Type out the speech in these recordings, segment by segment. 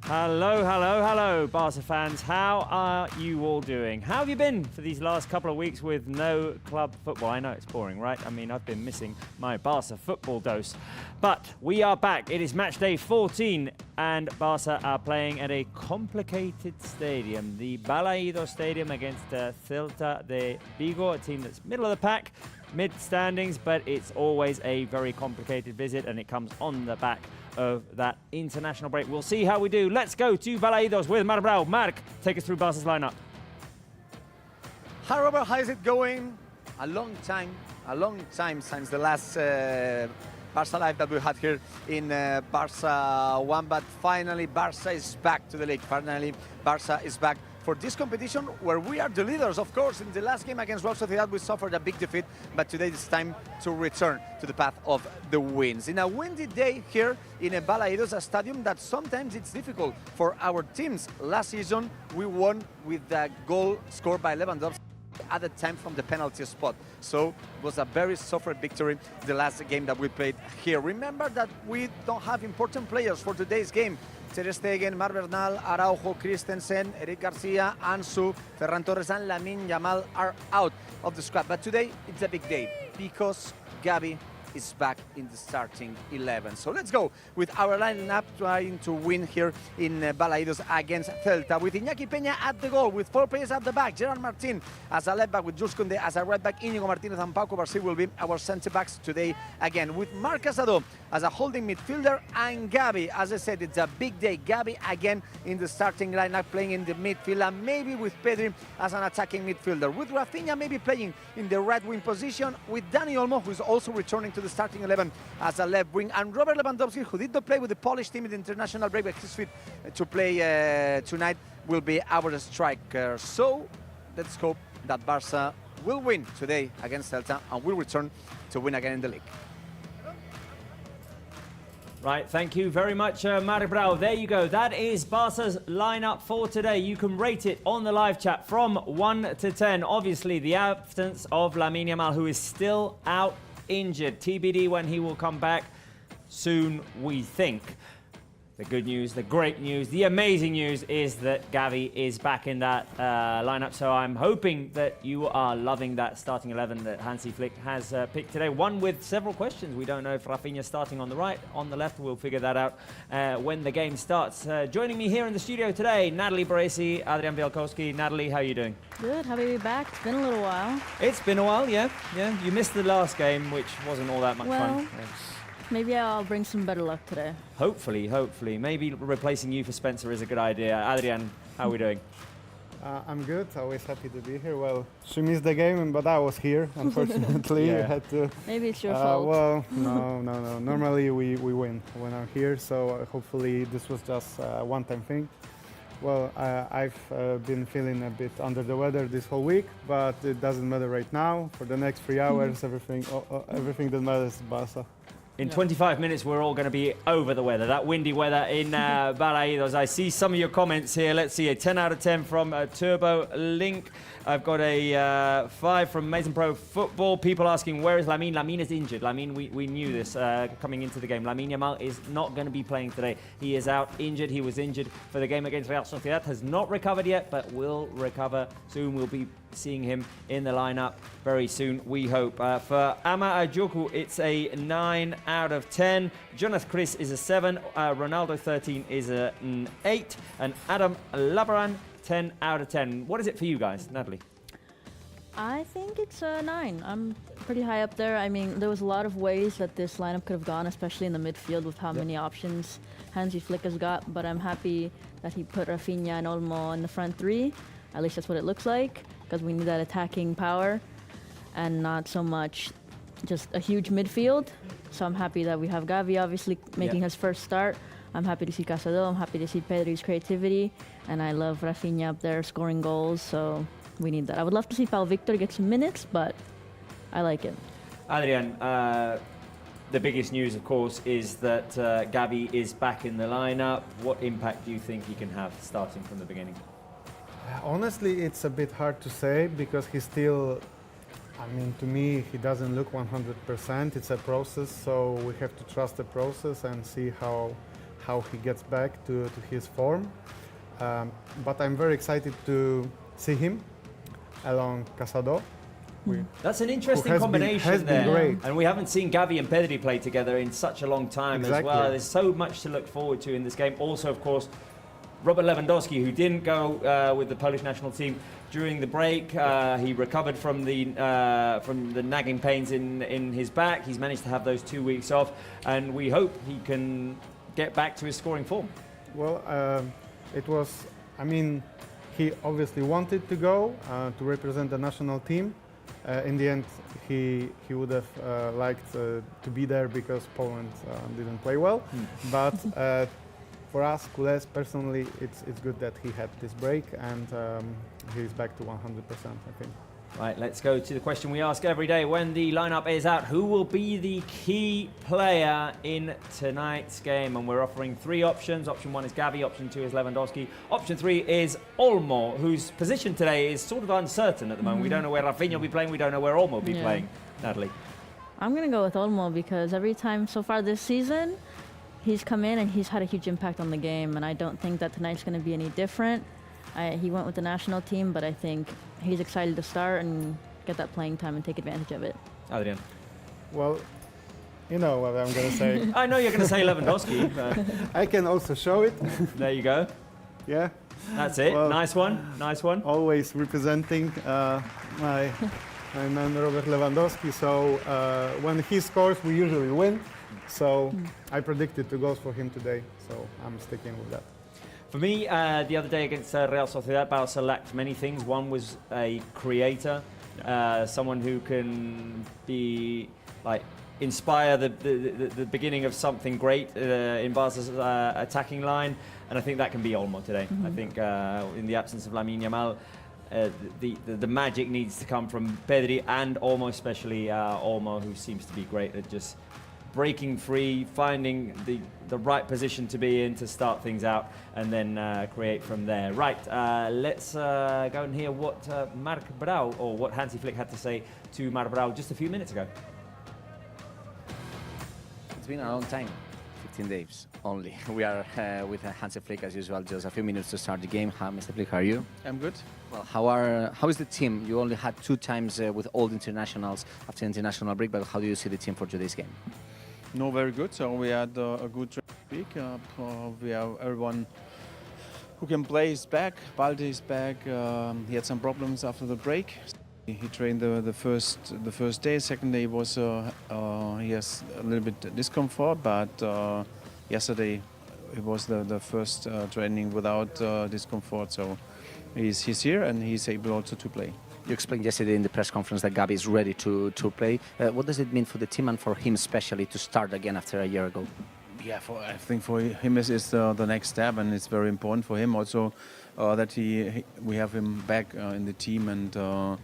Hello, hello, hello, Barca fans. How are you all doing? How have you been for these last couple of weeks with no club football? I know it's boring, right? I mean, I've been missing my Barca football dose. But we are back. It is match day 14, and Barca are playing at a complicated stadium, the Balaidos Stadium against Celta Vigo, a team that's middle of the pack, mid-standings, but it's always a very complicated visit, and it comes on the back of that international break. We'll see how we do. Let's go to Balaidos with Marc Brau. Marc, take us through Barca's lineup. Hi Robert, how is it going? A long time since the last Barca Live that we had here in Barca 1, but finally Barca is back to the league. Finally, Barca is back for this competition where we are the leaders. Of course, in the last game against Real Sociedad, we suffered a big defeat, but today it's time to return to the path of the wins. In a windy day here in a Balaidos, a stadium that sometimes it's difficult for our teams. Last season, we won with a goal scored by Lewandowski at the time from the penalty spot. So it was a very suffered victory the last game that we played here. Remember that we don't have important players for today's game. Ter Stegen, Marc Bernal, Araujo, Christensen, Eric Garcia, Ansu, Ferran Torres and Lamine Yamal are out of the squad. But today it's a big day because Gavi is back in the starting 11. So let's go with our lineup trying to win here in Balaidos against Celta. With Iñaki Peña at the goal, with 4 players at the back. Gerard Martin as a left back, with Jules Koundé as a right back. Íñigo Martínez and Pau Cubarsí will be our centre backs today again. With Marc Casado as a holding midfielder and Gavi. As I said, it's a big day. Gavi again in the starting lineup, playing in the midfield, and maybe with Pedri as an attacking midfielder. With Raphinha maybe playing in the right wing position. With Dani Olmo, who is also returning to the starting 11 as a left wing, and Robert Lewandowski, who did not play with the Polish team in the international break, but he's fit to play tonight, will be our striker. So let's hope that Barca will win today against Celta and will return to win again in the league. Right, thank you very much, Marc Brau. There you go. That is Barca's lineup for today. You can rate it on the live chat from 1 to 10. Obviously, the absence of Lamine Yamal, who is still out injured. TBD when he will come back soon, we think. The good news, the great news, the amazing news is that Gavi is back in that lineup. So I'm hoping that you are loving that starting 11 that Hansi Flick has picked today. One with several questions. We don't know if Raphinha is starting on the right, on the left. We'll figure that out when the game starts. Joining me here in the studio today, Natalie Baresi, Adrian Wielkowski. Natalie, how are you doing? Good, happy to be back. It's been a little while. It's been a while, yeah. You missed the last game, which wasn't all that much fun. Yeah. Maybe I'll bring some better luck today. Hopefully. Maybe replacing you for Spencer is a good idea. Adrian, how are we doing? I'm good, always happy to be here. Well, she missed the game, but I was here, unfortunately. Yeah. I had to. Maybe it's your fault. Well, no. Normally we win when I'm here, so hopefully this was just a one-time thing. Well, I've been feeling a bit under the weather this whole week, but it doesn't matter right now. For the next 3 hours, everything that matters is Barca. In 25 minutes, we're all going to be over the weather, that windy weather in Balaidos. I see some of your comments here. Let's see, a 10 out of 10 from Turbo Link. I've got a 5 from Mason Pro Football. People asking, where is Lamine? Lamine is injured. Lamine, we knew this coming into the game. Lamine Yamal is not going to be playing today. He is out injured. He was injured for the game against Real Sociedad. Has not recovered yet, but will recover soon. We'll be seeing him in the lineup very soon, we hope. For Ama Ajoku, it's a 9 out of 10. Jonas Chris is a 7. Ronaldo 13 is an 8. And Adam Labaran, 10 out of 10. What is it for you guys, Natalie? I think it's a 9. I'm pretty high up there. I mean, there was a lot of ways that this lineup could have gone, especially in the midfield with how many options Hansi Flick has got. But I'm happy that he put Raphinha and Olmo in the front 3. At least that's what it looks like, because we need that attacking power and not so much just a huge midfield. So I'm happy that we have Gavi obviously making his first start. I'm happy to see Casado. I'm happy to see Pedri's creativity. And I love Raphinha up there scoring goals. So we need that. I would love to see Pau Victor get some minutes, but I like it. Adrian, the biggest news, of course, is that Gavi is back in the lineup. What impact do you think he can have starting from the beginning? Honestly, it's a bit hard to say because he's still, I mean, to me, he doesn't look 100%. It's a process, so we have to trust the process and see how how he gets back to his form. But I'm very excited to see him along Casado. That's an interesting combination has there. been great. And we haven't seen Gavi and Pedri play together in such a long time as Exactly. well. There's so much to look forward to in this game. Also, of course, Robert Lewandowski, who didn't go with the Polish national team during the break. He recovered from the nagging pains in his back. He's managed to have those 2 weeks off, and we hope he can get back to his scoring form. Well, it was, I mean, he obviously wanted to go to represent the national team. In the end, he would have liked to be there because Poland didn't play well. But for us, Kules, personally, it's good that he had this break and he's back to 100%, I think. Right, let's go to the question we ask every day when the lineup is out. Who will be the key player in tonight's game? And we're offering 3 options. Option 1 is Gavi, option 2 is Lewandowski, option 3 is Olmo, whose position today is sort of uncertain at the moment. We don't know where Raphinha will be playing, we don't know where Olmo will be playing. Natalie? I'm going to go with Olmo because every time so far this season, he's come in and he's had a huge impact on the game, and I don't think that tonight's going to be any different. He went with the national team, but I think he's excited to start and get that playing time and take advantage of it. Adrian? Well, you know what I'm going to say. I know you're going to say Lewandowski, but I can also show it. there you go. Yeah, That's it. Well, nice one. Nice one. always representing my man Robert Lewandowski. So when he scores, we usually win. So I predicted 2 goals for him today. So I'm sticking with that. For me, the other day against Real Sociedad, Barça lacked many things. One was a creator, someone who can be inspire the beginning of something great in Barca's attacking line, and I think that can be Olmo today. I think in the absence of Lamine Yamal, the magic needs to come from Pedri and Olmo, especially Olmo, who seems to be great at just breaking free, finding the right position to be in to start things out, and then create from there. Right, let's go and hear what Marc Brau, or what Hansi Flick had to say to Marc Brau just a few minutes ago. It's been a long time, 15 days only. We are with Hansi Flick as usual, just a few minutes to start the game. How, Mr. Flick, how are you? I'm good. Well, how is the team? You only had 2 times with all the internationals after international break, but how do you see the team for today's game? No, very good. So we had a good week. We have everyone who can play is back. Balde is back. He had some problems after the break. He trained the first day. Second day was he has a little bit discomfort, but yesterday it was the first training without discomfort. So he's here and he's able also to play. You explained yesterday in the press conference that Gavi is ready to play. What does it mean for the team and for him especially to start again after a year ago? Yeah, I think for him is the next step, and it's very important for him also that we have him back in the team, and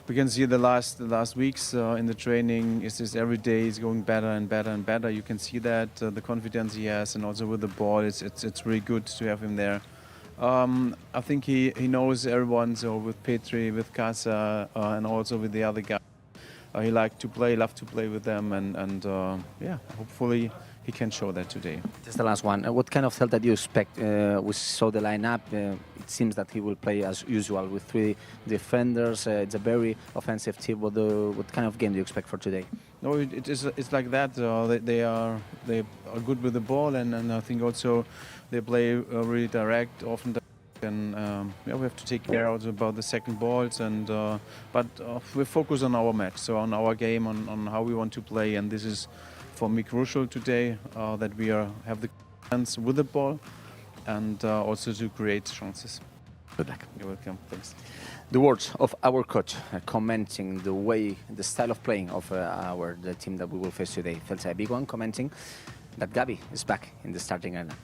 we can see the last weeks in the training is every day is going better and better and better. You can see that the confidence he has, and also with the ball, it's really good to have him there. I think he knows everyone, so with Petri, with Casa, and also with the other guys. He love to play with them, and yeah, hopefully he can show that today. Just the last one. What kind of Celta do you expect? We saw the lineup. It seems that he will play as usual with 3 defenders. It's a very offensive team. What kind of game do you expect for today? No, it's like that. They are good with the ball, and I think also they play really direct, often. And yeah, we have to take care also about the second balls, and but we focus on our match, so on our game, on how we want to play, and this is for me crucial today, that we have the chance with the ball, and also to create chances. Good luck. You're welcome. Thanks. The words of our coach commenting the style of playing of the team that we will face today. Celta Vigo, and commenting that Gavi is back in the starting lineup.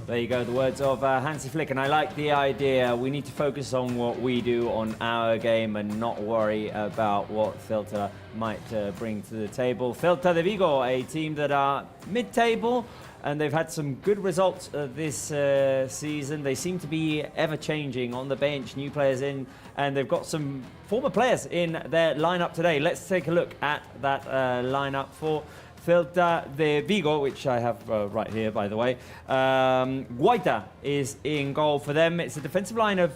There you go, the words of Hansi Flick, and I like the idea. We need to focus on what we do, on our game, and not worry about what Celta might bring to the table. Celta de Vigo, a team that are mid-table, and they've had some good results this season. They seem to be ever-changing on the bench, new players in, and they've got some former players in their lineup today. Let's take a look at that lineup for Celta de Vigo, which I have right here, by the way. Guaita is in goal for them. It's a defensive line of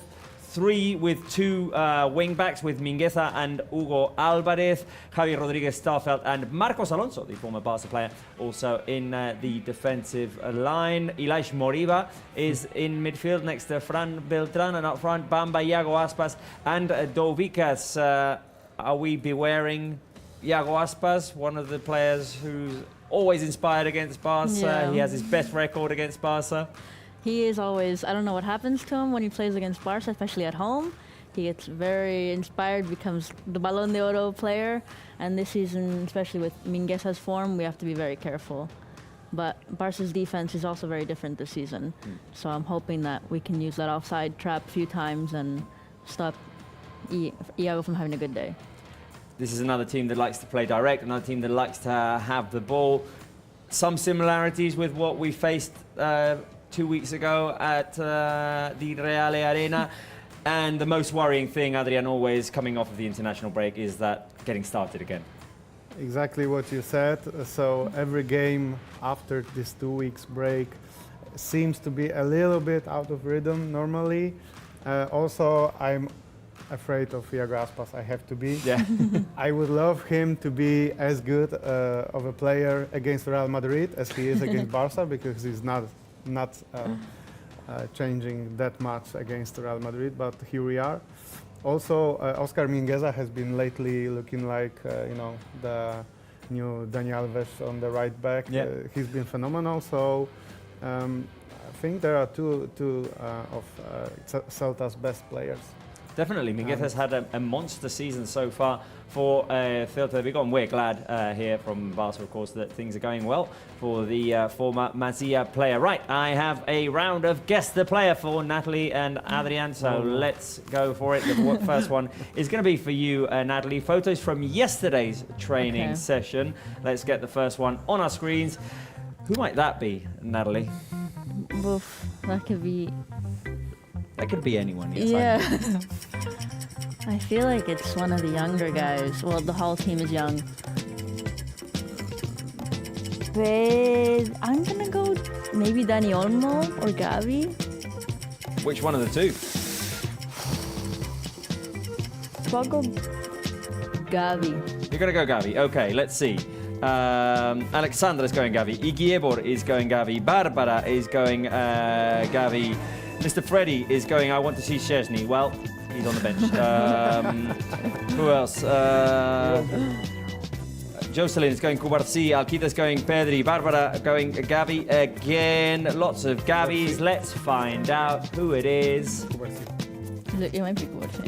3 with 2 wing-backs with Mingueza and Hugo Alvarez, Javi Rodriguez Starfelt and Marcos Alonso, the former Barca player, also in the defensive line. Ilaix Moriba is in midfield next to Fran Beltran, and up front Bamba, Iago Aspas and Dovicas. Are we bewaring Iago Aspas, one of the players who's always inspired against Barca? Yeah. He has his best record against Barca. He is always, I don't know what happens to him when he plays against Barca, especially at home. He gets very inspired, becomes the Balón de Oro player. And this season, especially with Mingueza's form, we have to be very careful. But Barca's defense is also very different this season. So I'm hoping that we can use that offside trap a few times and stop Iago from having a good day. This is another team that likes to play direct, another team that likes to have the ball. Some similarities with what we faced 2 weeks ago at the Reale Arena. And the most worrying thing, Adrian, always coming off of the international break, is that getting started again. Exactly what you said. So every game after this 2 weeks break seems to be a little bit out of rhythm normally. Also, I'm afraid of Iago Aspas, I have to be. Yeah. I would love him to be as good of a player against Real Madrid as he is against Barca, because he's not changing that much against Real Madrid, but here we are. Also, Oscar Mingueza has been lately looking like the new Dani Alves on the right back. Yeah. He's been phenomenal. So I think there are two of Celta's best players. Definitely, Minguez has had a monster season so far for Celta Vigo, and we're glad here from Barca, of course, that things are going well for the former Masia player. Right, I have a round of Guess the Player for Natalie and Adrian, so let's go for it. The first one is going to be for you, Natalie. Photos from yesterday's training session. Let's get the first one on our screens. Who might that be, Natalie? Oof, that could be... That could be anyone, yes. Yeah. I feel like it's one of the younger guys. Well, the whole team is young. But I'm gonna go maybe Dani Olmo or Gavi. Which one of the two? So I'll go Gavi. You're going to go Gavi. Okay, let's see. Alexandra is going Gavi. Igiebor is going Gavi. Barbara is going Gavi. Mr. Freddy is going, I want to see Szczesny. Well, he's on the bench. Who else? Jocelyn is going Kubarsi. Alquita is going Pedri. Barbara going Gavi again. Lots of Gavis. Let's find out who it is. Look, it might be Gorse.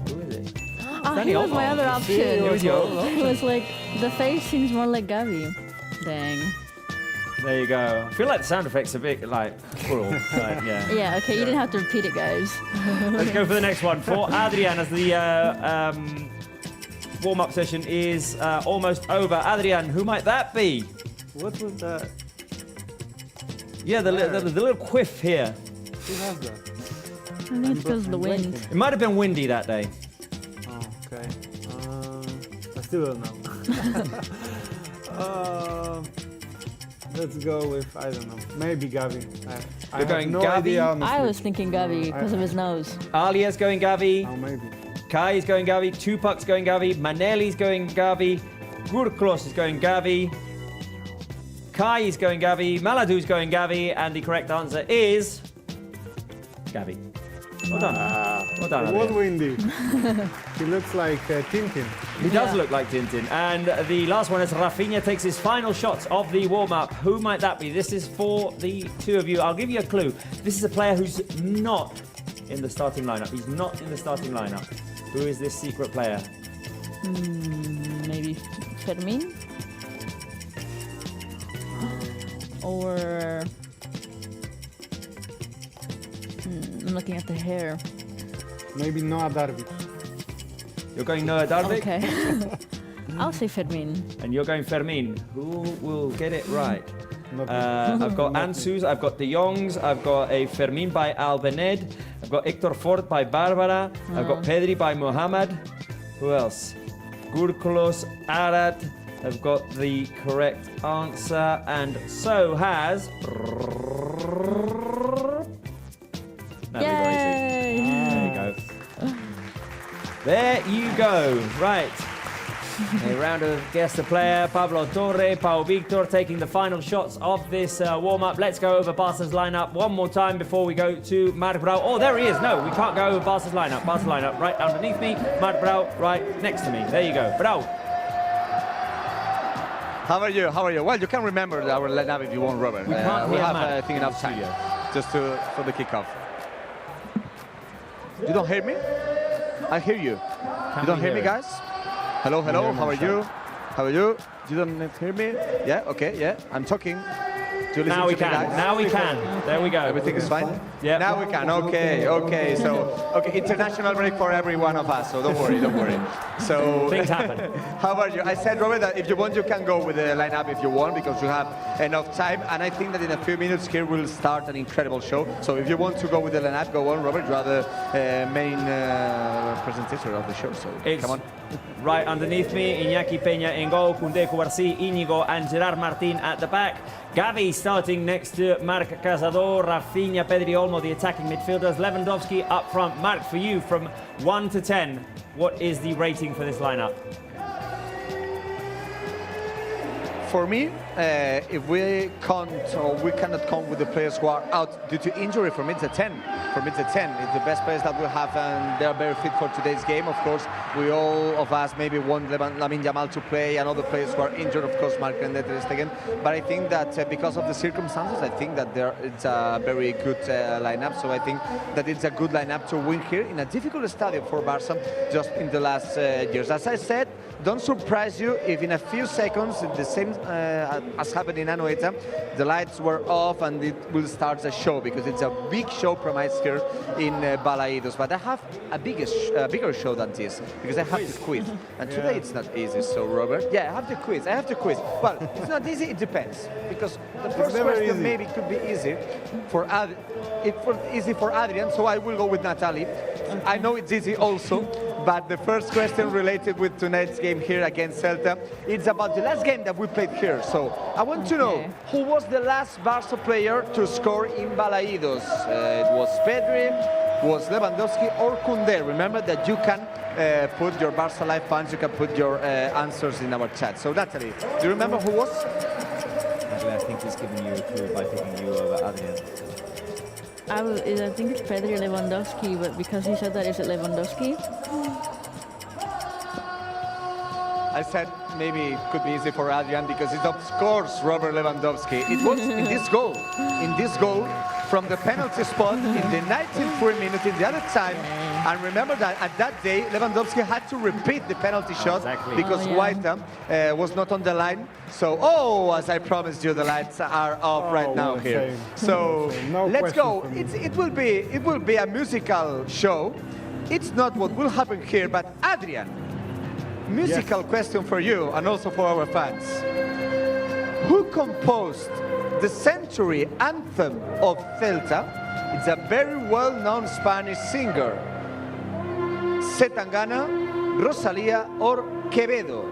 Who is it? Ah, he was my other option. Who was yours? It was like, the face seems more like Gavi. Dang. There you go. I feel like the sound effects are a bit like cruel. Yeah. Yeah, okay, you didn't have to repeat it, guys. Let's go for the next one. For Adrian, as the warm-up session is almost over. Adrian, who might that be? What was that? Yeah, the little quiff here. Who has that? I think it's because of the wind. It might have been windy that day. Oh, okay. I still don't know. Let's go with, I don't know, maybe Gavi. You're going no Gavi? idea, honestly. I was thinking Gavi because of his nose. Alia's going Gavi. Oh, maybe. Kai is going Gavi. Tupac's going Gavi. Maneli's going Gavi. Gurklos is going Gavi. Kai is going Gavi. Maladu's going Gavi. And the correct answer is Gavi. Well done. Well done, It was Adrian. windy. He looks like Tintin. He does look like Tintin. And the last one is Raphinha takes his final shots of the warm-up. Who might that be? This is for the two of you. I'll give you a clue. This is a player who's not in the starting lineup. He's not in the starting lineup. Who is this secret player? Maybe Fermin? Or... I'm looking at the hair. Maybe Noah Darvic. You're going Noah Darvik? Okay. I'll say Fermin. And you're going Fermin. Who will get it right? Not I've got Ansus, I've got De Jongs, I've got a Fermin by Albened, I've got Hector Ford by Barbara, I've got Pedri by Mohamed. Who else? Gurkulos, Arad, have got the correct answer, and so has. Yay! There you go. There you go. Right. A round of guess the player. Pablo Torre, Pau Victor taking the final shots of this warm-up. Let's go over Barca's lineup one more time before we go to Marc Brau. Oh, there he is. No, we can't go over Barca's lineup. Barca's lineup right underneath me. Marc Brau right next to me. There you go. Brau. How are you? How are you? Well, you can remember our lineup if you want, Robert. We can't we hear have, Matt I think, enough time studio. just for the kickoff. You don't hear me? I hear you. You don't hear me, guys? Hello, hello. How are you? How are you? You don't hear me? Yeah. Okay. Yeah. I'm talking. Do you listen Now we to me, can. guys? Now we can. There we go. Everything is fine? Yeah. Now we can. Okay. Okay. So, okay. International break for every one of us. So don't worry. Don't worry. So Things happen. How are you? I said, Robert, that if you want, you can go with the lineup if you want, because you have enough time. And I think that in a few minutes here we'll start an incredible show. So if you want to go with the lineup, go on, Robert. You are the main presenter of the show. So come on. Right underneath me, Iñaki Peña in goal, Koundé Koubarsi, Íñigo and Gerard Martin at the back. Gavi starting next to Marc Casador, Raphinha, Pedri Olmo, the attacking midfielders. Lewandowski up front. Marc, for you, from 1 to 10, what is the rating for this lineup? For me, if we can't or we cannot count with the players who are out due to injury, for me it's a 10. For me it's a 10. It's the best players that we have, and they are very fit for today's game. Of course, we all of us maybe want Lamine Yamal to play, and other players who are injured, of course, Marc and Ter Stegen. But I think that because of the circumstances, I think that it's a very good lineup. So I think that it's a good lineup to win here in a difficult stadium for Barça just in the last years. As I said, don't surprise you if in a few seconds, the same as happened in Anoeta, the lights were off and it will start the show, because it's a big show promised here in Balaidos. But I have a bigger show than this, because I have the quiz. And today it's not easy, so Robert. Yeah, I have the quiz. Well, it's not easy, it depends. Because the first question maybe could be easy for Adrian, so I will go with Natalie. I know it's easy also. But the first question related with tonight's game here against Celta, it's about the last game that we played here. So I want to know, who was the last Barça player to score in Balaidos? It was Pedri, was Lewandowski, or Koundé? Remember that you can put your Barça Live fans, you can put your answers in our chat. So Natalie, do you remember who was? Actually, I think he's giving you a clue by picking you over Adrian. I think it's Pedri Lewandowski, but because he said that, is it Lewandowski? I said maybe it could be easy for Adrian, because it's of course Robert Lewandowski. It was in this goal from the penalty spot in the 93rd minute in the other time. And remember that at that day, Lewandowski had to repeat the penalty shot because Guaita was not on the line. So, as I promised you, the lights are off right now here. Same. So No let's go. question It will be a musical show. It's not what will happen here, but Adrian, musical question for you and also for our fans. Who composed the century anthem of Celta? It's a very well-known Spanish singer. Zetangana, Rosalía, or Quevedo?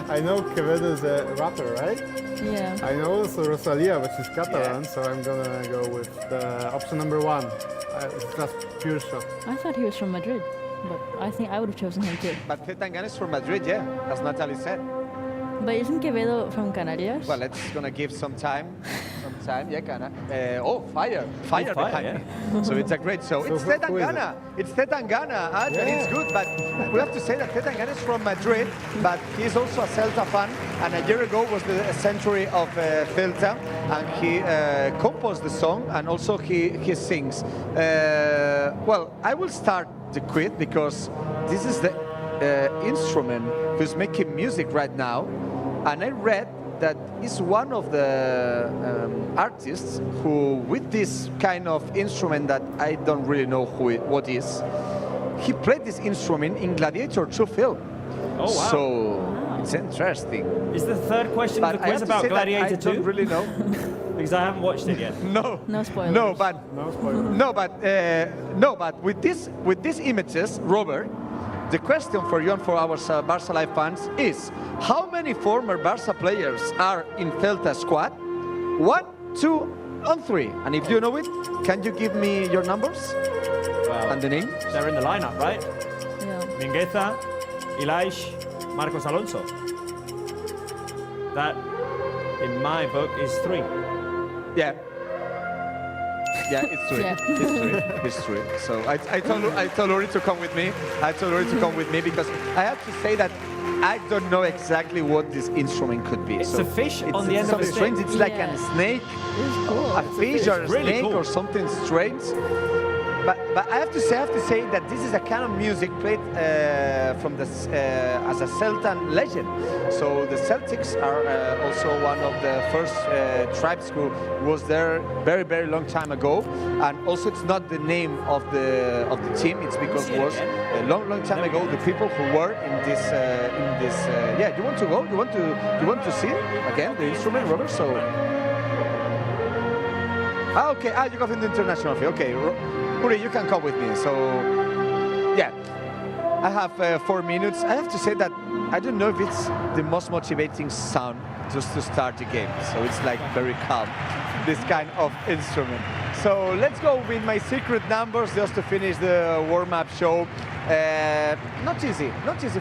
I know Quevedo is a rapper, right? Yeah. I know also Rosalía, but she's Catalan, so I'm gonna go with option number 1. It's just pure shot. I thought he was from Madrid, but I think I would have chosen him too. But Zetangana is from Madrid, yeah, as Natalie said. But isn't Quevedo from Canarias? Well, let's gonna give some time. Yeah, Cana. Fire behind me. So it's a great show. It's who is Zetangana. It's Zetangana. Yeah. It's good, but we have to say that Zetangana is from Madrid, but he's also a Celta fan. And a year ago was the century of Celta, and he composed the song, and also he sings. Well, I will start the quiz because this is the instrument who's making music right now, and I read that is one of the artists who, with this kind of instrument that I don't really know what is, he played this instrument in Gladiator 2 film. Oh, wow. So it's interesting. Is the third question But of the I quiz have to about say that Gladiator 2? I don't really know. Because I haven't watched it yet. No. No spoilers. No, but No spoiler. no, but with these images, Robert, the question for you and for our Barça Live fans is: how many former Barça players are in Celta squad? 1, 2, and 3. And if you know it, can you give me your numbers Well, and the name? they're in the lineup, right? Yeah. Mingueza, Ilaish, Marcos Alonso. That, in my book, is 3. Yeah. Yeah, it's 3. Yeah. It's 3. So I told Uri to come with me. I told Uri to come with me because I have to say that I don't know exactly what this instrument could be. It's so a fish it's on the end of a something strange. stick. It's like Yeah. a snake, It's cool. a fish or a Really snake cool. or something strange. But I have to say that this is a kind of music played from the as a Celtan legend. So the Celtics are also one of the first tribes who was there very long time ago. And also it's not the name of the team. It's because it was a long time ago the people who were in this yeah. You want to go? You want to see again the instrument, Robert? So. Okay, you got in the international fee. Okay, Uri, you can come with me. So, yeah, I have 4 minutes. I have to say that I don't know if it's the most motivating sound just to start the game. So it's like very calm, this kind of instrument. So let's go with my secret numbers just to finish the warm-up show. Not easy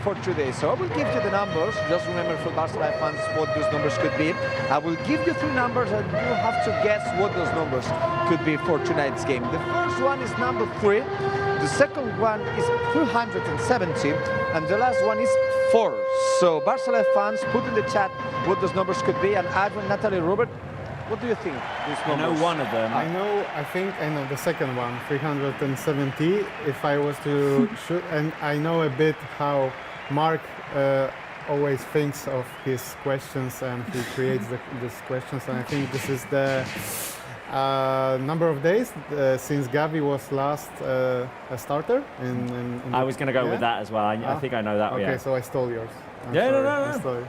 for today. So I will give you the numbers. Just remember for Barcelona fans what those numbers could be. I will give you 3 numbers and you have to guess what those numbers could be for tonight's game. The first one is number 3. The second one is 370. And the last one is 4. So Barcelona fans, put in the chat what those numbers could be. And Adrian, Natalie, Robert, what do you think? These I know numbers? one of them. I think I know the second one, 370. If I was to shoot, and I know a bit how Mark always thinks of his questions and he creates these questions. And I think this is the number of days since Gavi was last a starter. In I was going to go with that as well. I think I know that. Okay, Yeah. so I stole yours. I'm Yeah, sorry, no. I stole it.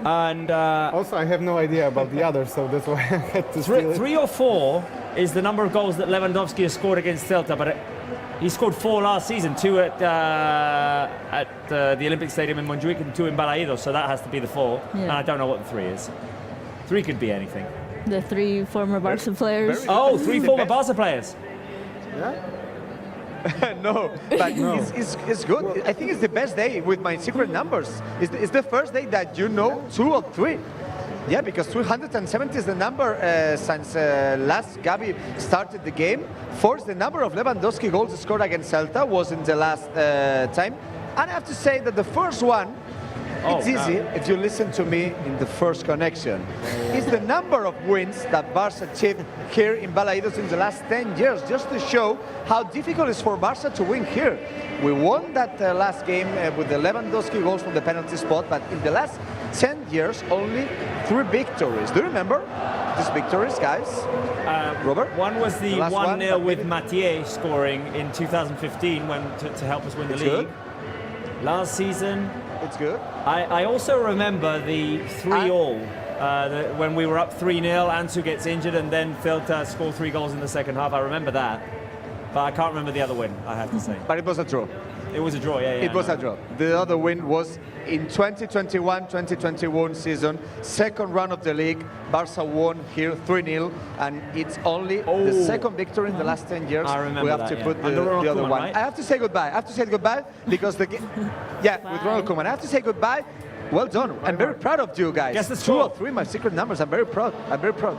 And Also, I have no idea about the others, so that's why I had to steal it. 3 or 4 is the number of goals that Lewandowski has scored against Celta, but he scored 4 last season, 2 at the Olympic Stadium in Montjuic and 2 in Balaidos, so that has to be the 4. Yeah. And I don't know what the 3 is. 3 could be anything. The 3 former Barca players. Oh, 3 The former best. Barca players. Yeah? No, but it's good. I think it's the best day with my secret numbers. It's the first day that you know 2 or 3. Yeah, because 370 is the number since last Gavi started the game. 4 is the number of Lewandowski goals scored against Celta was in the last time. And I have to say that the first one, it's easy if you listen to me in the first connection. It's the number of wins that Barca achieved here in Balaidos in the last 10 years, just to show how difficult it is for Barca to win here. We won that last game with the Lewandowski goals from the penalty spot, but in the last 10 years, only 3 victories. Do you remember these victories, guys? Robert? One was the last one, 1-0 but with maybe- Mathieu scoring in 2015 to help us win the It's league. good. Last season, It's good. I also remember the 3-all. When we were up 3-0, Ansu gets injured and then Celta score 3 goals in the second half. I remember that. But I can't remember the other win, I have to say. But it was a draw. It was a draw, yeah. It was no. a draw. The other win was in 2021-2021 season, second round of the league. Barca won here 3-0, and it's only the second victory in the last 10 years. I remember we have that, to yeah. put Under the Ronald other Koeman, one. right? I have to say goodbye. I have to say goodbye because the with Ronald Bye. Koeman. I have to say goodbye. Well done. I'm very proud of you guys. Guess the 2 score. or 3, my secret numbers. I'm very proud. I'm very proud.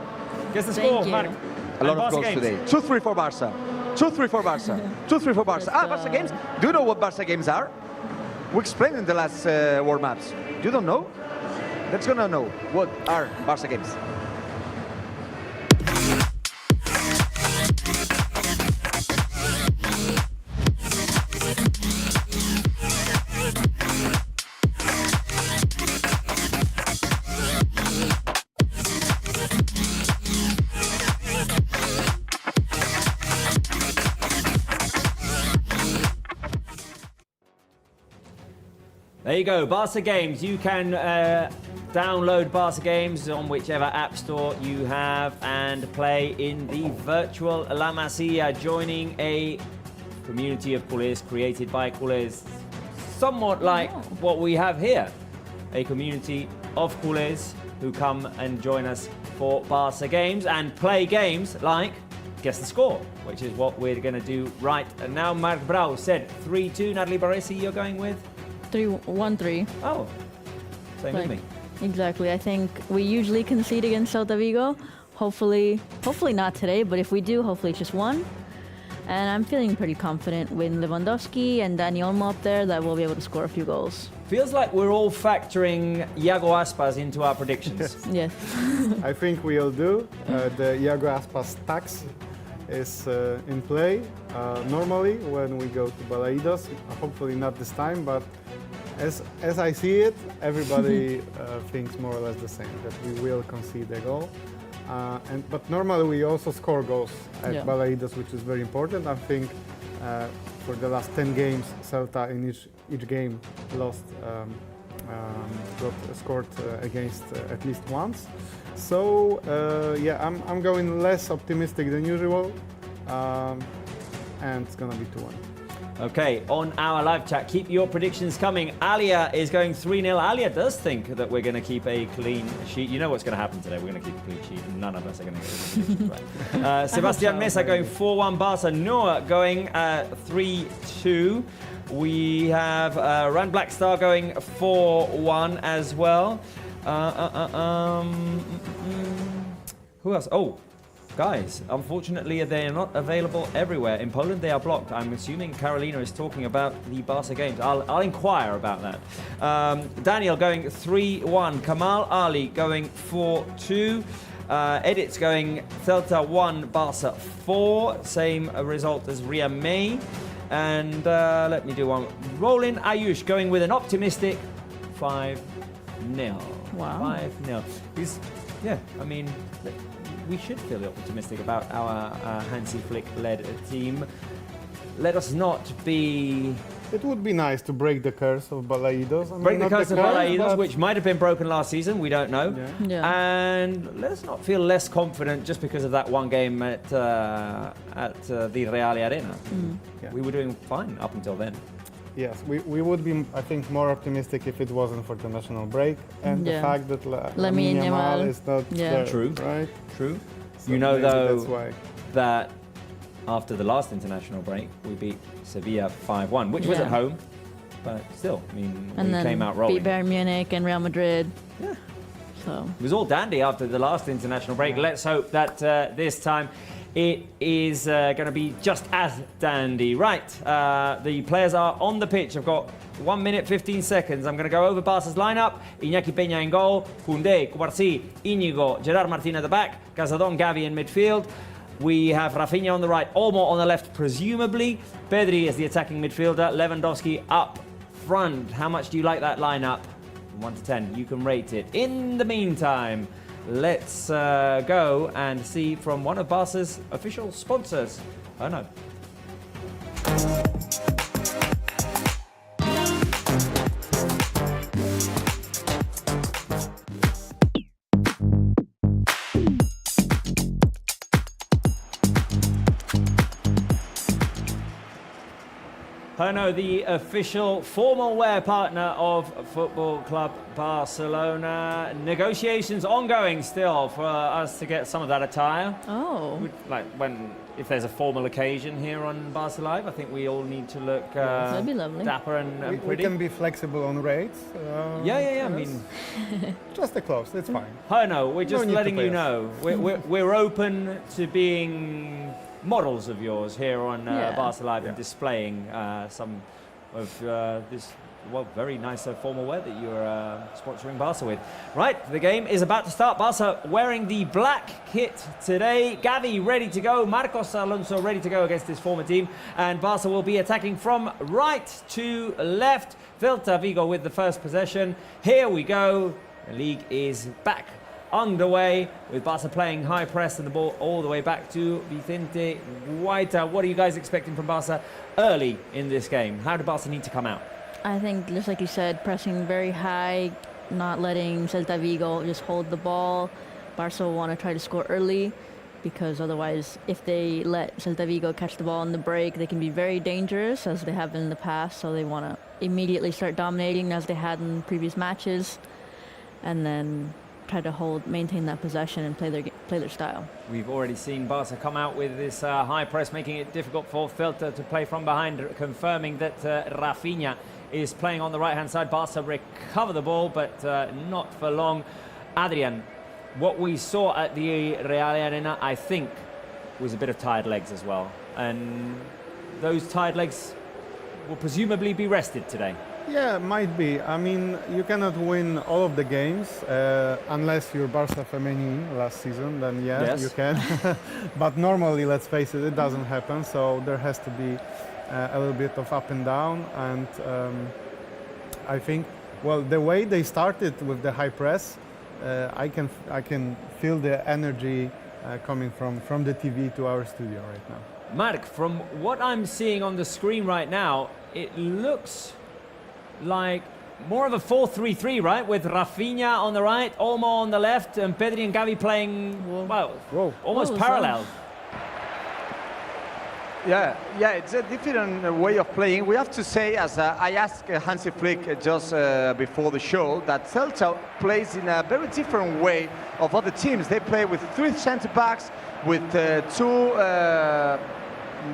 Guess the Thank score, you. Mark. A lot And of Barca goals games. today. 2-3 for Barca. 2-3 for Barca. 2-3 for Barca. Barca games. Do you know what Barca games are? We explained in the last warm-ups. You don't know? Let's gonna know what are Barca games. There you go, Barca games. You can download Barca games on whichever app store you have and play in the virtual La Masia, joining a community of culés created by culés, somewhat like what we have here. A community of culés who come and join us for Barca games and play games like Guess the Score, which is what we're going to do right now. Mark Brau said 3-2. Natalie Baresi, you're going with? 1-3. Oh, same with me. Exactly. I think we usually concede against Celta Vigo. Hopefully not today, but if we do, hopefully it's just one. And I'm feeling pretty confident with Lewandowski and Dani Olmo up there that we'll be able to score a few goals. Feels like we're all factoring Iago Aspas into our predictions. Yes. I think we all do. The Iago Aspas tax is in play normally when we go to Balaidos. Hopefully not this time, but as I see it, everybody thinks more or less the same, that we will concede a goal. But normally we also score goals at Balaidos, which is very important. I think for the last 10 games, Celta in each game scored against at least once. So I'm going less optimistic than usual, and it's gonna be 2-1. Okay, on our live chat, keep your predictions coming. Alia is going 3-0. Alia does think that we're going to keep a clean sheet. You know what's going to happen today. We're going to keep a clean sheet, and none of us are going to get a clean sheet. Right. Sebastian Mesa going 4-1 Barca. Noah going 3-2. We have Rand Blackstar going 4-1 as well. Who else? Oh, guys, unfortunately, they are not available everywhere. In Poland, they are blocked. I'm assuming Carolina is talking about the Barca games. I'll inquire about that. Daniel going 3-1. Kamal Ali going 4-2. Edit's going Celta 1, Barca 4. Same result as Ria May. And let me do one. Roland Ayush going with an optimistic 5-0. Wow. 5-0. I mean, we should feel optimistic about our Hansi Flick-led team. Let us not be... It would be nice to break the curse of Balaidos. Break the curse of Balaidos, which might have been broken last season, we don't know. Yeah. And let's not feel less confident just because of that one game at the Reale Arena. Yeah. We were doing fine up until then. Yes, we would be, I think, more optimistic if it wasn't for the national break and the fact that Lamine Yamal is not there. True. Right? True. So you know, though, that's why. that after the last international break, we beat Sevilla 5-1, which was at home, but still, I mean, and we then came out rolling. beat Bayern Munich and Real Madrid. Yeah. So It was all dandy after the last international break. Let's hope that this time it is going to be just as dandy. Right, the players are on the pitch. I've got 1 minute, 15 seconds. I'm going to go over Barca's lineup. Iñaki Peña in goal, Koundé, Cubarsí, Íñigo, Gerard Martin at the back, Cazadón, Gavi in midfield. We have Raphinha on the right, Olmo on the left, presumably. Pedri is the attacking midfielder, Lewandowski up front. How much do you like that lineup? 1 to 10, you can rate it. In the meantime, let's go and see from one of Barca's official sponsors. Oh no. Pernod, the official formal wear partner of Football Club Barcelona. Negotiations ongoing still for us to get some of that attire. Oh. Like if there's a formal occasion here on Barca Live, I think we all need to look That'd be lovely. dapper and We pretty. can be flexible on rates. Yeah. I mean, just the clothes, it's fine. Pernod, we're just need to letting pay you us. know. We're open to being models of yours here on Barca Live and displaying some of this very nice formal wear that you're sponsoring Barca with. Right, the game is about to start. Barca wearing the black kit today. Gavi ready to go. Marcos Alonso ready to go against his former team. And Barca will be attacking from right to left. Celta Vigo with the first possession. Here we go. The league is back underway with Barca playing high press and the ball all the way back to Vicente Guaita. What are you guys expecting from Barca early in this game? How do Barca need to come out? I think, just like you said, pressing very high, not letting Celta Vigo just hold the ball. Barça will want to try to score early, because otherwise, if they let Celta Vigo catch the ball in the break, they can be very dangerous, as they have been in the past. So they want to immediately start dominating, as they had in previous matches, and then try to maintain that possession and play their style. We've already seen Barca come out with this high press, making it difficult for Celta to play from behind, confirming that Raphinha is playing on the right-hand side. Barca recover the ball, but not for long. Adrian, what we saw at the Real Arena, I think, was a bit of tired legs as well. And those tired legs will presumably be rested today. Yeah, might be. I mean, you cannot win all of the games unless you're Barça Femení last season, then yes, you can. But normally, let's face it, it doesn't happen. So there has to be a little bit of up and down. And I think, well, the way they started with the high press, I can feel the energy coming from the TV to our studio right now. Mark, from what I'm seeing on the screen right now, it looks like more of a 4-3-3, right? With Raphinha on the right, Olmo on the left, and Pedri and Gavi playing, well, almost parallel. Yeah, it's a different way of playing. We have to say, as I asked Hansi Flick just before the show, that Celta plays in a very different way of other teams. They play with 3 centre-backs, with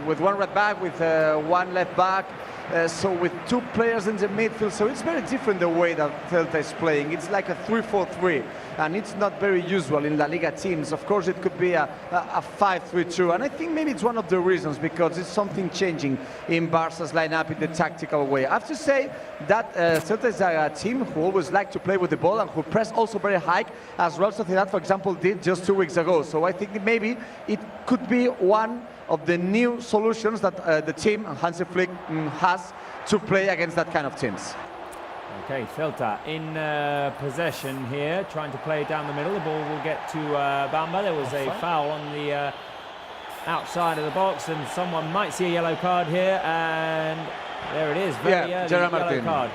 with 1 right back, with 1 left back. So with 2 players in the midfield, so it's very different the way that Celta is playing. It's like a 3-4-3, and it's not very usual in La Liga teams. Of course, it could be a 5-3-2, and I think maybe it's one of the reasons, because it's something changing in Barca's lineup in the tactical way. I have to say that Celta is a team who always like to play with the ball and who press also very high, as Real Sociedad, for example, did just 2 weeks ago. So I think maybe it could be one of the new solutions that the team, Hansi Flick, has to play against that kind of teams. Okay, Celta in possession here, trying to play down the middle. The ball will get to Bamba. There was a foul on the outside of the box, and someone might see a yellow card here, and there it is, very early yellow card.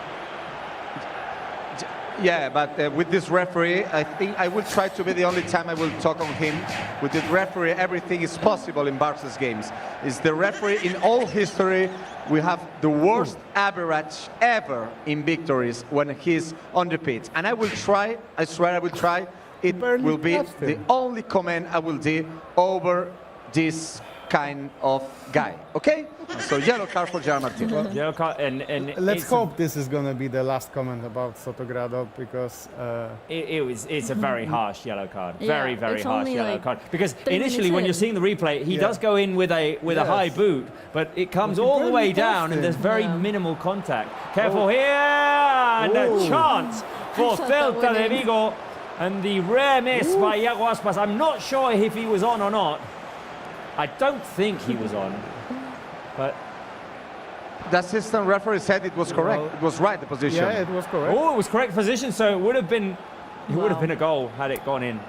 Yeah, but with this referee, I think I will try to be the only time I will talk on him. With the referee, everything is possible in Barca's games. It's the referee in all history. We have the worst average ever in victories when he's on the pitch. And I will try, I swear I will try. It will be the only comment I will do over this kind of guy, okay? So yellow card for Gerard Martin. Well, yellow card, and let's hope this is going to be the last comment about Sotogrado, because it's a very harsh yellow card, Yeah, very harsh yellow card. Because 3 initially, when minutes you're seeing the replay, he does go in with a high boot, but it comes all the way down, and there's very minimal contact. Careful here, and a chance for Celta de Vigo, and the rare miss by Iago Aspas. I'm not sure if he was on or not. I don't think he was on, but the assistant referee said it was correct. Well, it was right, the position. Yeah, it was correct. oh, it was correct position. So it would have been, a goal had it gone in.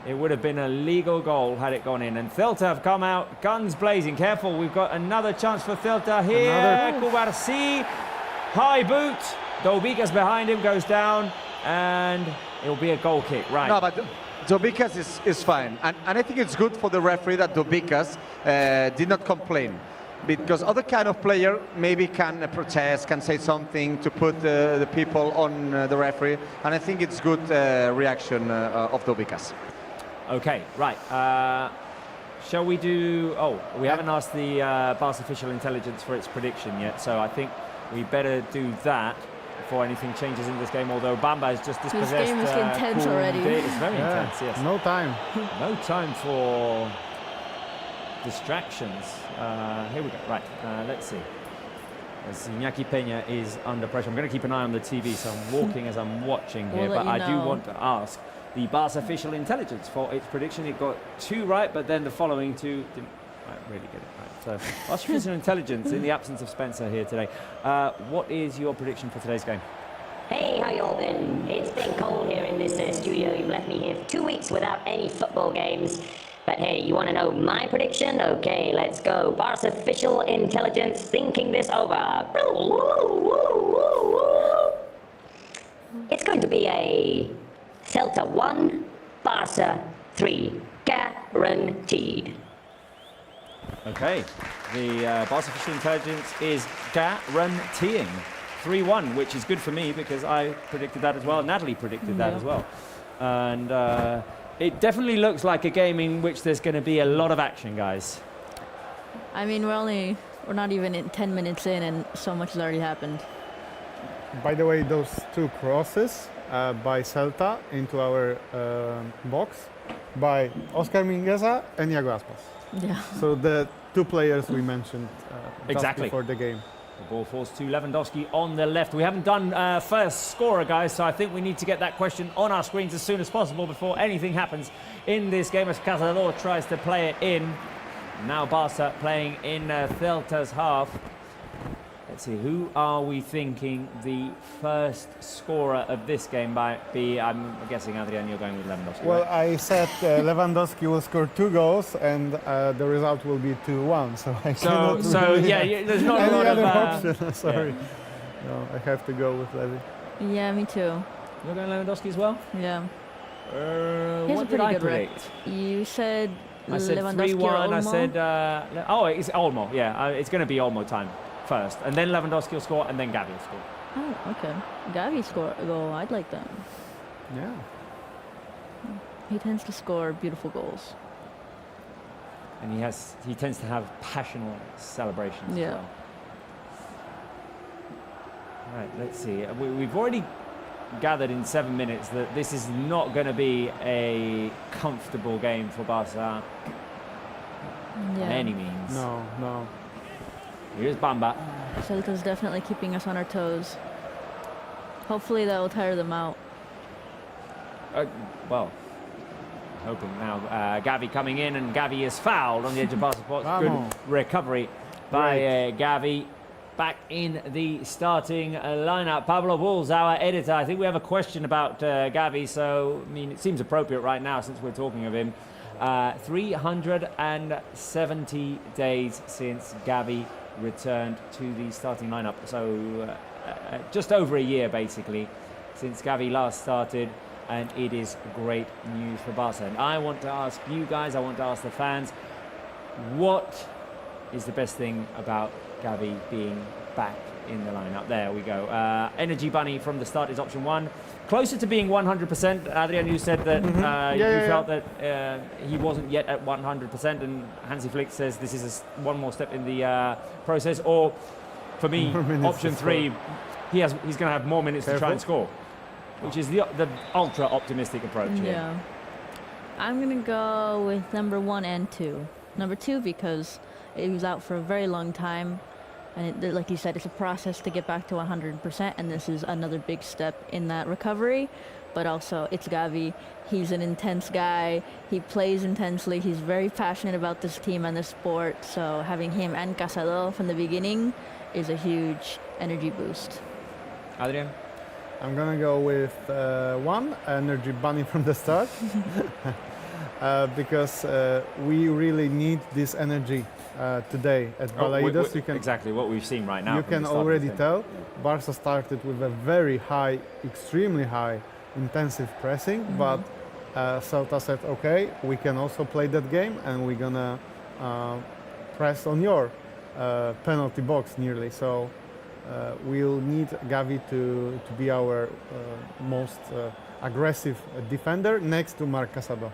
It would have been a legal goal had it gone in. And Celta have come out guns blazing. Careful, we've got another chance for Celta here. Cubarsí, high boot. Dobicas behind him, goes down, and it'll be a goal kick. Right. No, but Dobicas is fine, and I think it's good for the referee that Dobicas did not complain, because other kind of player maybe can protest, can say something to put the people on the referee, and I think it's good reaction of Dobicas. Okay, right. Shall we do... Oh, we haven't asked the Barca official intelligence for its prediction yet, so I think we better do that before anything changes in this game, although Bamba is just dispossessed. This game is intense already. It's very intense, yes. No time. No time for distractions. Here we go. Right, let's see. As Iñaki Peña is under pressure. I'm going to keep an eye on the TV, so I'm walking as I'm watching here, but I do want to ask the Barca official intelligence for its prediction. It got 2 right, but then the following 2 didn't really get it right. So, artificial intelligence in the absence of Spencer here today. What is your prediction for today's game? Hey, how y'all been? It's been cold here in this studio. You've left me here for 2 weeks without any football games. But hey, you want to know my prediction? Okay, let's go. Barca official intelligence thinking this over. It's going to be Barca 3, guaranteed. Okay, the Barca official intelligence is guaranteeing 3-1, which is good for me because I predicted that as well. Natalie predicted that as well. And it definitely looks like a game in which there's going to be a lot of action, guys. I mean, we're not even 10 minutes in and so much has already happened. By the way, those two crosses by Celta into our box by Oscar Mingueza and Iago Aspas. Yeah. So the two players we mentioned just Exactly. before the game. The ball falls to Lewandowski on the left. We haven't done first scorer, guys, so I think we need to get that question on our screens as soon as possible before anything happens in this game as Cazador tries to play it in. Now Barca playing in Celta's half. Let's see, who are we thinking the first scorer of this game might be? I'm guessing, Adrian, you're going with Lewandowski. Well, right? I said Lewandowski will score 2 goals and the result will be 2-1. So I cannot really yeah, there's not a any lot other of... option. Sorry. No, I have to go with Levy. Yeah, me too. You're going Lewandowski as well? Yeah. He has a What did pretty I good rec. predict? You said I said Lewandowski 3-1. or I Olmo? said, it's Olmo. Yeah, it's going to be Olmo time first, and then Lewandowski will score, and then Gavi will score. Oh, okay. Gavi score a goal. I'd like that. Yeah. He tends to score beautiful goals. And he tends to have passionate celebrations. Yeah. As well. All right, let's see. We've already gathered in 7 minutes that this is not going to be a comfortable game for Barca Yeah. by any means. No. Here's Bamba. Celta's definitely keeping us on our toes. Hopefully that will tire them out. Well, hoping now. Gavi coming in, and Gavi is fouled on the edge of Barca's box. Good Vamos. recovery by Gavi. Back in the starting lineup. Pablo Bulls, our editor. I think we have a question about Gavi, so I mean, it seems appropriate right now since we're talking of him. 370 days since Gavi returned to the starting lineup. So just over a year, basically, since Gavi last started. And it is great news for Barca. And I want to ask you guys, I want to ask the fans, what is the best thing about Gavi being back in the lineup? There we go. Energy Bunny from the start is option 1. Closer to being 100%. Adrian, you said that you felt that he wasn't yet at 100%, and Hansi Flick says this is one more step in the process. Or, for me, option 3, he's going to have more minutes to try and score, which is the ultra optimistic approach here. Yeah. I'm going to go with number 1 and 2. Number 2 because he was out for a very long time. And like you said, it's a process to get back to 100%. And this is another big step in that recovery. But also, it's Gavi. He's an intense guy. He plays intensely. He's very passionate about this team and this sport. So having him and Cazador from the beginning is a huge energy boost. Adrian? I'm gonna go with 1, Energy Bunny from the start. Because we really need this energy today at Balaidos. You can exactly what we've seen right now. You from can the start of already the thing. tell Barca started with a very high, extremely high, intensive pressing, but Celta said, okay, we can also play that game, and we're gonna press on your penalty box nearly. So we'll need Gavi to be our most aggressive defender next to Marc Casado.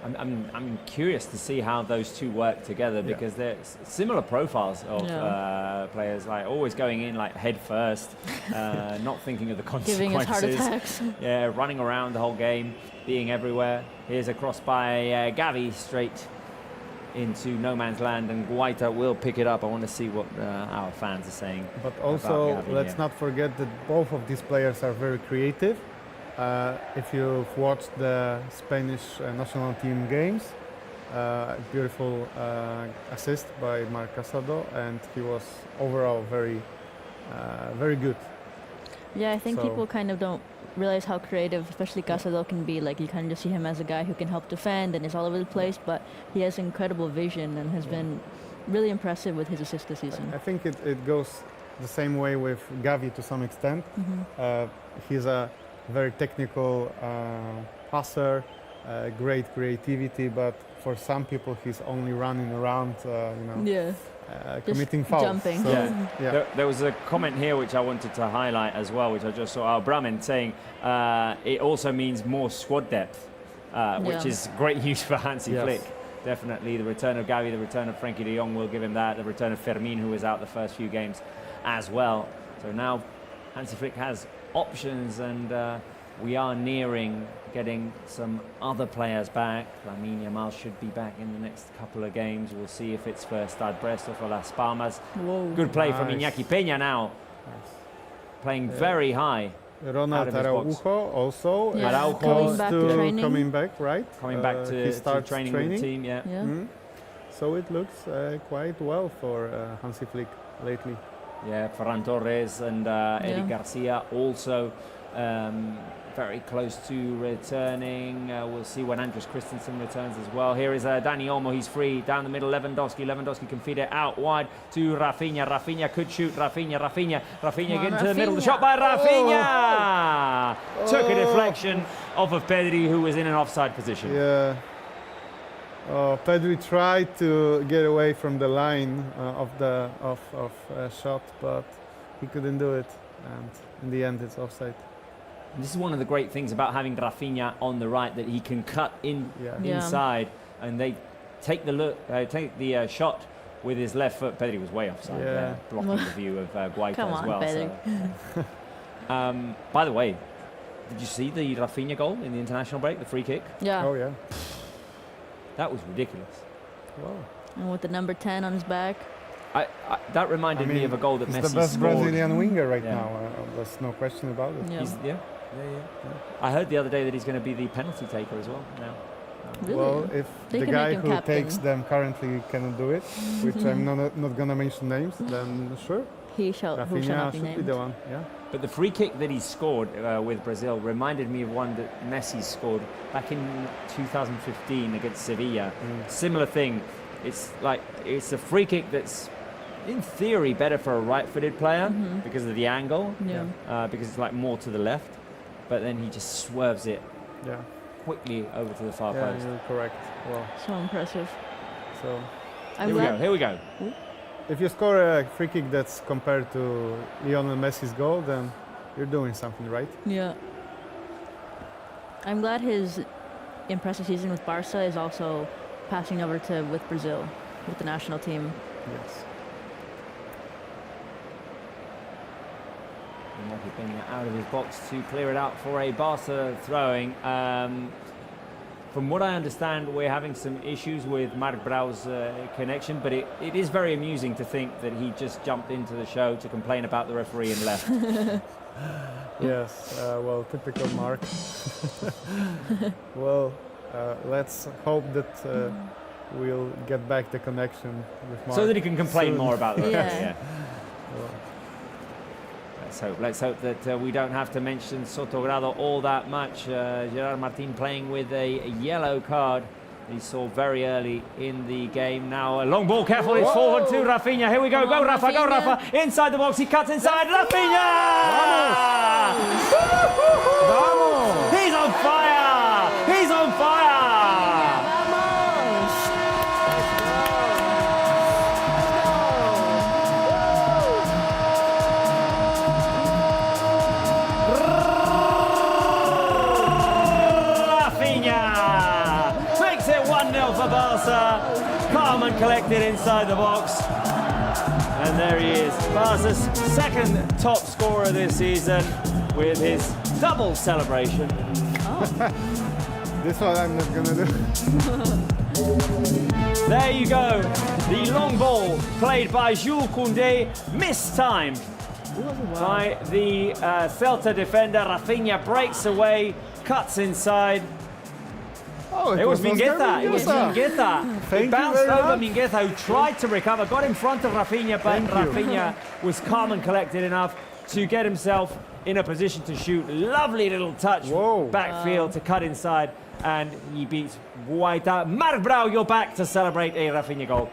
I'm curious to see how those two work together because they're similar profiles of players, like always going in like head first, not thinking of the consequences. Giving us heart attacks. Yeah, running around the whole game, being everywhere. Here's a cross by Gavi straight into no man's land, and Guaita will pick it up. I want to see what our fans are saying. But also, about Gavi let's here. not forget that both of these players are very creative. If you've watched the Spanish national team games, beautiful assist by Marc Casado, and he was overall very good. Yeah, I think So- people kind of don't realize how creative, especially Casado, can be. Like, you kind of just see him as a guy who can help defend and is all over the place, but he has incredible vision and has been really impressive with his assist this season. I think it goes the same way with Gavi to some extent. He's a very technical passer, great creativity, but for some people he's only running around, Yeah. committing fouls. jumping. So, Yeah. There was a comment here which I wanted to highlight as well, which I just saw. Bramin saying it also means more squad depth, which is great news for Hansi Flick. Definitely the return of Gavi, the return of Frankie de Jong will give him that. The return of Fermin, who was out the first few games as well. So now Hansi Flick has options, and we are nearing getting some other players back. Lamine Yamal should be back in the next couple of games. We'll see if it's for Stade Brest or for Las Palmas. Whoa. Good play from Nice. Iñaki Peña now, playing very high. Ronald Out of his box. Araujo also Yeah, Araujo coming back to training. coming back, right? Coming back he to starts training with the team, yeah. Yeah. So it looks quite well for Hansi Flick lately. Yeah, Ferran Torres and Eric Garcia also very close to returning. We'll see when Andres Christensen returns as well. Here is Dani Olmo, he's free down the middle. Lewandowski can feed it out wide to Raphinha. Raphinha could shoot. Raphinha getting to the middle. The shot by Raphinha! Took a deflection off of Pedri, who was in an offside position. Yeah. Pedri tried to get away from the line of shot, but he couldn't do it, and in the end, it's offside. And this is one of the great things about having Raphinha on the right, that he can cut in inside, and they take the shot with his left foot. Pedri was way offside there, blocking the view of Guaita Come as on, well. Pedri. So. By the way, did you see the Raphinha goal in the international break, the free kick? Yeah. Oh yeah. That was ridiculous. Wow. And with the number 10 on his back. That reminded me of a goal that he's Messi the best scored. Brazilian winger right Yeah. now. There's no question about it. Yeah. Yeah. I heard the other day that he's going to be the penalty taker as well now. Really? Well, if They the can make guy him who captain. takes them currently cannot do it, which I'm not gonna mention names, then sure, Who shall not Raphinha be should be named. the one. Yeah. But the free kick that he scored with Brazil reminded me of one that Messi scored back in 2015 against Sevilla. Similar thing. It's a free kick that's in theory better for a right-footed player because of the angle, because it's like more to the left. But then he just swerves it quickly over to the far Yeah, post. you're correct. Well, So impressive. so I'm Here we glad. go. Here we go. if you score a free kick that's compared to Lionel Messi's goal, then you're doing something right. Yeah. I'm glad his impressive season with Barca is also passing over to with Brazil, with the national team. Yes. Iñaki Peña out of his box to clear it out for a Barca throwing. From what I understand, we're having some issues with Marc Brau's connection, but it is very amusing to think that he just jumped into the show to complain about the referee and left. Yes. Well, typical Mark. Well, let's hope that we'll get back the connection with Mark So that he can complain soon. more about the referee. Yeah. Well, Let's hope that we don't have to mention Sotogrado all that much. Gerard Martin playing with a yellow card. He saw very early in the game. Now a long ball, careful, it's forward to Raphinha. Here we go, go Rafa, go Rafa. Inside the box, he cuts inside, Raphinha! Vamos! He's on fire! He's on fire! Makes it 1-0 for Barca. Calm and collected inside the box. And there he is, Barca's second top scorer this season with his double celebration. This one I'm not gonna do. There you go. The long ball played by Jules Koundé, mistimed by the Celta defender. Raphinha breaks away, cuts inside. Oh, It was Mingueza. It was Mingueza. Thank It you bounced very over much. Mingueza, who tried to recover, got in front of Raphinha, but Thank you. Raphinha was calm and collected enough to get himself in a position to shoot. Lovely little touch, Whoa. backfield to cut inside, and he beats Guaita. Marc Brau, you're back to celebrate a Raphinha goal.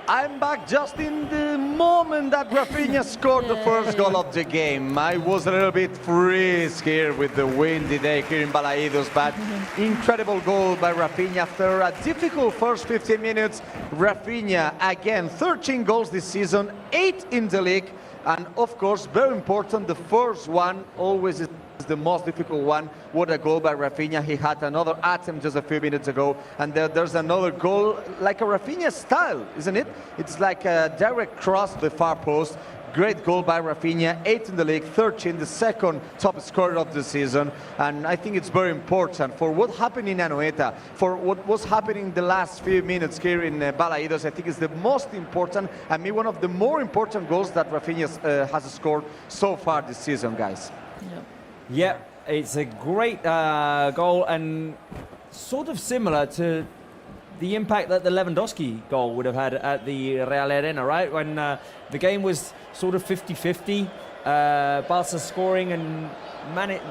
I'm back just in the moment that Raphinha scored the first goal of the game. I was a little bit freeze here with the windy day here in Balaidos, but incredible goal by Raphinha after a difficult first 15 minutes. Raphinha, again, 13 goals this season, 8 in the league, and of course, very important, the first one always is the most difficult one. What a goal by Raphinha. He had another attempt just a few minutes ago, and there's another goal like a Raphinha style, isn't it? It's like a direct cross to the far post. Great goal by Raphinha, 8 in the league, 13, the second top scorer of the season. And I think it's very important for what happened in Anoeta, for what was happening the last few minutes here in Balaidos. I think it's the most important, and maybe one of the more important goals that Raphinha has scored so far this season, guys. Yep. Yeah, it's a great goal, and sort of similar to the impact that the Lewandowski goal would have had at the Real Arena, right? When the game was sort of 50-50, Barca scoring and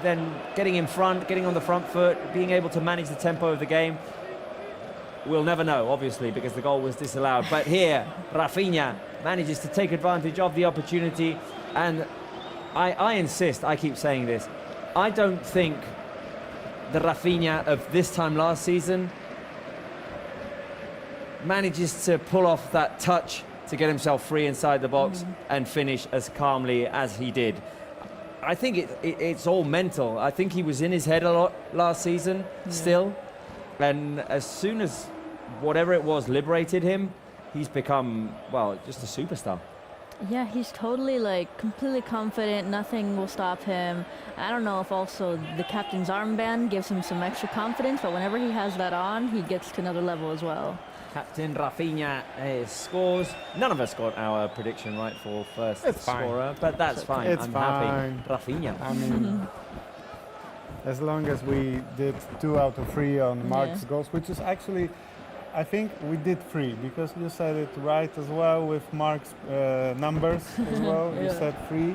then getting in front, getting on the front foot, being able to manage the tempo of the game. We'll never know, obviously, because the goal was disallowed. But here, Raphinha manages to take advantage of the opportunity, and I insist, I keep saying this, I don't think the Raphinha of this time last season manages to pull off that touch to get himself free inside the box and finish as calmly as he did. I think it's all mental. I think he was in his head a lot last season still, and as soon as whatever it was liberated him, he's become, well, just a superstar. Yeah, he's totally like completely confident. Nothing will stop him. I don't know if also the captain's armband gives him some extra confidence, but whenever he has that on, he gets to another level as well. Captain Raphinha scores. None of us got our prediction right for first scorer, but that's fine. It's I'm fine. happy. Raphinha. I mean, as long as we did 2 out of 3 on Mark's goals, which is actually, I think we did 3, because you said it right as well with Mark's numbers as well. You said 3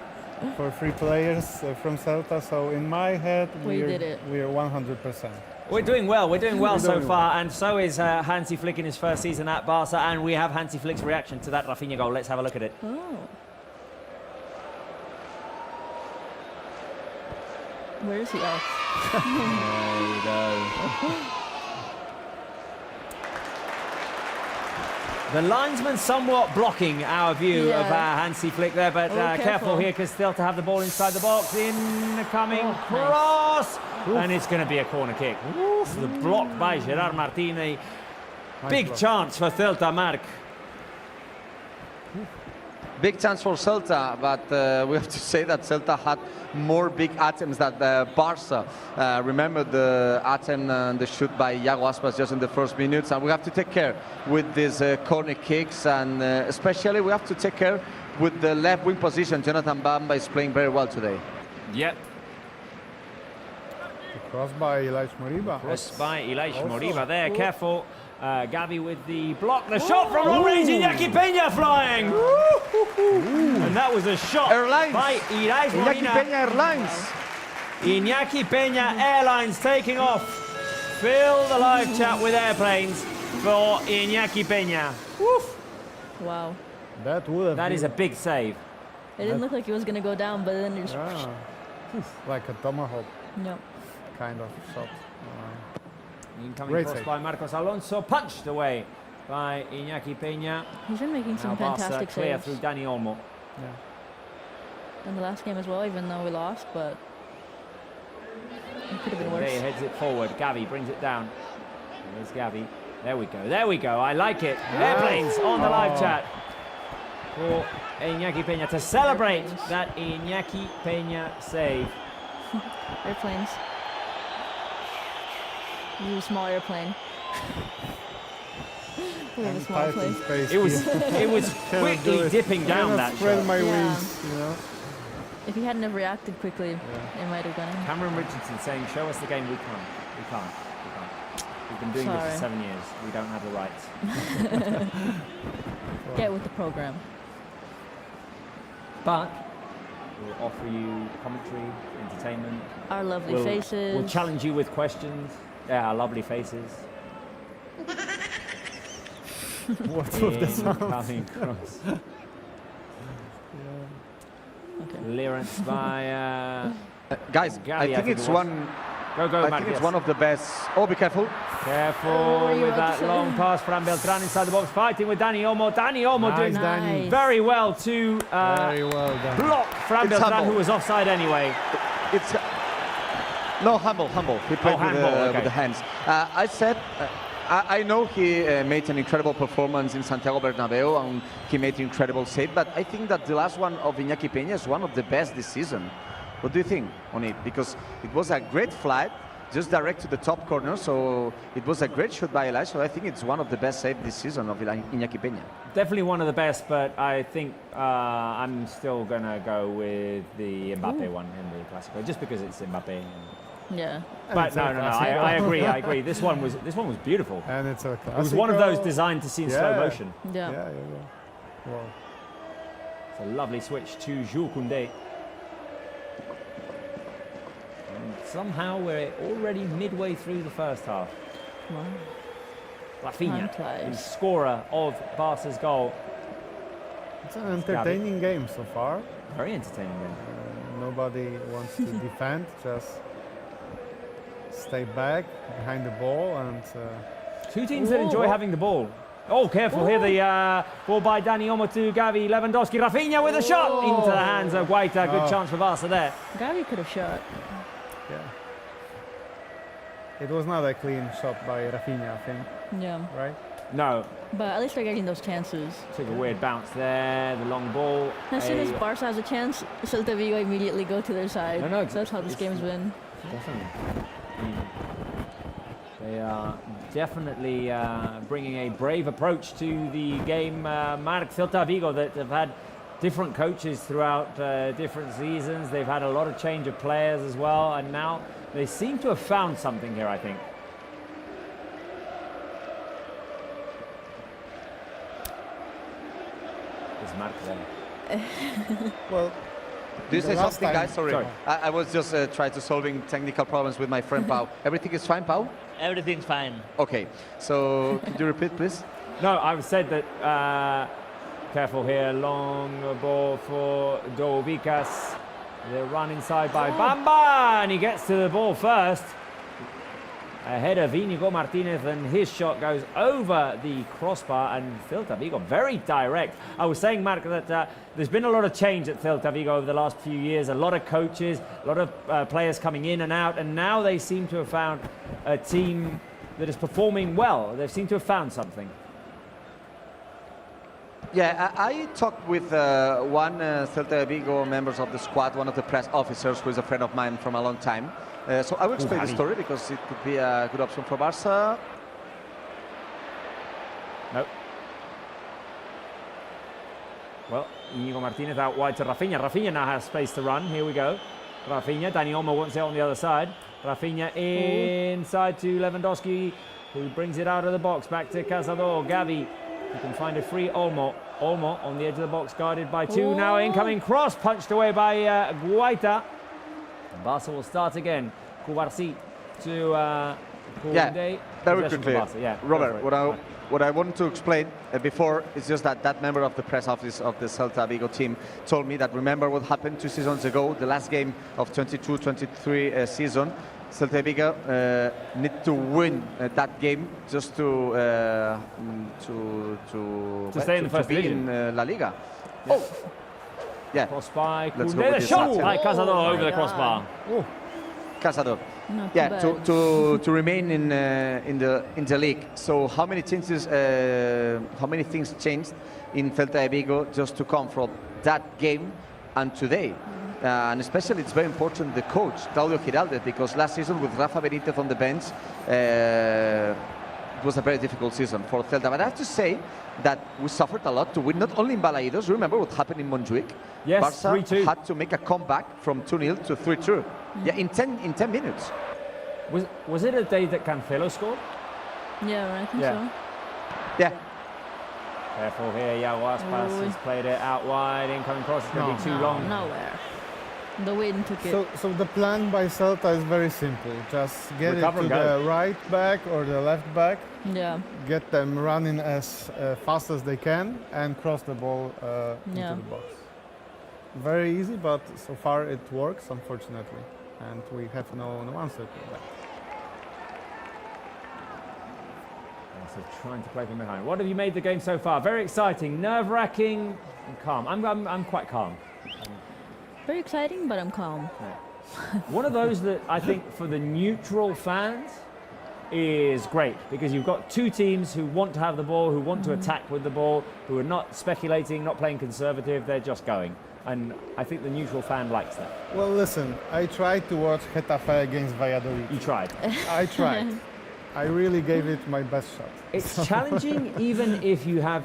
for 3 players from Celta. So in my head, We did it. We are 100%. We're doing well. We're doing well We're so doing far, and so is Hansi Flick in his first season at Barca, and we have Hansi Flick's reaction to that Raphinha goal. Let's have a look at it. Oh. Where is he? Oh. There you go. The linesman somewhat blocking our view of Hansi Flick there, but careful here, because still to have the ball inside the box. Incoming cross, and it's going to be a corner kick. Oof, the block by Gerard Martinez. Big chance for Celta, Marc. Big chance for Celta, but we have to say that Celta had more big attempts than Barça. Remember the attempt and the shoot by Iago Aspas just in the first minutes, and we have to take care with these corner kicks, and especially we have to take care with the left wing position. Jonathan Bamba is playing very well today. Yep. Cross by Ilaish Moriba. Cross by Ilaish Moriba there, careful. Gavi with the block, the shot from long range, Iñaki Peña flying! And that was a shot Airlines. by Ilaish Iñaki Peña Airlines. Iñaki Peña Airlines taking off. Fill the live chat with airplanes for Iñaki Peña. Woof. Wow. That is a big save. It didn't look like it was going to go down, but then it just... Like a tomahawk No. kind of shot. Incoming Great cross save. by Marcos Alonso, punched away by Iñaki Peña. He's been making some Now Barca fantastic clear saves. through Dani Olmo. In the last game as well, even though we lost, but it could have been There he worse. heads it forward. Gavi brings it down. There's Gavi. There we go. There we go. I like it. Airplanes on the live chat for Iñaki Peña to celebrate that Iñaki Peña save. Airplanes. This is a small airplane. We have a small Tight in plane. space It was Cannot do quickly it. dipping down Cannot that spread shot. my Yeah. wings, you know. If he hadn't have reacted quickly, it might have gone in. Cameron Richardson saying, "Show us the game." We can't. We can't. We can't. We've been doing this Sorry. for 7 years. We don't have the rights. Get with the program. But we'll offer you commentary, entertainment. Our lovely We'll faces. challenge you with questions. Yeah, our lovely faces. What's with the sound? Incoming cross. Clearance by Guys, Gavi, I think it's it was. one. Go, I Mark, think it's yes. one of the best. Oh, be careful! Careful you with about that to say? long pass. Fran Beltran inside the box, fighting with Dani Olmo. Dani Olmo doing Nice, Dani. Nice. very well to Very well done. block Fran It's Beltran, humble. who was offside anyway. It's no humble. He played handball, okay. with the hands. I said. I know he made an incredible performance in Santiago Bernabeu and he made an incredible save, but I think that the last one of Iñaki Peña is one of the best this season. What do you think on it? Because it was a great flight, just direct to the top corner, so it was a great shot by Eli, so I think it's one of the best saves this season of Iñaki Peña. Definitely one of the best, but I think I'm still going to go with the Mbappe one in the Classico, just because it's Mbappe. Yeah. But it's no, a no, no. Classico. I agree. This one was beautiful. And it's a It was one of those designed to see in slow Yeah. motion. Yeah. Yeah. Wow. It's a lovely switch to Jules Koundé. And somehow we're already midway through the first half. Wow. Raphinha, Time the flies. scorer of Barca's goal. It's an entertaining game so far. Very entertaining game. Nobody wants to defend, just stay back behind the ball and. Two teams that enjoy having the ball. Oh, careful here. The ball by Dani Olmo to Gavi. Lewandowski. Raphinha with a shot into the hands of Guaita. Good chance for Barca there. Gavi could have shot. Yeah. It was not a clean shot by Raphinha, I think, Yeah. right? No, But at least they're getting those chances. took a weird bounce there. The long ball. As soon as A- Barca has a chance, Celta Vigo immediately go to their side. No, That's how this game's been. Definitely. They are definitely bringing a brave approach to the game. Marc, Celta Vigo that have had different coaches throughout different seasons. They've had a lot of change of players as well, and now they seem to have found something here, I think. Is Marc there? Well, Do you The say last something, time- guys? Sorry. Sorry. I was just trying to solving technical problems with my friend Pau. Everything is fine, Pau? Everything's fine. Okay. So could you repeat, please? No, I've said that. Careful here, long ball for Dovicas. They run inside by Bamba, and he gets to the ball first. Ahead of Íñigo Martínez, and his shot goes over the crossbar, and Celta Vigo very direct. I was saying, Mark, that there's been a lot of change at Celta Vigo over the last few years, a lot of coaches, a lot of players coming in and out, and now they seem to have found a team that is performing well. They seem to have found something. Yeah, I talked with one Celta Vigo members of the squad, one of the press officers who is a friend of mine from a long time. So I will explain the Javi. story because it could be a good option for Barca. Nope. Well, Íñigo Martínez out wide to Raphinha. Raphinha now has space to run. Here we go. Raphinha. Dani Olmo wants it on the other side. Raphinha inside to Lewandowski, who brings it out of the box. Back to Cazador. Gavi. You can find a free Olmo. Olmo on the edge of the box, guarded by two. Now incoming cross, punched away by Guaita. And Barca will start again. Cubarsí to Koundé. Yeah, very Possession for quickly. Barca, yeah, Robert, go for it. what I wanted to explain before is just that member of the press office of the Celta Vigo team told me that remember what happened 2 seasons ago, the last game of 22-23 season. Celta Vigo need to win that game just to stay in the first be division. in La Liga. Oh, yeah, Cross by Let's go Koundé. with The the shot Satan. by Cazador Oh over my the crossbar. Cazador. Not Yeah, too bad. to remain in the league. So how many things changed in Celta Vigo just to come from that game and today? And especially it's very important the coach Claudio Giraldez, because last season with Rafa Benitez on the bench it was a very difficult season for Celta. But I have to say that we suffered a lot to win, not only in Balaidos. Remember what happened in Montjuic? Yes, Barca 3-2. had to make a comeback from 2-0 to 3-2. Yeah, in 10 minutes. Was it a day that Cancelo scored? Yeah, I think Yeah. so. Yeah. Careful here, Yago Aspas Ooh. has played it out wide. Incoming cross is going to be too long. Nowhere. The wind took it. So the plan by Celta is very simple. Just get Recover it to and go. the right back or the left back, Yeah. get them running as fast as they can, and cross the ball into Yeah. the box. Very easy, but so far it works, unfortunately, and we have no answer to that. So trying to play from behind. What have you made the game so far? Very exciting, nerve-wracking, and calm. I'm quite calm. Very exciting, but I'm calm. One of those that I think for the neutral fans is great because you've got two teams who want to have the ball, who want to attack with the ball, who are not speculating, not playing conservative, they're just going. And I think the neutral fan likes that. Well, listen, I tried to watch Getafe against Valladolid. You tried. I tried. I really gave it my best shot. It's challenging even if you have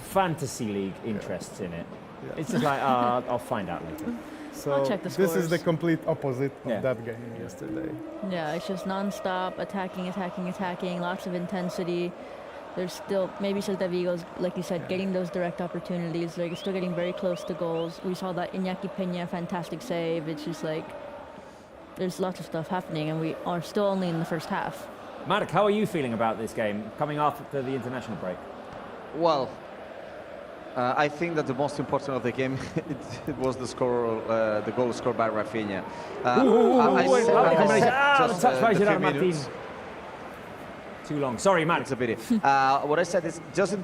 fantasy league interests in it. Yeah. It's just like, I'll find out later. So I'll check the this is the scores. complete opposite Yeah. of that game yesterday. Yeah, it's just non-stop attacking, lots of intensity. There's still, maybe Celta Vigo's, like you said, getting those direct opportunities. Like, it's still getting very close to goals. We saw that Iñaki Peña fantastic save. It's just like, there's lots of stuff happening, and we are still only in the first half. Marek, how are you feeling about this game coming after the international break? Well, I think that the most important of the game it was the score, the goal scored by Raphinha. Touch by Gerard Martin. Too long. Sorry, Marek. It's a pity. What I said is just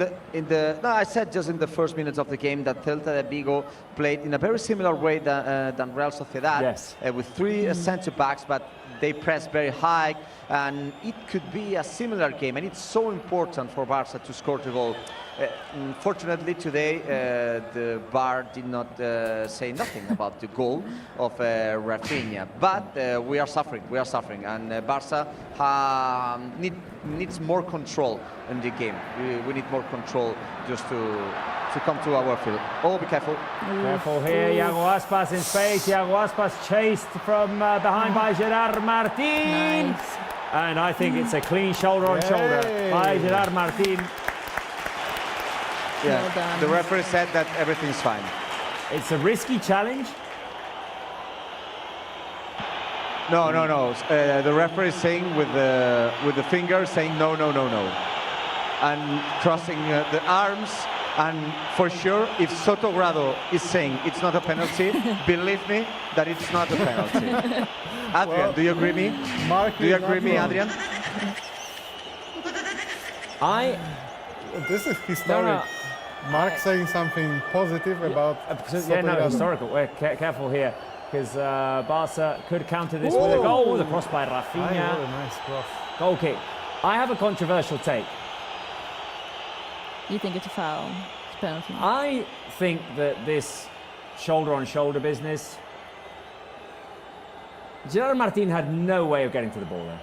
I said just in the first minutes of the game that Celta Vigo played in a very similar way than Real Sociedad, Yes. with three centre backs, but they pressed very high, and it could be a similar game, and it's so important for Barça to score the goal. Unfortunately, today the VAR did not say nothing about the goal of Raphinha, but we are suffering, and Barça needs more control in the game. We need more control just to come to our field. Oh, be careful. Careful here, Iago Aspas in space. Iago Aspas chased from behind by Gerard Martin. Nice. And I think it's a clean shoulder on shoulder by Gerard Martin. Yeah, Well done. the referee said that everything's fine. It's a risky challenge. No. The referee is saying with the finger, saying no, and crossing the arms. And for sure, if Soto Grado is saying it's not a penalty, believe me that it's not a penalty. Adrian, Well, do you agree me? Mark Do you is not agree me, wrong. Adrian? This is historic. No. Mark saying something positive about Yeah, no, Soto historical. We're careful here because Barca could counter this with a goal. The cross by What a Raphinha. nice cross. Goal kick. I have a controversial take. You think it's a foul? It's a penalty. I think that this shoulder-on-shoulder business, Gerard Martin had no way of getting to the ball there.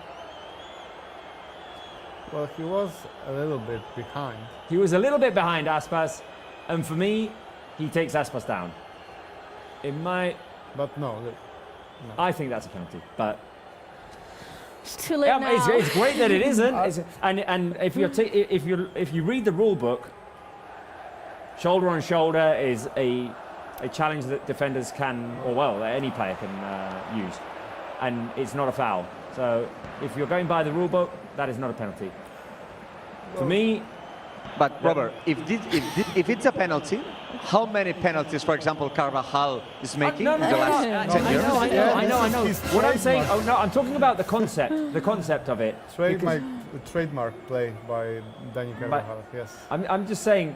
Well, he was a little bit behind. He was a little bit behind Aspas, and for me, he takes Aspas down. It might. But no, look. I think that's a penalty, but It's too late yeah, now. it's great that it isn't. And if you read the rule book, shoulder on shoulder is a challenge that defenders can, or well, any player can use, and it's not a foul. So if you're going by the rule book, that is not a penalty. For me, But Robert, if it's a penalty, how many penalties, for example, Carvajal is making no, in the last no, 10 years? I know. His What I'm saying, trademark. I'm talking about the concept of it. Trademark play by Dani Carvajal, yes. I'm just saying,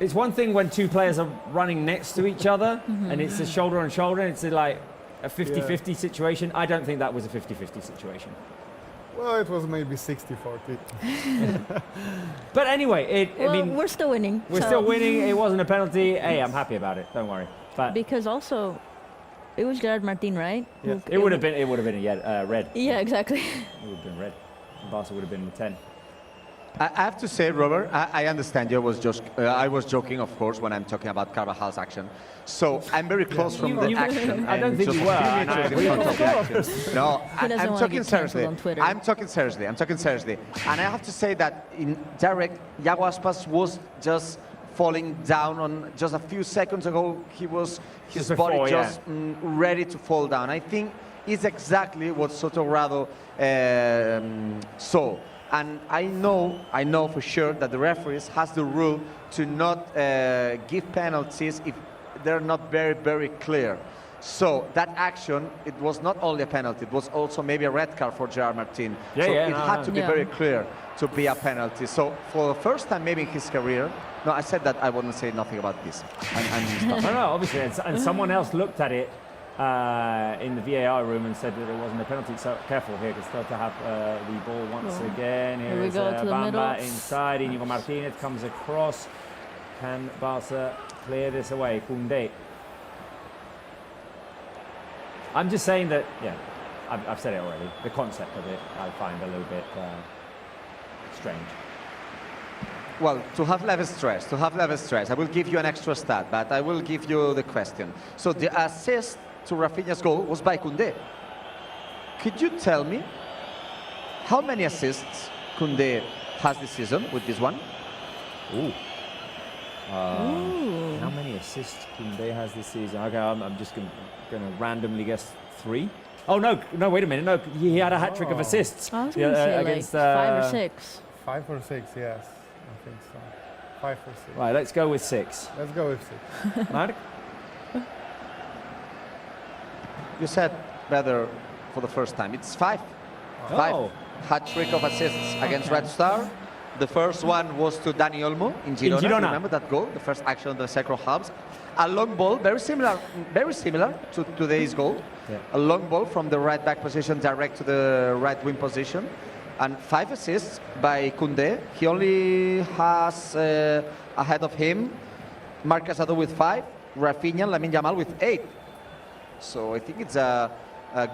it's one thing when two players are running next to each other and it's a shoulder on shoulder and it's like a 50-50 situation. I don't think that was a 50-50 situation. Well, it was maybe 60-40. But anyway, Well, we're still winning. we're so- still winning. It wasn't a penalty. Hey, I'm happy about it. Don't worry. But Because also, it was Gerard Martin, right? Yes. it would have been red. Yeah, exactly. It would have been red. Barca would have been 10. I have to say, Robert, I understand you. I was joking, of course, when I'm talking about Carvajal's action. So I'm very close from the action. I don't and think just you were. a few and I meters in agree. front of the action. No, He doesn't I'm wanna talking get seriously. cancelled on Twitter. I'm talking seriously. And I have to say that in direct, Iago Aspas was just falling down on just a few seconds ago. He was his Just body before, just ready to fall down. I think it's exactly what Sotorado saw. And I know for sure that the referees has the rule to not give penalties if they're not very, very clear. So that action, it was not only a penalty, it was also maybe a red card for Gerard Martin. Yeah, so yeah, it had to be Yeah. very clear to be a penalty. So for the first time maybe in his career, no, I said that I wouldn't say nothing about this. No, obviously, and someone else looked at it in the VAR room and said that it wasn't a penalty. So careful here, because still to have the ball once again. Here we Here's go to the Bamba middle. inside. Inigo Martinez comes across. Can Barca clear this away? Koundé. I'm just saying that, yeah, I've said it already. The concept of it I find a little bit strange. Well, to have level stress, I will give you an extra stat, but I will give you the question. So the assist to Raphinha's goal was by Koundé. Could you tell me how many assists Koundé has this season with this one? Ooh. Ooh. How many assists Koundé has this season? Okay, I'm just going to randomly guess 3. Oh, no, wait a minute. No, he had a hat-trick of assists. I was going to say against, like 5 or 6. 5 or 6, yes. I think so. 5 or 6. Right, let's go with 6. Let's go with 6. Mark? You said better for the first time. It's 5. 5 Oh. hat-trick of assists against Red Star. The first one was to Dani Olmo in Girona. Girona. Remember that goal? The first action of the second halves. A long ball, very similar to today's goal. Yeah. A long ball from the right back position direct to the right wing position. And 5 assists by Koundé. He only has ahead of him Marc Casado with 5, Raphinha and Lamine Yamal with 8. So I think it's a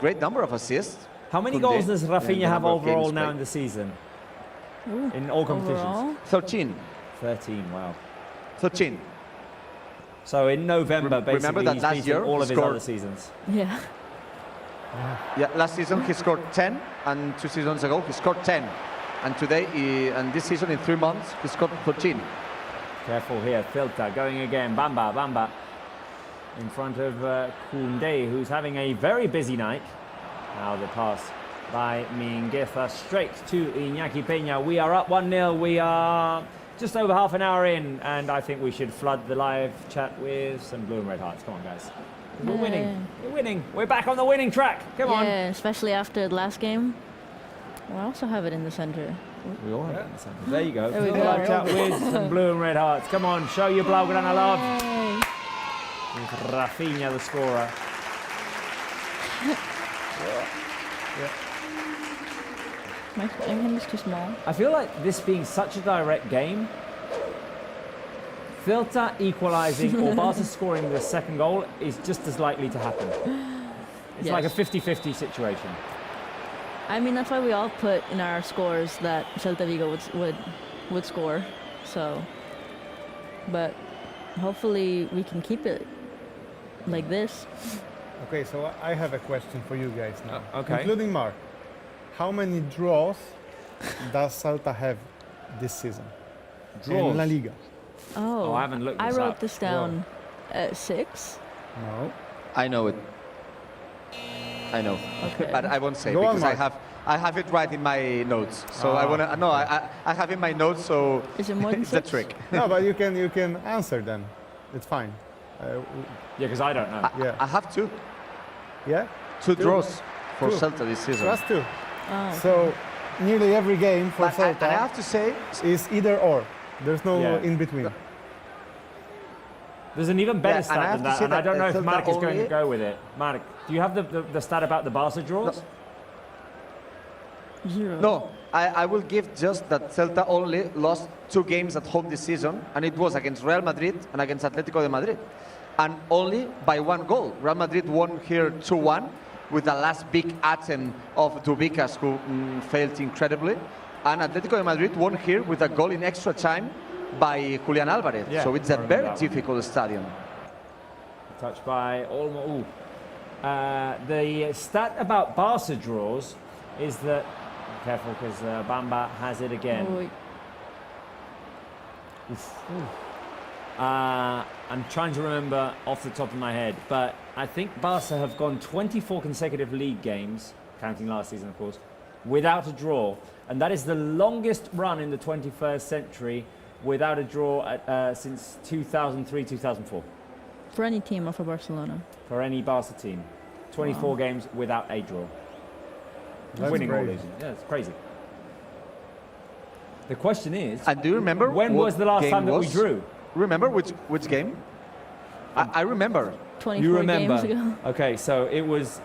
great number of assists. How many Koundé, goals does and Raphinha the have number of overall games now played. in the season? Ooh. In all competitions? Overall? 13. 13, wow. 13. So in November, basically, Remember that he's last beaten year all he of his scored- other seasons. Yeah. Yeah, last season he scored 10, and 2 seasons ago he scored 10. And today, and this season in 3 months, he scored 13. Careful here, Filter going again. Bamba in front of Koundé, who's having a very busy night. Now the pass by Mingueza straight to Iñaki Peña. We are up 1-0. We are just over half an hour in, and I think we should flood the live chat with some blue and red hearts. Come on, guys. We're winning. We're winning. We're back on the winning track. Come on. Yeah, especially after the last game. I also have it in the center. We all have it in the centre. There you go. There we Fill the go. live chat with some blue and red hearts. Come on, show your Blaugrana love. Yay. With Raphinha, the scorer. My hand is too small. I feel like this being such a direct game, Filter equalising or Barca scoring the second goal is just as likely to happen. It's Yes. like a 50-50 situation. I mean, that's why we all put in our scores that Celta Vigo would score. So, but hopefully we can keep it like this. Okay, so I have a question for you guys now, okay. including Mark. How many draws does Celta have this season Draws? in La Liga? Oh, I haven't looked I this wrote up. this down at 6. No. I know it. I know. Okay. But I won't say Go on, because Mark. I have it right in my notes. So I wanna no, I have in my notes. So Is it more than it's a 6? trick. No, but you can answer then. It's fine. Yeah, because I don't know. Yeah. I have 2 Yeah. draws for Two. Celta this season. Plus 2. Oh. So nearly every game for But and I Celta have to say, is either or. There's no Yeah. in between. There's an even better Yeah, and I stat have than to that, say and I that, don't know if Celta Mark is going to only- go with it. Mark, do you have the stat about the Barca draws? 0. no, I will give just that Celta only lost 2 games at home this season, and it was against Real Madrid and against Atletico de Madrid. And only by 1 goal. Real Madrid won here 2-1 with the last big attempt of Dubicas, who failed incredibly. And Atletico de Madrid won here with a goal in extra time by Julian Alvarez. Yeah, So it's I a remember very that one. difficult stadium. Touched by Olmo. Ooh. The stat about Barca draws is that, careful because Bamba has it again. Oh, Oof. I'm trying to remember off the top of my head, but I think Barca have gone 24 consecutive league games, counting last season, of course, without a draw. And that is the longest run in the 21st century without a draw since 2003-2004. For any team or for Barcelona? For any Barca team. 24 games without a draw. That's Winning or crazy. losing. Yeah, it's crazy. The question is, And do you remember when what was the last game time that we was? drew? Remember which game? I remember. 24 You remember? games ago. Okay, so it was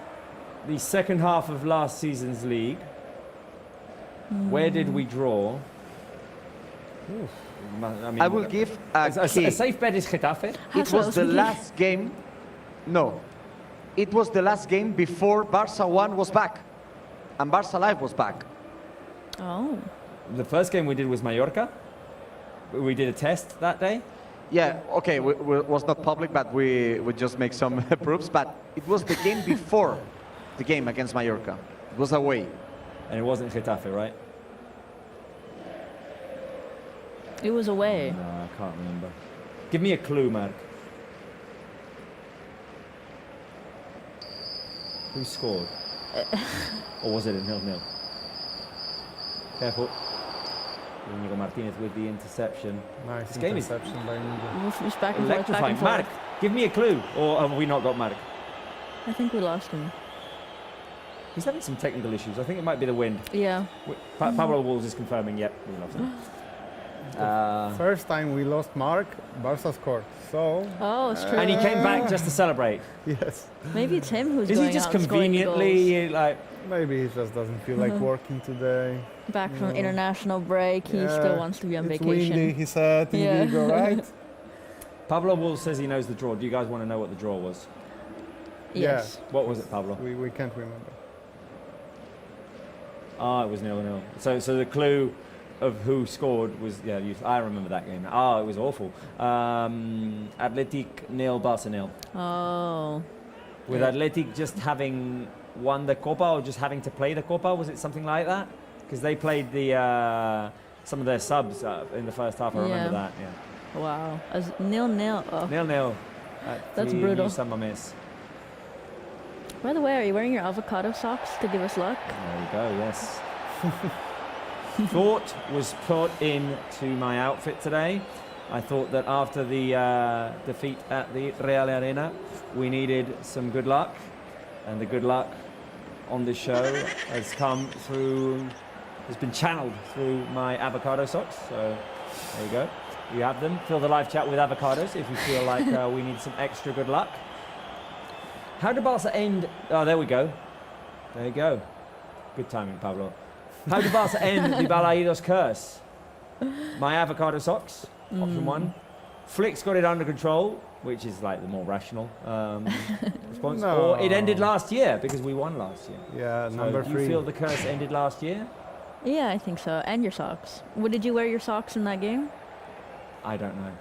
the second half of last season's league. Where did we draw? Oof. I mean, I will give a a key. safe bet is Getafe. It That's what I was the thinking. last game. No, it was the last game before Barca 1 was back, and Barca Live was back. Oh. The first game we did was Mallorca. We did a test that day. Yeah, okay, was not public, but we just make some proofs. But it was the game before the game against Mallorca. It was away. And it wasn't Getafe, right? It was away. No, I can't remember. Give me a clue, Mark. Who scored? Or was it a 0-0? Careful. Íñigo Martinez with the interception. Nice This game is interception by Nico. It's back and forth, back electrifying. and forth. Mark, give me a clue. Or have we not got Mark? I think we lost him. He's having some technical issues. I think it might be the wind. Yeah. Pablo Walls is confirming, yep, we lost him. First time we lost Mark, Barca scored. So, Oh, it's true. And he came back just to celebrate. yes. Maybe it's him who's Is going he just out and scoring the goals. conveniently like? Maybe he just doesn't feel like working today. Back from international break, he still wants to be on it's vacation. windy, he said, in Yeah. Vigo, right? Pablo Walls says he knows the draw. Do you guys want to know what the draw was? Yes. What was it, Pablo? We can't remember. Ah, it was 0-0. So the clue of who scored was, yeah, I remember that game. Ah, it was awful. Athletic 0, Barca 0. Oh. With Athletic just having won the Copa or just having to play the Copa, was it something like that? Because they played the some of their subs in the first half. I remember Yeah. that. Yeah. Wow. As 0-0. Oh. 0-0. That's brutal. Summer miss. By the way, are you wearing your avocado socks to give us luck? There you go. Yes. Thought was put into my outfit today. I thought that after the defeat at the Real Arena, we needed some good luck, and the good luck on this show has been channeled through my avocado socks. So there you go. You have them. Fill the live chat with avocados if you feel like we need some extra good luck. How did Barca end? Oh, there we go. There you go. Good timing, Pablo. How did Barca end the Balaidos curse? My avocado socks, option one. Flick's got it under control, which is like the more rational response. No. Or it ended last year because we won last year. Yeah, So number do 3. you feel the curse ended last year? Yeah, I think so. And your socks. What did you wear your socks in that game? I don't know.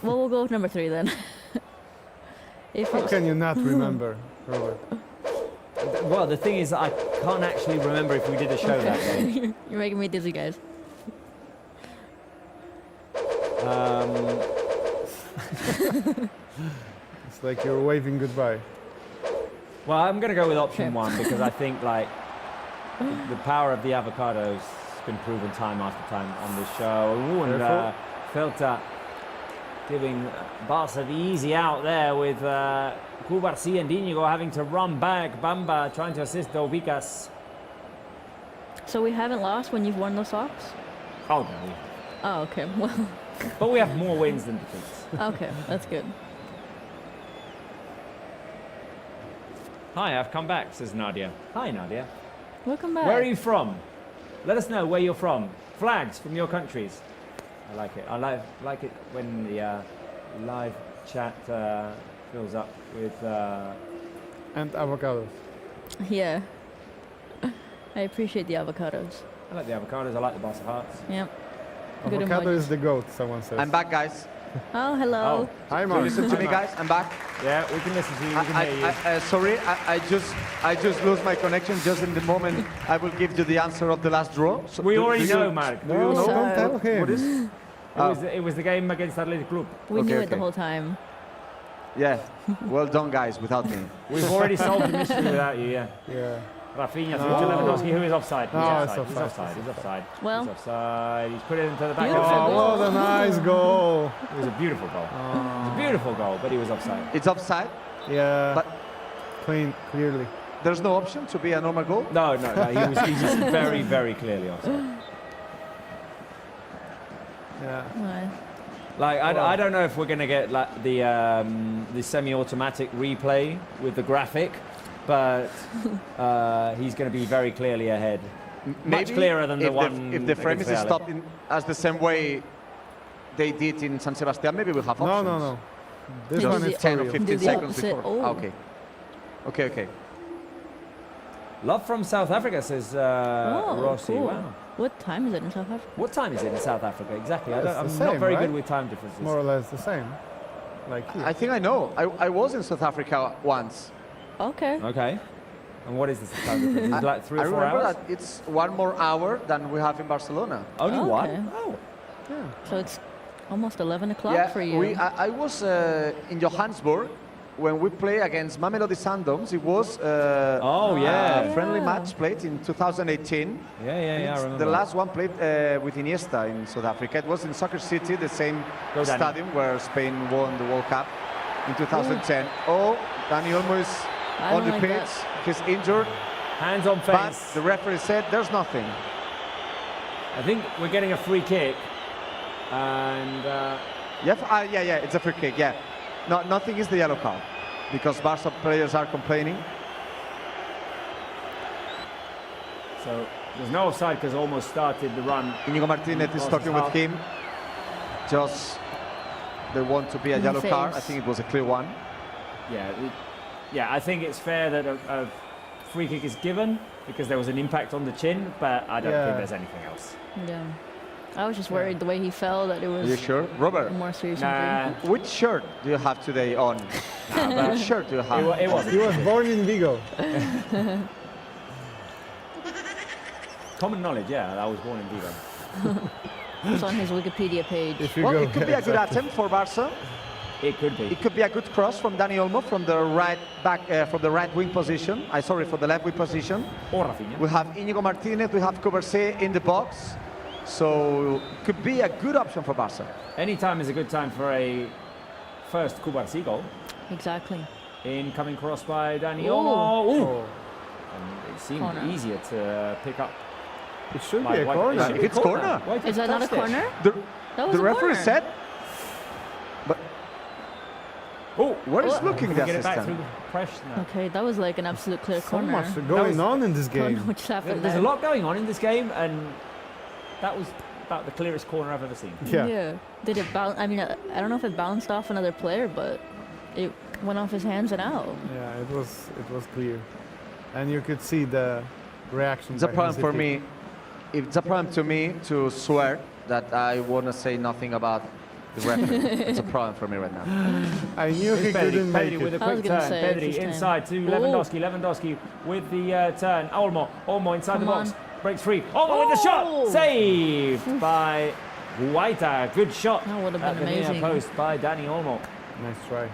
Well, we'll go with number 3 then. If How it's, can you not remember, Robert? Well, the thing is, I can't actually remember if we did a show that day. you're making me dizzy, guys. It's like you're waving goodbye. Well, I'm going to go with option Okay. one because I think like the power of the avocados has been proven time after time on this show. Ooh, and Celta giving Barca the easy out there with Cubarsí and Íñigo having to run back. Bamba trying to assist Dobicas. So we haven't lost when you've worn those socks? Oh, no. Oh, okay. Well, But we have more wins than defeats. okay. That's good. Hi, I've come back, says Nadia. Hi, Nadia. Welcome back. Where are you from? Let us know where you're from. Flags from your countries. I like it. I like it when the live chat fills up with... And avocados. Yeah. I appreciate the avocados. I like the avocados. I like the Barca hearts. Yep. Good Avocado emojis. is the goat, someone says. I'm back, guys. Oh, hello. Hi, Do you Mark. listen to me, guys? I'm back. Yeah, we can listen to you. We can hear you. Sorry, I just lost my connection just in the moment. I will give you the answer of the last draw. So We do already you- know, Mark. No, know? don't tell him. What is? It was the game against Athletic Club. We Okay, knew it the okay. whole time. Yeah, well done, guys, without me. We've already solved the mystery without you, yeah. Yeah. Raphinha through to Lewandowski, who is offside. He's No, offside. it's He's offside. offside. He's offside. Well. He's offside. He's put it into the back. Beautiful of the goal. net. What a nice goal. It was a beautiful goal. It was a beautiful goal, but he was offside. It's offside. Yeah. But- Clearly. There's no option to be a normal goal. No. He was just very, very clearly offside. Yeah. Right. Like I don't know if we're gonna get like the semi-automatic replay with the graphic, but he's gonna be very clearly ahead. Much clearer than the one. If the frame is against Real. stopped as the same way they did in San Sebastian, maybe we'll have options. No. This Maybe one the- is 10 or for 15 Do the seconds opposite. before. Oh. Okay. Okay. Love from South Africa, says Rossi. cool. Wow. What time is it in South Africa? What time is it in South Africa exactly? It's the I'm same, not very right? good with time differences. more or less the same. Like here. I think I know. I was in South Africa once. Okay. Okay. And what is the time difference? Is it like 3 I or 4 remember hours? that it's 1 more hour than we have in Barcelona. Only Okay. one? Oh. So it's almost 11 o'clock Yeah, for you. I was in Johannesburg when we played against Mamelodi Sundowns. It was Oh, yeah. a friendly match played in 2018. Yeah, I It's remember. the last one played with Iniesta in South Africa. It was in Soccer City, the same Go, Dani. stadium where Spain won the World Cup in 2010. Oh, Dani Olmo is I on don't the like pitch. that. He's injured, Hands on but face. the referee said there's nothing. I think we're getting a free kick. And Yeah, it's a free kick. Yeah, no, nothing is the yellow card because Barca players are complaining. so there's no offside because almost started the run. Inigo Martinez is Lost talking his with half. him. Just they want to be a In the yellow card. I face. think it was a clear one. Yeah, I think it's fair that a free kick is given because there was an impact on the chin, but I don't Yeah. think there's anything else. Yeah. I was just worried the way he fell that it Are was you sure, Robert? a more serious Nah, injury. Which shirt do you have today on? Which shirt do you have? it wasn't. He was born in Vigo. Common knowledge, yeah. I was born in Vigo. It's on his Wikipedia page. If you Well, go, it could be a good attempt for Barca. It could be. It could be a good cross from Dani Olmo from the right back, from the right wing position. For the left wing position. Or Raphinha. We have Inigo Martinez. We have Coversé in the box. So could be a good option for Barca. Any time is a good time for a first Kubarsi goal. Exactly. Incoming cross by Dani Ooh. Olmo. Ooh. Oh, And it seemed Corner. easier to pick up. it should by be a White. corner. It should be It's corner. White Is that not a touched it. corner? The, That was the a referee corner. said. But Oh, where is looking we the get it back assistant? through the pressure now. Okay, that was like an absolute clear So corner. much going on in this Don't know game. what just happened There's a there. lot going on in this game, and that was about the clearest corner I've ever seen. Yeah. Did it bounce? I mean, I don't know if it bounced off another player, but it went off his hands and out. Yeah, it was clear, and you could see the reaction. It's a by problem Hansi for Flick. me. It's a problem to me to swear that I want to say nothing about the referee. It's a problem for me right now. I knew he couldn't make Pedri with it. a I was quick gonna turn. say, it's Pedri his time. inside to Ooh. Lewandowski. Lewandowski with the turn. Olmo inside the Come box. on. Breaks free. Olmo with the shot. Oh! Saved by Guaita. Good shot That would have at been the near amazing. post by Dani Olmo. Nice try.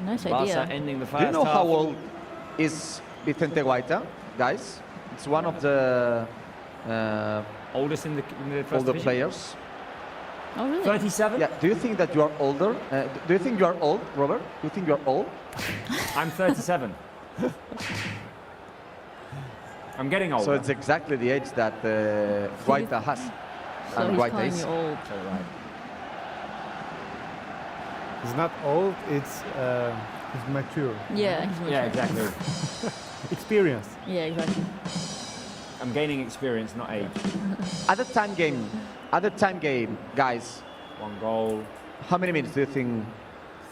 Nice Barca idea. ending the first Do you know half. how old is Vicente Guaita, guys? It's one of the Oldest in the first older division? players. Oh, really? 37? Yeah. Do you think that you are older? Do you think you are old, Robert? Do you think you are old? I'm 37. I'm getting older. So it's exactly the age that Guaita has. So And he's Guaita calling is. you old. So, right. He's not old. He's mature. Yeah, he's Yeah, mature. exactly. Experienced. Yeah, exactly. I'm gaining experience, not age. At the time game, guys, One goal, how many minutes do you think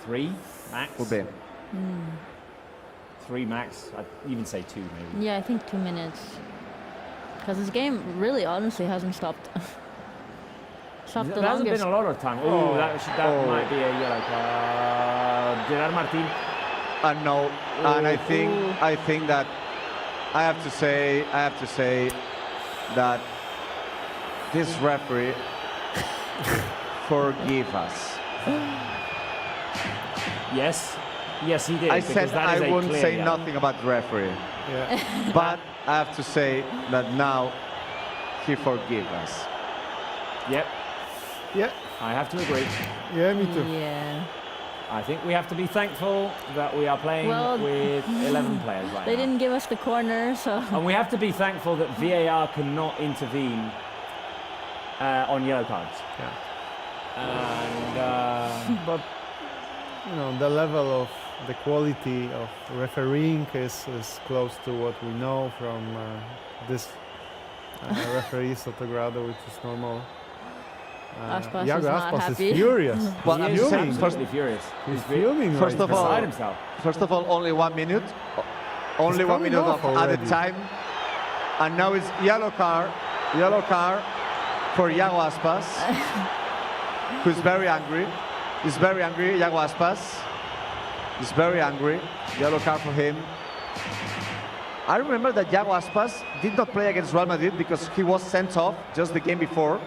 3 max. will be? 3 max. I'd even say 2 maybe. Yeah, I think 2 minutes. Because this game really, honestly, hasn't stopped. Stopped the There hasn't longest. been a lot of time. Oh, that might be a yellow card. Gerard Martin. No, and I think that I have to say that this referee forgive us. Yes. Yes, he did. I because said that I is a wouldn't clear say yellow. nothing about the referee, Yeah. but I have to say that now he forgive us. Yep, Yeah. I have to agree. Yeah, me too. Yeah. I think we have to be thankful that we are playing Well, with 11 players right They now. didn't give us the corner, so. And we have to be thankful that VAR cannot intervene on yellow cards. Yeah. And But you know, the level of the quality of refereeing is close to what we know from this referee Sotogrado, which is normal. Aspas Iago is not Aspas happy. is furious. Well, he I'm is just saying, absolutely furious. He's fuming First right of now. all- Beside himself. First of all, only 1 minute. Only 1 coming minute off at a already. time. And now it's yellow card for Iago Aspas, who's very angry. He's very angry, Iago Aspas. He's very angry. Yellow card for him. I remember that Iago Aspas did not play against Real Madrid because he was sent off just the game before.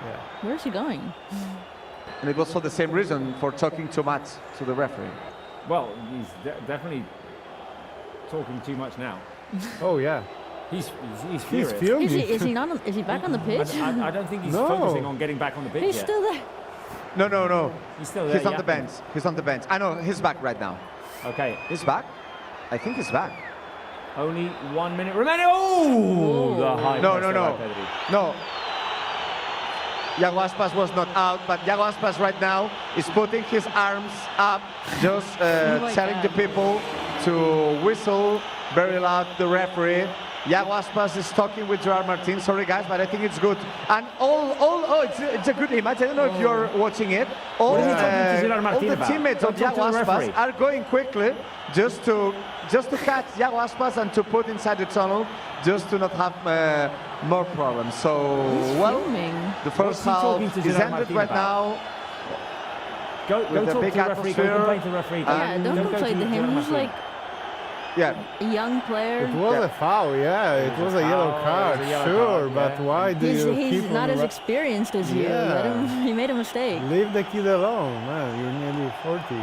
Yeah. Where's he going? And it was for the same reason, for talking too much to the referee. Well, he's definitely talking too much now. Oh yeah. He's He's furious. fuming. Is he not? Is he back on the pitch? I don't think he's No. focusing on getting back on the pitch He's yet. still there. No. He's still there. He's on yeah. the bench. He's on the bench. I know, he's back right now. Okay, He's back? I think he's back. only 1 minute remaining. Oh, the high No, press no, there no. by Pedri. No. Iago Aspas was not out, but Iago Aspas right now is putting his arms up, just my telling God. the people to whistle very loud, the referee. Iago Aspas is talking with Gerard Martin. Sorry guys, but I think it's good. And it's a good image. I don't know if you're watching it. All, What is he talking to Gerard all Martin the about? teammates Don't of talk to Iago the Aspas referee. are going quickly just to catch Iago Aspas and to put inside the tunnel, just to not have more problems. So, well, Fuming. the What's first he half talking to is Gerard ended Martin right about? now. Go With the talk big to the referee. Go atmosphere. complain to the referee. Yeah, don't complain to him. Gerard He's Martin. like Yeah, a young player. It was a foul, yeah. It was a yellow foul, card, it was a yellow sure. card, But yeah. why do He's, you he's keep not on as experienced as you. Yeah. Let him. He made a mistake. Leave the kid alone, man. You're nearly 40.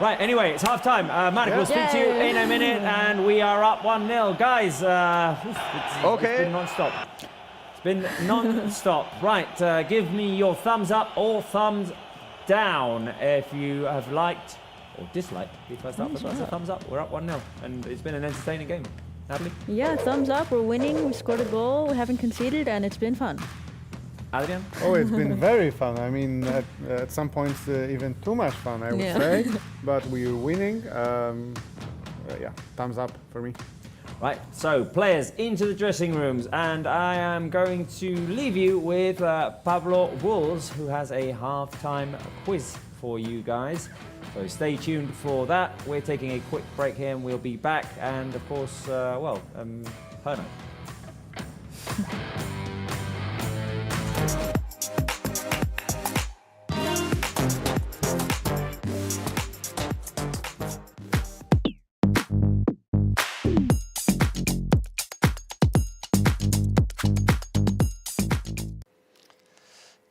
Right, anyway, it's half time. Mark, Yeah. we'll speak to you Yay. in a minute, and we are up 1-0. Guys, it's been non-stop. It's been non-stop. Right, give me your thumbs up or thumbs down if you have liked or disliked the first half. That's a thumbs up. We're up 1-0, and it's been an entertaining game. Natalie? Yeah, thumbs up. We're winning. We scored a goal. We haven't conceded, and it's been fun. Adrian? Oh, it's been very fun. I mean, at some points, even too much fun, I would Yeah. say. But we're winning. Yeah, thumbs up for me. Right, so players into the dressing rooms, and I am going to leave you with Pablo Wools, who has a half-time quiz for you guys. So stay tuned for that. We're taking a quick break here, and we'll be back. And of course, Herno.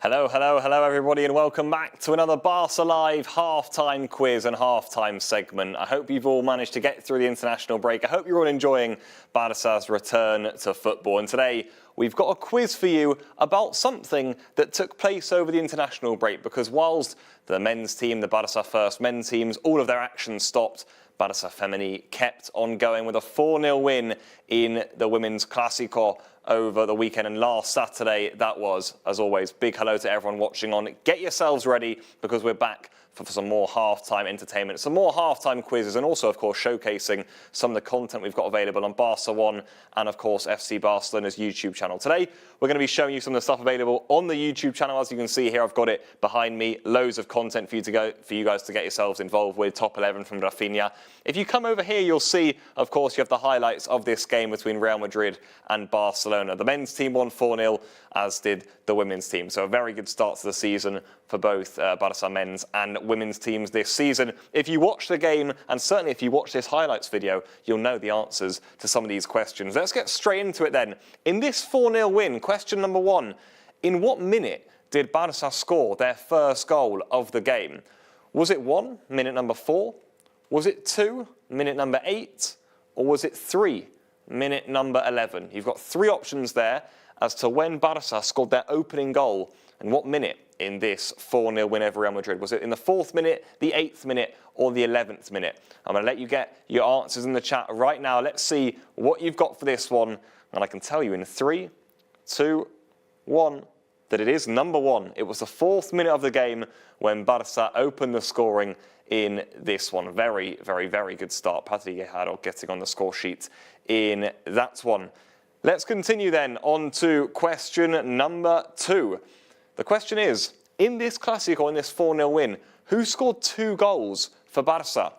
Hello everybody, and welcome back to another Barça Live half-time quiz and half-time segment. I hope you've all managed to get through the international break. I hope you're all enjoying Barça's return to football. And today we've got a quiz for you about something that took place over the international break, because whilst the men's team, the Barça first men's teams, all of their actions stopped, Barça Femení kept on going with a 4-0 win in the Women's Clásico over the weekend. And last Saturday, that was, as always, big hello to everyone watching on. Get yourselves ready, because we're back for some more half-time entertainment, some more half-time quizzes, and also, of course, showcasing some of the content we've got available on Barça 1 and, of course, FC Barcelona's YouTube channel. Today, we're going to be showing you some of the stuff available on the YouTube channel. As you can see here, I've got it behind me. Loads of content for you guys to get yourselves involved with. Top 11 from Raphinha. If you come over here, you'll see, of course, you have the highlights of this game between Real Madrid and Barcelona. The men's team won 4-0, as did the women's team. So a very good start to the season for both Barça men's and women's teams this season. If you watch the game, and certainly if you watch this highlights video, you'll know the answers to some of these questions. Let's get straight into it then. In this 4-0 win, question number 1, In what minute did Barça score their first goal of the game? Was it 1, minute number 4? Was it 2, minute number 8? Or was it 3, minute number 11? You've got 3 options there as to when Barça scored their opening goal and what minute in this 4-0 win over Real Madrid. Was it in the 4th minute, the 8th minute, or the 11th minute? I'm going to let you get your answers in the chat right now. Let's see what you've got for this one. And I can tell you in 3, 2, 1 that it is number 1. It was the 4th minute of the game when Barça opened the scoring in this one. Very, very, very good start. Patri Guijarro getting on the score sheet in that one. Let's continue then on to question number 2. The question is, in this Clásico, in this 4-0 win, who scored 2 goals for Barça?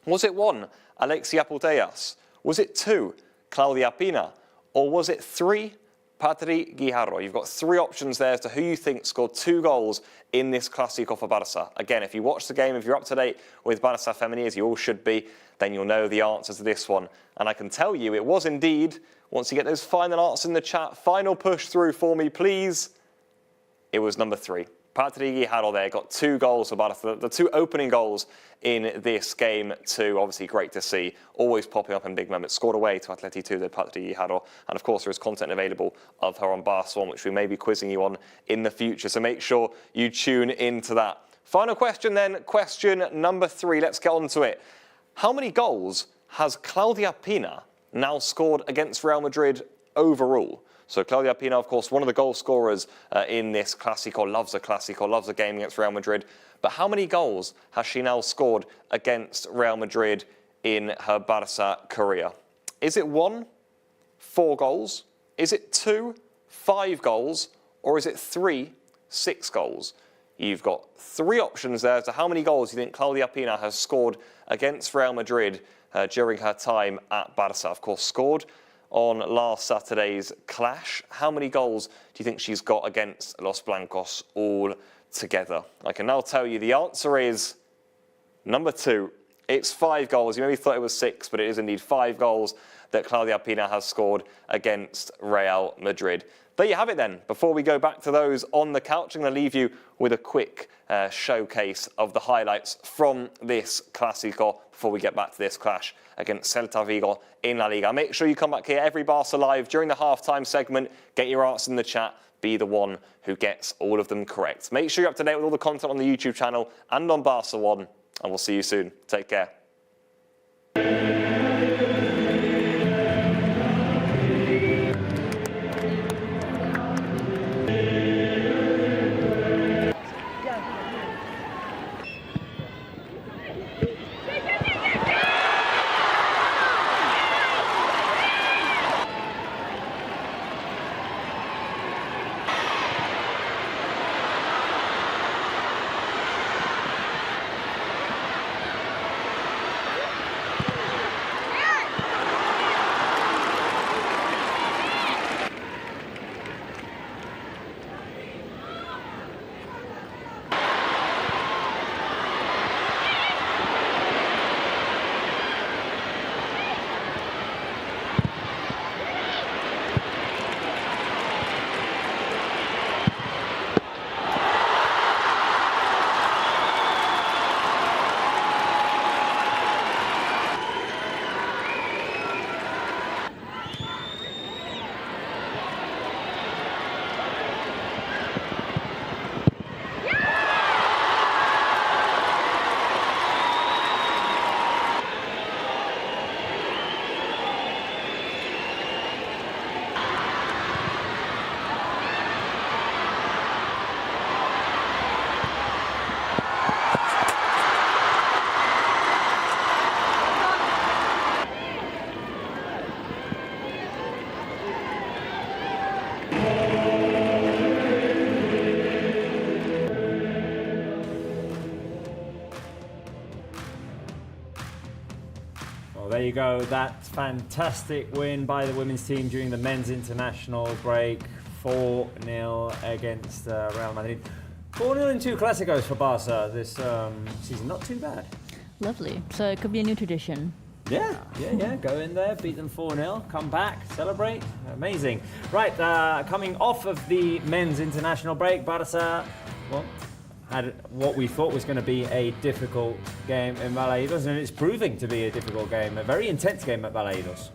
Was it 1, Alexia Putellas? Was it 2, Claudia Pina? Or was it 3, Patri Guijarro? You've got 3 options there as to who you think scored 2 goals in this Clásico for Barça. Again, if you watch the game, if you're up to date with Barça Femenina, as you all should be, then you'll know the answers to this one. And I can tell you it was indeed, once you get those final answers in the chat, final push through for me, please. It was number 3. Patri Guijarro there got 2 goals for Barça, the 2 opening goals in this game too. Obviously great to see, always popping up in big moments. Scored away to Atleti 2, the Patri Guijarro. And of course there is content available of her on Barça 1, which we may be quizzing you on in the future. So make sure you tune into that. Final question then, question number 3. Let's get on to it. How many goals has Claudia Pina now scored against Real Madrid overall? So Claudia Pina, of course, one of the goal scorers in this Clásico, loves a game against Real Madrid. But how many goals has she now scored against Real Madrid in her Barça career? Is it 1, 4 goals? Is it 2, 5 goals? Or is it 3, 6 goals? You've got 3 options there as to how many goals you think Claudia Pina has scored against Real Madrid during her time at Barça. Of course, scored on last Saturday's clash. How many goals do you think she's got against Los Blancos all together? I can now tell you the answer is number 2. It's 5 goals. You maybe thought it was 6, but it is indeed 5 goals that Claudia Pina has scored against Real Madrid. There you have it then. Before we go back to those on the couch, I'm going to leave you with a quick showcase of the highlights from this Clásico before we get back to this clash against Celta Vigo in La Liga. Make sure you come back here every Barça Live during the halftime segment. Get your answers in the chat. Be the one who gets all of them correct. Make sure you're up to date with all the content on the YouTube channel and on Barça 1. And we'll see you soon. Take care. There you go. That fantastic win by the women's team during the men's international break. 4-0 against Real Madrid. 4-0 in 2 Clásicos for Barça this season. Not too bad. Lovely. So it could be a new tradition. Yeah. Go in there, beat them 4-0, come back, celebrate. Amazing. Right, coming off of the men's international break, Barça, well, had what we thought was going to be a difficult game in Balaidos, and it's proving to be a difficult game, a very intense game at Balaidos.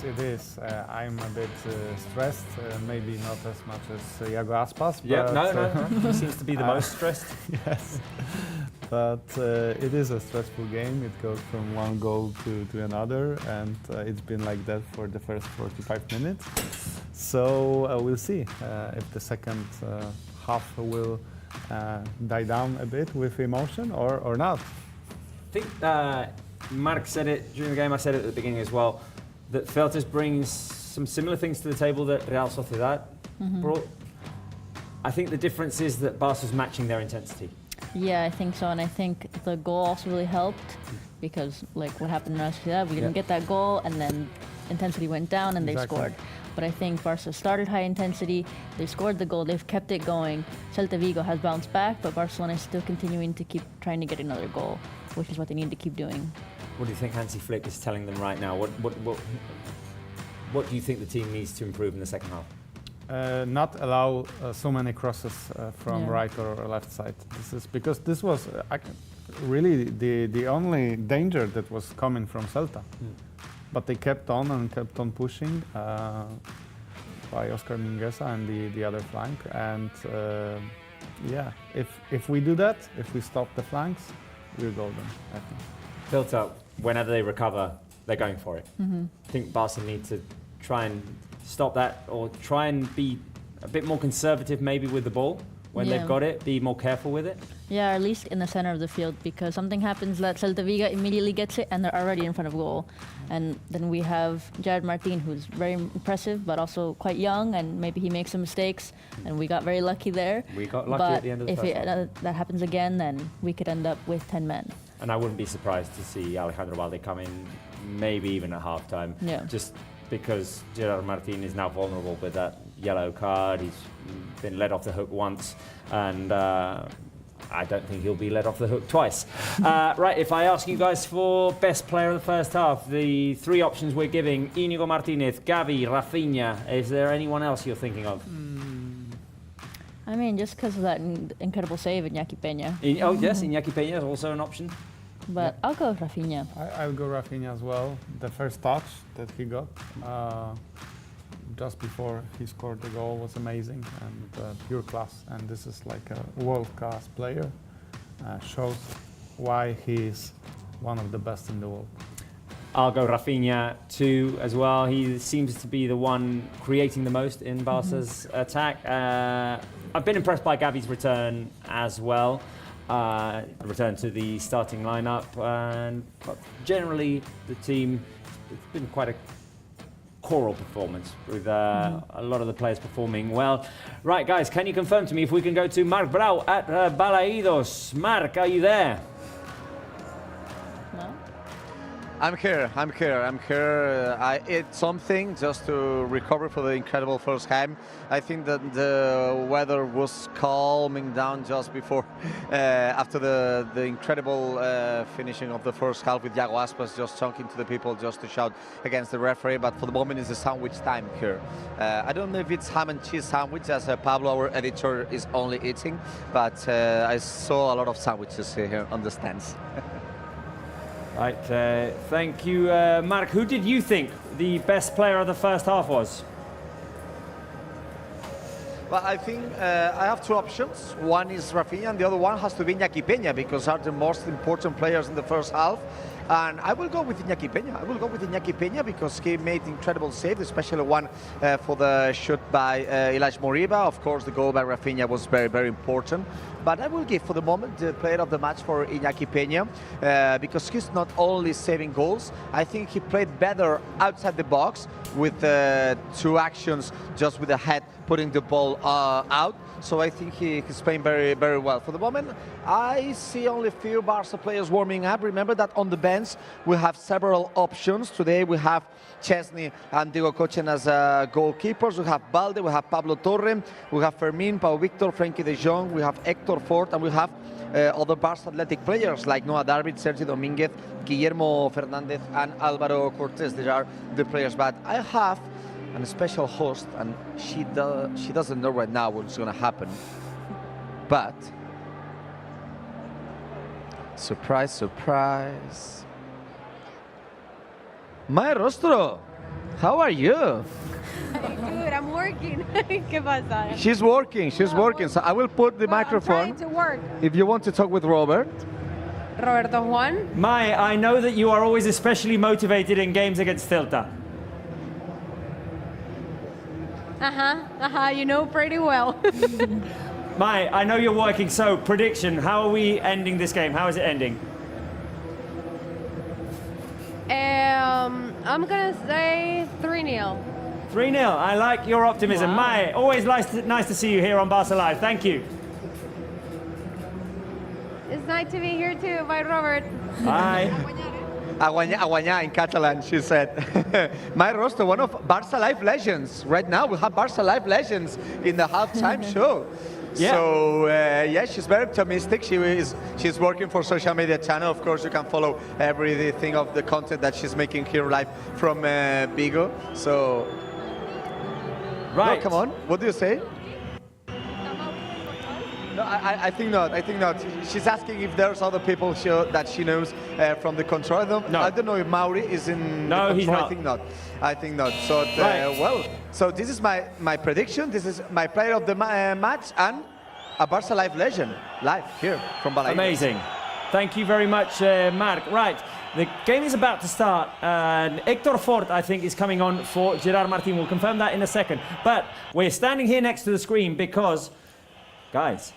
It is. I'm a bit stressed, maybe not as much as Iago Aspas. Yeah, but, no. He seems to be the most stressed. Yes. But it is a stressful game. It goes from one goal to another, and it's been like that for the first 45 minutes. So we'll see if the second half will die down a bit with emotion or not. I think Mark said it during the game, I said it at the beginning as well, that Celta brings some similar things to the table that Real Sociedad brought. I think the difference is that Barca's matching their intensity. Yeah, I think so, and I think the goal also really helped because, like what happened in Real Sociedad, we didn't get that goal, and then intensity went down, and they scored. But I think Barca started high intensity, they scored the goal, they've kept it going. Celta Vigo has bounced back, but Barcelona is still continuing to keep trying to get another goal, which is what they need to keep doing. What do you think Hansi Flick is telling them right now? What do you think the team needs to improve in the second half? Not allow so many crosses from right or left side. This was really the only danger that was coming from Celta. But they kept on and kept on pushing by Oscar Mingueza and the other flank. And if we do that, if we stop the flanks, we're golden, I think. Celta, whenever they recover, they're going for it. I think Barca need to try and stop that, or try and be a bit more conservative maybe with the ball when they've got it, be more careful with it. Yeah, at least in the center of the field, because something happens that Celta Vigo immediately gets it and they're already in front of goal. And then we have Gerard Martin, who's very impressive, but also quite young, and maybe he makes some mistakes, and we got very lucky there. We got lucky at the end of the first half. If that happens again, then we could end up with 10 men. And I wouldn't be surprised to see Alejandro Balde come in, maybe even at half-time. Yeah. Just because Gerard Martin is now vulnerable with that yellow card. He's been let off the hook once, and I don't think he'll be let off the hook twice. Right, if I ask you guys for best player of the first half, the three options we're giving: Íñigo Martínez, Gavi, Raphinha. Is there anyone else you're thinking of? I mean, just because of that incredible save, Iñaki Peña. Yes, Iñaki Peña is also an option. But I'll go with Raphinha. I'll go Raphinha as well. The first touch that he got just before he scored the goal was amazing and pure class. And this is like a world-class player. Shows why he's one of the best in the world. I'll go Raphinha too as well. He seems to be the one creating the most in Barca's attack. I've been impressed by Gavi's return as well. Return to the starting lineup, but generally the team, it's been quite a choral performance with a lot of the players performing well. Right, guys, can you confirm to me if we can go to Marc Brau at Balaidos? Marc, are you there? No? I'm here. I ate something just to recover for the incredible first game. I think that the weather was calming down just before, after the incredible finishing of the first half with Iago Aspas just talking to the people just to shout against the referee. But for the moment, it's a sandwich time here. I don't know if it's ham and cheese sandwich, as Pablo, our editor, is only eating, but I saw a lot of sandwiches here on the stands. Right, thank you, Marc. Who did you think the best player of the first half was? Well, I think I have two options. One is Raphinha, and the other one has to be Iñaki Peña, because are the most important players in the first half. And I will go with Iñaki Peña. Because he made incredible saves, especially one for the shot by Elijah Moriba. Of course, the goal by Raphinha was very, very important. But I will give, for the moment, the player of the match for Iñaki Peña, because he's not only saving goals. I think he played better outside the box with two actions, just with the head putting the ball out. So I think he's playing very, very well. For the moment, I see only few Barca players warming up. Remember that on the bench, we have several options. Today we have Chesney and Diego Cochen as goalkeepers. We have Balde, we have Pablo Torre, we have Fermín, Pau Victor, Frenkie de Jong, we have Héctor Ford, and we have other Barça Athletic players like Noah Darvid, Sergio Domínguez, Guillermo Fernández, and Álvaro Cortés. These are the players. But I have a special host, and she doesn't know right now what's going to happen. But surprise, surprise. Mae Rostro, how are you? Dude, I'm working. ¿Qué pasa? She's working. So I will put the microphone. I'm trying to work. If you want to talk with Robert. Roberto Juan. Mai, I know that you are always especially motivated in games against Celta. You know pretty well. Mai, I know you're working, so prediction, how are we ending this game? How is it ending? I'm gonna say 3-0. 3-0. I like your optimism. Wow. Mai, always nice to see you here on Barça Live. Thank you. It's nice to be here too. Bye, Robert. Bye. Aguanyá in Catalan, she said. Mae Rostro, one of Barça Live legends. Right now, we have Barça Live legends in the halftime show. Yeah. So, yeah, she's very optimistic. She's working for social media channel. Of course, you can follow everything of the content that she's making here live from Vigo. So, Right. no, come on. What do you say? No, I think not. I think not. She's asking if there's other people that she knows from the control. No. I don't know if Mauri is in No, the control. he's not. I think not. I think not. So, Right. well, so this is my prediction. This is my player of the match and a Barça Live legend, live here from Balaidos. Amazing. Thank you very much, Marc. Right, the game is about to start, and Héctor Fort, I think, is coming on for Gerard Martin. We'll confirm that in a second. But we're standing here next to the screen because, guys,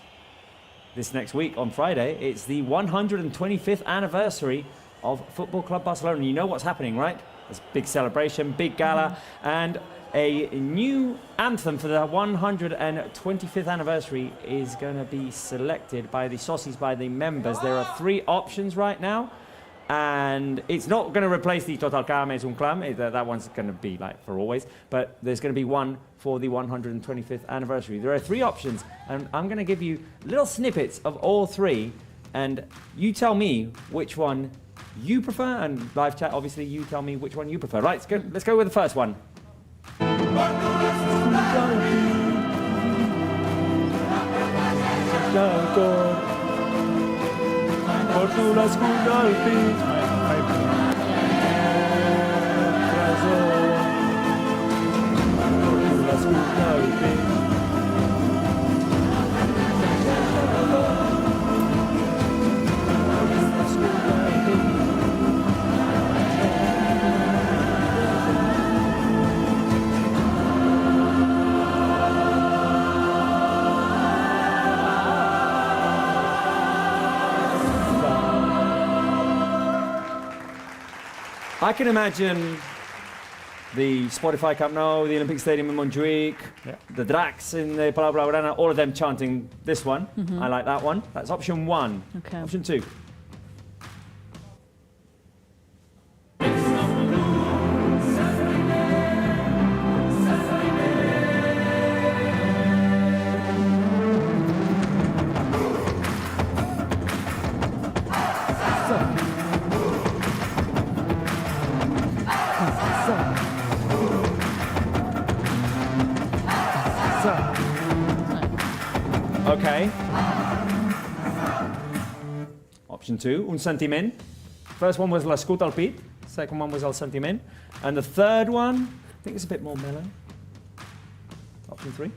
this next week on Friday, it's the 125th anniversary of Football Club Barcelona. You know what's happening, right? There's a big celebration, big gala, and a new anthem for the 125th anniversary is going to be selected by the socios, by the members. There are 3 options right now, and it's not going to replace the Total Cam es un clam. That one's going to be like for always, but there's going to be one for the 125th anniversary. There are 3 options, and I'm going to give you little snippets of all 3, and you tell me which one you prefer, and live chat, obviously, you tell me which one you prefer. Right, let's go with the first one. I can imagine the Spotify Camp Nou, the Olympic Stadium in Montjuic, the Drax in the Palau Blaugrana, all of them chanting this one. I like that one. That's option 1. Okay. Option 2. Okay. Option 2, un sentiment. First one was l'escut al pit. Second one was el sentiment. And the third one, I think it's a bit more mellow. Option 3.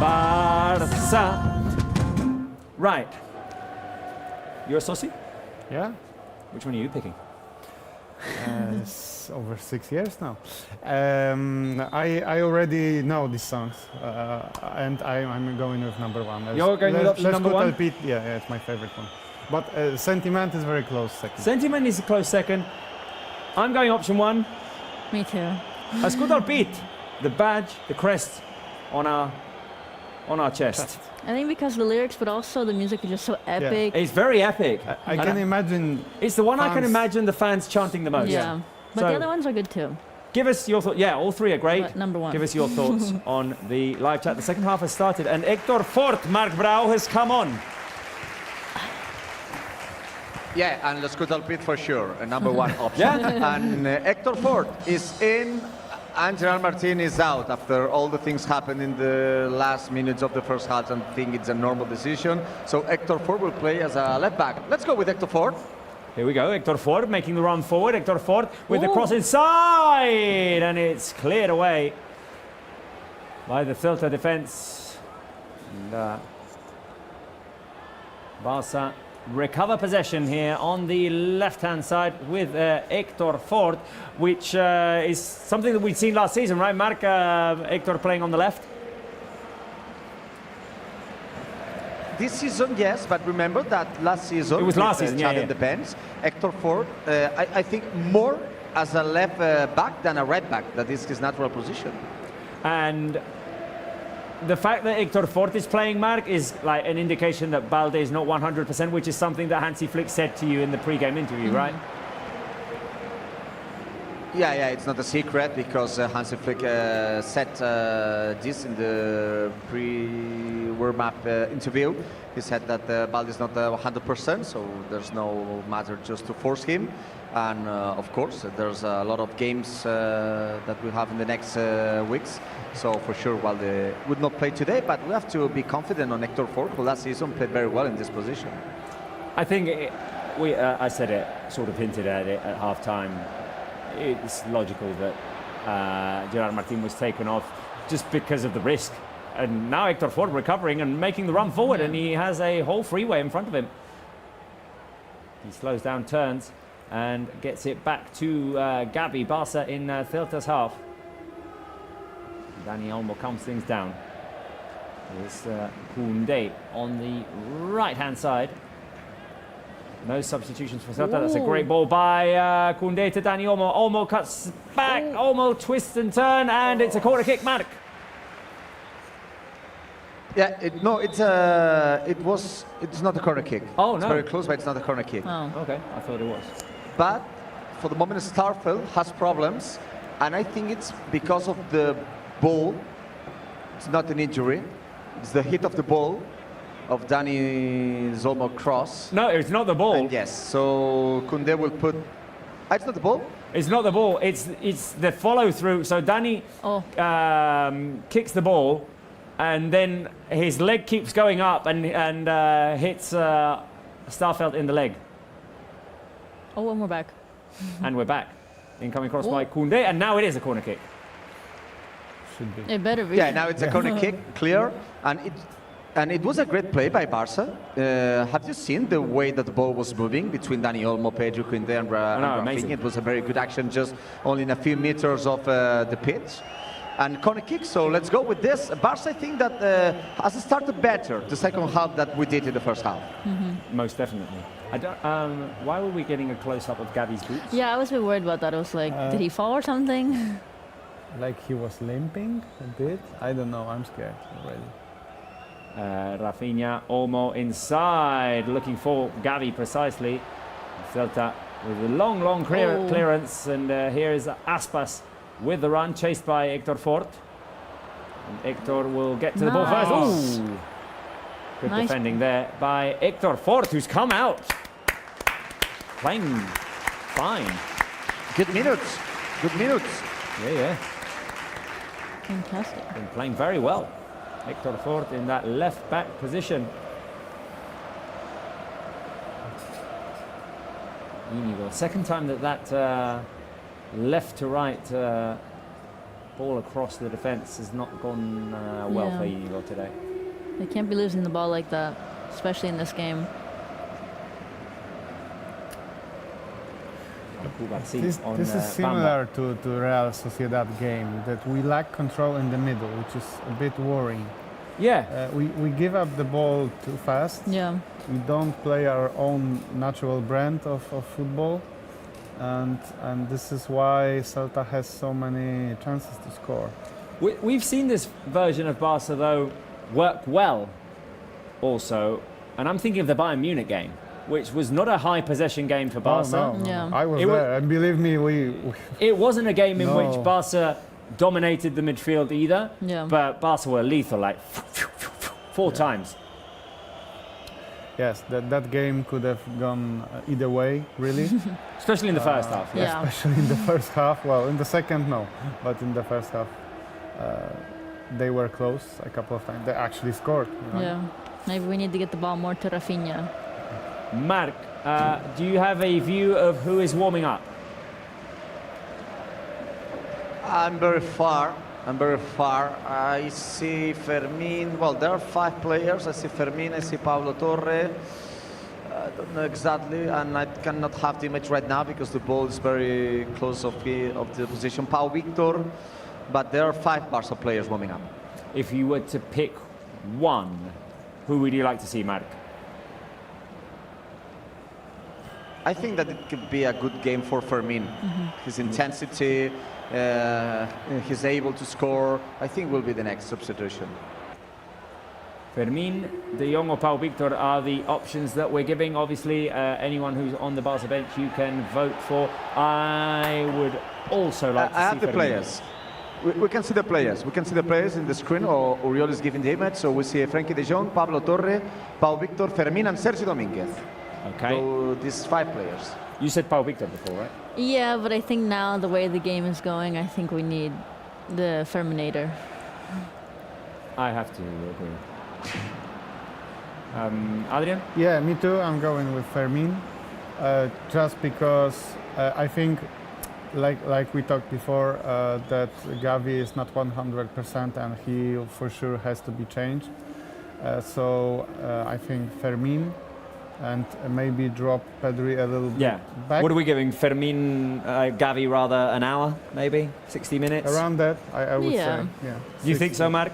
Barça. Right. You're a soci? Yeah, Which one are you picking? it's over 6 years now. I already know these songs, and I'm going with number 1. You're going with option number 1? Yeah, it's my favorite one. But Sentiment is very close second. Sentiment is a close second. I'm going option 1. Me too. Escudo el pit, the badge, the crest on our chest. I think because the lyrics, but also the music is just so epic. It's very epic. I can imagine. It's the one I can fans- imagine the fans chanting the most. Yeah. But So- the other ones are good too. Give us your thoughts. Yeah, all three are great. But number 1. Give us your thoughts on the live chat. The second half has started, and Hector Fort, Mark Brau, has come on. Yeah, and let's go to pit for sure, a number 1 option. Yeah. And Hector Ford is in, and Gerard Martin is out after all the things happened in the last minutes of the first half, and I think it's a normal decision. So Hector Ford will play as a left back. Let's go with Hector Ford. Here we go. Hector Fort making the run forward. Hector Fort with the Ooh. cross inside, and it's cleared away by the Celta defense. And Barça recover possession here on the left-hand side with Hector Fort, which is something that we'd seen last season, right, Mark? Hector playing on the left. This season, yes, but remember that last season, It was last with, season, Chad yeah, and the bench, Hector Ford, I think more as a left back than a right back. That is his natural position. And the fact that Hector Fort is playing, Mark, is like an indication that Balde is not 100%, which is something that Hansi Flick said to you in the pre-game interview, right? Yeah, it's not a secret because Hansi Flick said this in the pre-warm-up interview. He said that Balde is not 100%, so there's no matter just to force him. And of course, there's a lot of games that we have in the next weeks. So for sure, Balde would not play today, but we have to be confident on Hector Ford, who last season played very well in this position. I think I said it, sort of hinted at it at half-time. It's logical that Gerard Martin was taken off just because of the risk. And now Hector Ford recovering and making the run forward, and he has a whole freeway in front of him. He slows down, turns, and gets it back to Gabi, Barça in Celta's half. Dani Olmo calms things down. There's Koundé on the right-hand side. No substitutions for Celta. That's a great ball by Koundé to Dani Olmo. Olmo cuts back. Olmo twists and turn, and it's a corner kick, Mark. Yeah, it's not a corner kick. Oh, it's no. very close, but it's not a corner kick. Oh. Okay, I thought it was. But for the moment, Starfelt has problems, and I think it's because of the ball. It's not an injury. It's the hit of the ball of Dani Olmo cross. No, it's not the ball. And yes, so Koundé will put. It's not the ball. It's not the ball. It's the follow through. So Dani kicks the ball, and then his leg keeps going up and hits Starfelt in the leg. Oh, and we're back. And we're back. Incoming cross by Koundé, and now it is a corner kick. Should be. It better be. Yeah, now it's a corner kick, clear, and it was a great play by Barça. Have you seen the way that the ball was moving between Dani Olmo, Pedro Koundé, and amazing. Raphinha? It was a very good action, just only in a few meters of the pitch. And corner kick, so let's go with this. Barça, I think that has started better the second half that we did in the first half. Most definitely. I don't. Why were we getting a close-up of Gavi's boots? Yeah, I was a bit worried about that. I was like, did he fall or something? Like he was limping a bit. I don't know. I'm scared already. Raphinha, Olmo inside, looking for Gavi precisely. Celta with a long clearance, and here is Aspas with the run, chased by Hector Fort. And Hector will get to the ball first. Ooh. Good Nice. defending there by Hector Fort, who's come out. Playing fine. Good minutes. Yeah. Fantastic. Been playing very well. Hector Fort in that left back position. Inigo, second time that left to right ball across the defence has not gone well Yeah. for Inigo today. They can't be losing the ball like that, especially in this game. This is similar to Real Sociedad game, that we lack control in the middle, which is a bit worrying. Yeah. We give up the ball too fast. Yeah. We don't play our own natural brand of football, and this is why Celta has so many chances to score. We've seen this version of Barca, though, work well also. And I'm thinking of the Bayern Munich game, which was not a high possession game for Barca. Oh, no. Yeah. I was It wa- there, and believe me, we It wasn't a game in No. which Barca dominated the midfield either. Yeah. But Barca were lethal, like 4 times. yes, that game could have gone either way, really. Especially in the first half. Yeah. Especially in the first half. Well, in the second, no, but in the first half, they were close a couple of times. They actually scored. You know? Yeah. Maybe we need to get the ball more to Raphinha. Mark, do you have a view of who is warming up? I'm very far. I see Fermin. Well, there are 5 players. I see Fermin, I see Pablo Torre. I don't know exactly, and I cannot have the image right now because the ball is very close of the position. Pau Victor, but there are 5 Barca players warming up. If you were to pick one, who would you like to see, Mark? I think that it could be a good game for Fermin. His intensity, he's able to score. I think will be the next substitution. Fermin, De Jong or Pau Victor are the options that we're giving. Obviously, anyone who's on the Barca bench you can vote for. I would also like to see I have the Fermin. players. We can see the players. We can see the players in the screen, or Oriol is giving the image. So we see Frankie De Jong, Pablo Torre, Pau Victor, Fermin, and Sergio Dominguez. Okay. So these 5 players. You said Pau Victor before, right? Yeah, but I think now the way the game is going, I think we need the Ferminator. I have to agree. Adrian? Yeah, me too. I'm going with Fermin, just because I think, like we talked before, that Gavi is not 100%, and he for sure has to be changed. So I think Fermin, and maybe drop Pedri a little Yeah. bit back. What are we giving? Fermin, Gavi rather, an hour, maybe? 60 minutes? Around that, I would Yeah. say. Yeah. You think so, Mark?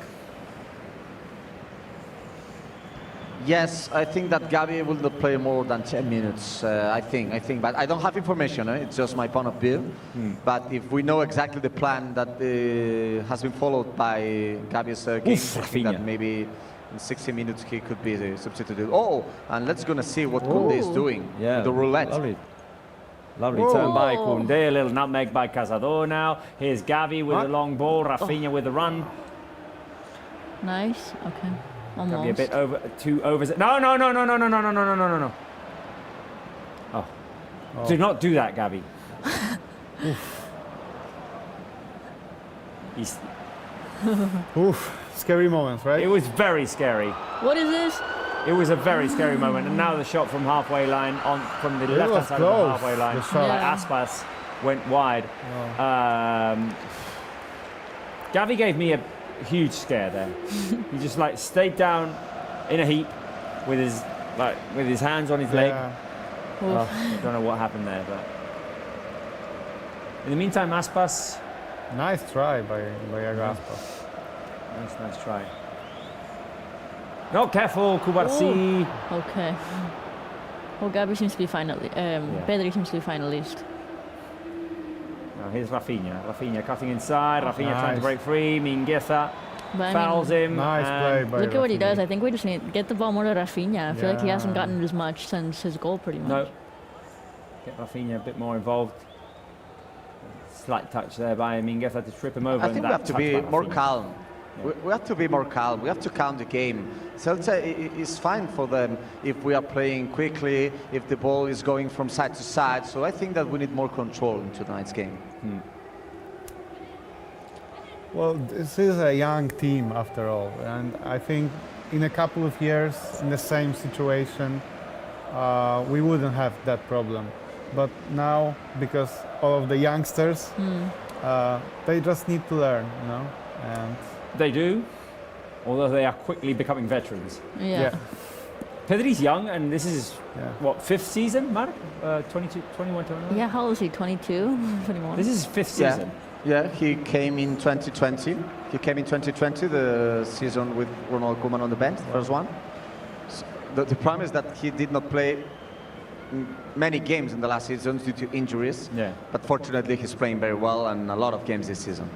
Yes, I think that Gavi will not play more than 10 minutes. I think, but I don't have information. It's just my point of view. But if we know exactly the plan that has been followed by Gavi's game, I think that Raphinha. maybe in 60 minutes he could be substituted. Oh, and let's gonna see what Koundé is doing. Yeah. The roulette. Lovely turn by Koundé, a little nutmeg by Cazador now. Here's Gavi with the long ball, Raphinha with the run. Nice. Okay. Almost. Gavi a bit over, too over. No. Oh. Do not do that, Gavi. He's, Oof, scary moments, right? it was very scary. What is this? It was a very scary moment. And now the shot from halfway line, from the It left-hand was side of the close, halfway line. the shot. Like Yeah. Aspas went wide. Gavi gave me a huge scare there. He just like stayed down in a heap with his hands on his leg. Yeah. Oh, I don't know what happened there, but in the meantime, Aspas, Nice try by Agaspa. nice try. No, careful, Kubarsi. Okay. Well, Gabi seems to be fine at least. Pedri seems to be fine at least. Now here's Raphinha. Raphinha cutting inside. Raphinha trying to Nice. break free. Mingueza But I fouls mean, him. Nice play and by look at what he Raphinha. does. I think we just need to get the ball more to Raphinha. I feel like he hasn't Yeah. gotten it as much since his goal, pretty much. No. Get Raphinha a bit more involved. Slight touch there by Mingueza to trip him over. I and think we that have to touch be by more Raphinha. calm. Yeah. We have to be more calm. We have to count the game. Celta is fine for them if we are playing quickly, if the ball is going from side to side. So I think that we need more control in tonight's game. Well, this is a young team after all, and I think in a couple of years, in the same situation, we wouldn't have that problem. But now, because all of the youngsters, they just need to learn, you know. And They do, although they are quickly becoming veterans. Yeah. Pedri's young, and this is, Yeah. what, 5th season, Mark? 22, 21, 21? Yeah, how old is he? 22? 21? This is his 5th Yeah. season. Yeah, he came in 2020. He came in 2020, the season with Ronald Koeman on the bench, the first one. So the problem is that he did not play many games in the last season due to injuries. Yeah. But fortunately, he's playing very well and a lot of games this season.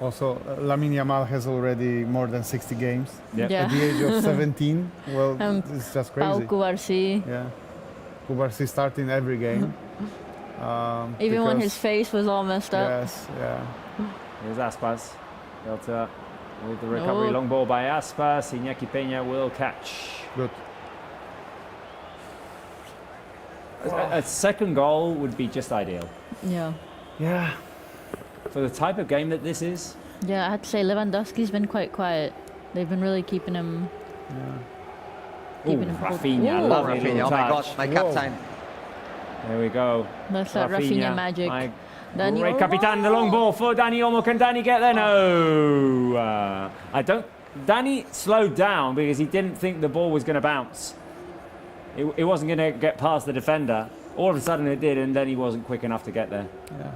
Also, Lamine Yamal has already more than 60 games. Yep. Yeah. At the age of 17, well, it's just Pau crazy. Cubarsí. Yeah. Cubarsí starting every game. Even when because- his face was all messed up. Yes, yeah. Here's Aspas. Celta with the recovery. Long ball by Aspas. Iñaki Peña will catch. Good. A second goal would be just ideal. Yeah. Yeah. For the type of game that this is. Yeah, I have to say Lewandowski's been quite quiet. They've been really keeping him. Keeping him pulled. Raphinha, Ooh. lovely Raphinha, little oh my touch. gosh, my captain. There we go. That's that Raphinha magic. My Dani great Olmo. Capitan, the long ball for Dani Olmo. Can Dani get there? No. Dani slowed down because he didn't think the ball was going to bounce. It wasn't going to get past the defender. All of a sudden it did, and then he wasn't quick enough to get there. Yeah.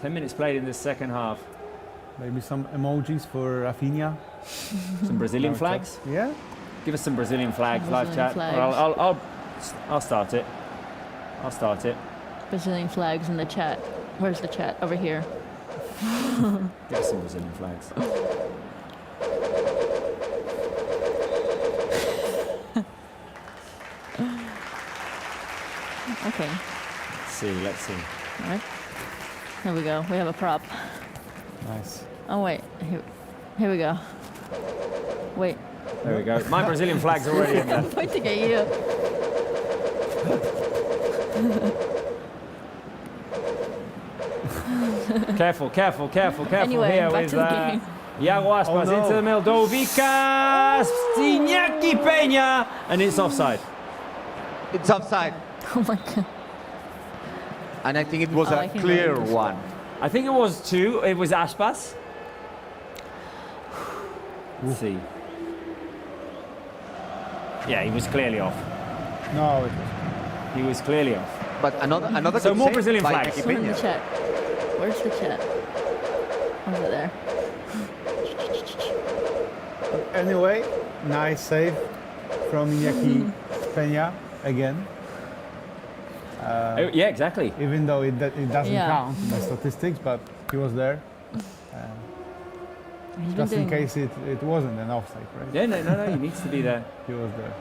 10 minutes played in the second half. Maybe some emojis for Raphinha. Some Brazilian flags. Yeah. Give us some Brazilian flags, live Brazilian chat. flags. Or I'll start it. I'll start it. Brazilian flags in the chat. Where's the chat? Over here. Give us some Brazilian flags. Okay. Let's see. All right. Here we go. We have a prop. Nice. Oh wait. Here we go. Wait. There we go. My Brazilian flag's already in there. I'm pointing at you. Careful Anyway, here back with to the game. Iago Aspas no. into the middle. Dovicas, Iñaki Peña, and it's offside. It's offside. Oh my god. And I think it was I a think clear that was- one. I think it was 2. It was Aspas. Let's see. Yeah, he was clearly off. No, it was. He was clearly off. But another So good more save Brazilian by flags. Iñaki Someone in the Peña. chat. Where's the chat? Was it there? Anyway, nice save from Iñaki Peña again. Yeah, exactly. Even though it doesn't Yeah. count in the statistics, but he was there. He's been Just in doing- case it wasn't an offside, right? Yeah, no, he needs to be there. He was there.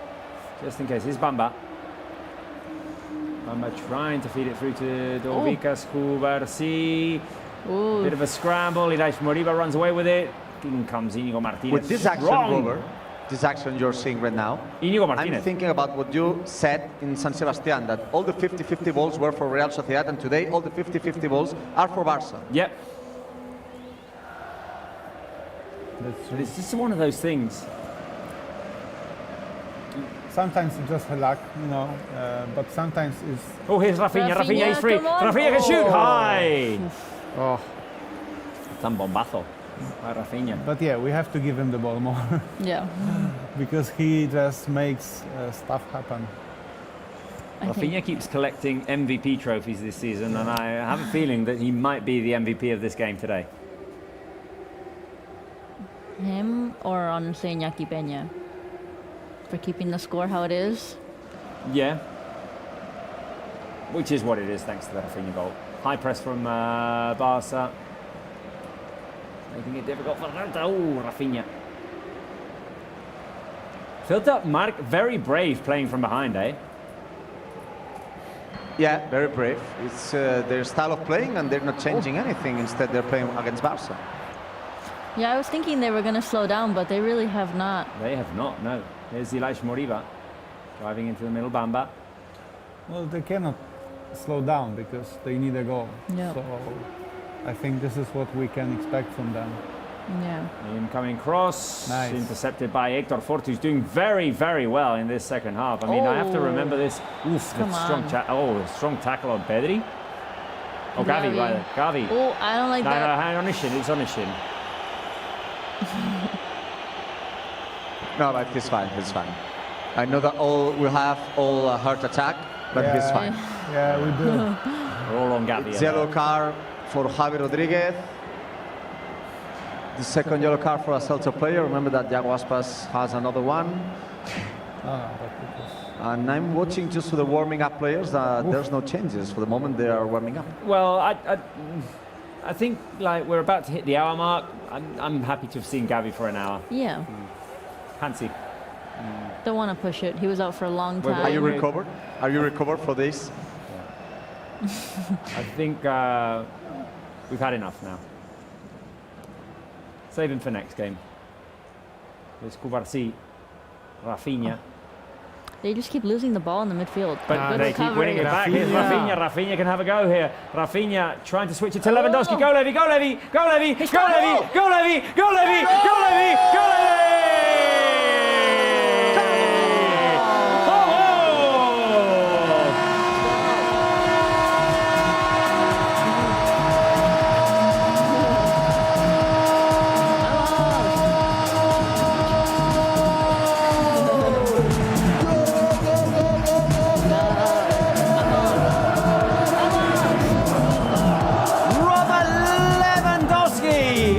Just in case. Here's Bamba. Bamba trying to feed it through to Dovicas, Cubarsí. Ooh. Bit of a scramble. Ilaix Moriba runs away with it. In comes Inigo Martinez. With this action, Strong. Robert, this action you're seeing right now, Inigo I'm Martinez. thinking about what you said in San Sebastián, that all the 50-50 balls were for Real Sociedad, and today all the 50-50 balls are for Barça. Yep. That's But it's just one of those things. sometimes it's just luck, but sometimes it's. Oh, here's Raphinha. Raphinha, Raphinha, he's free. come on. Raphinha can shoot high. Oh, Tan bombazo by Raphinha. but yeah, we have to give him the ball more Yeah. because he just makes stuff happen. I think Raphinha keeps collecting MVP trophies this season, and I have a feeling that he might be the MVP of this game today. him or honestly Iñaki Peña for keeping the score how it is. Yeah. Which is what it is, thanks to the Raphinha goal. High press from Barça. Making it difficult for Celta. Oh, Raphinha. Celta, Mark, very brave playing from behind, eh? Yeah, very brave. It's their style of playing, and they're not changing anything. Instead, they're playing against Barça. Yeah, I was thinking they were going to slow down, but they really have not. They have not, no. There's Ilaix Moriba driving into the middle, Bamba. Well, they cannot slow down because they need a goal. Yeah. So I think this is what we can expect from them. Yeah. Incoming cross, Nice. intercepted by Hector Fort, who's doing very, very well in this second half. I mean, I have to remember this. Oof, Come the strong, on. strong tackle on Pedri. Oh, Gavi, rather. Gavi. Oh, I don't like No, that. hang on his shin. It's on his shin. No, but he's fine. He's fine. I know that all will have a heart attack, but he's Yeah. fine. Yeah, we do. We're all on Gavi. It's yellow card for Javi Rodriguez. The second yellow card for a Celta player. Remember that Iago Aspas has another one. And I'm watching just for the warming up players. There's no changes for the moment. They are warming up. Well, I think like we're about to hit the hour mark. I'm happy to have seen Gavi for an hour. Yeah. Hansi. Don't want to push it. He was out for a long time. Are you recovered? Are you recovered for this? I think we've had enough now. Save him for next game. Let's go Barça. Raphinha. They just keep losing the ball in the midfield. But Good they keep recovery. winning it back. Here's Raphinha. Raphinha can have a go here. Raphinha trying to switch it to Lewandowski. Go Levy, go Levy, go Levy, go Levy, go Levy, go Levy, go Levy, go Levy!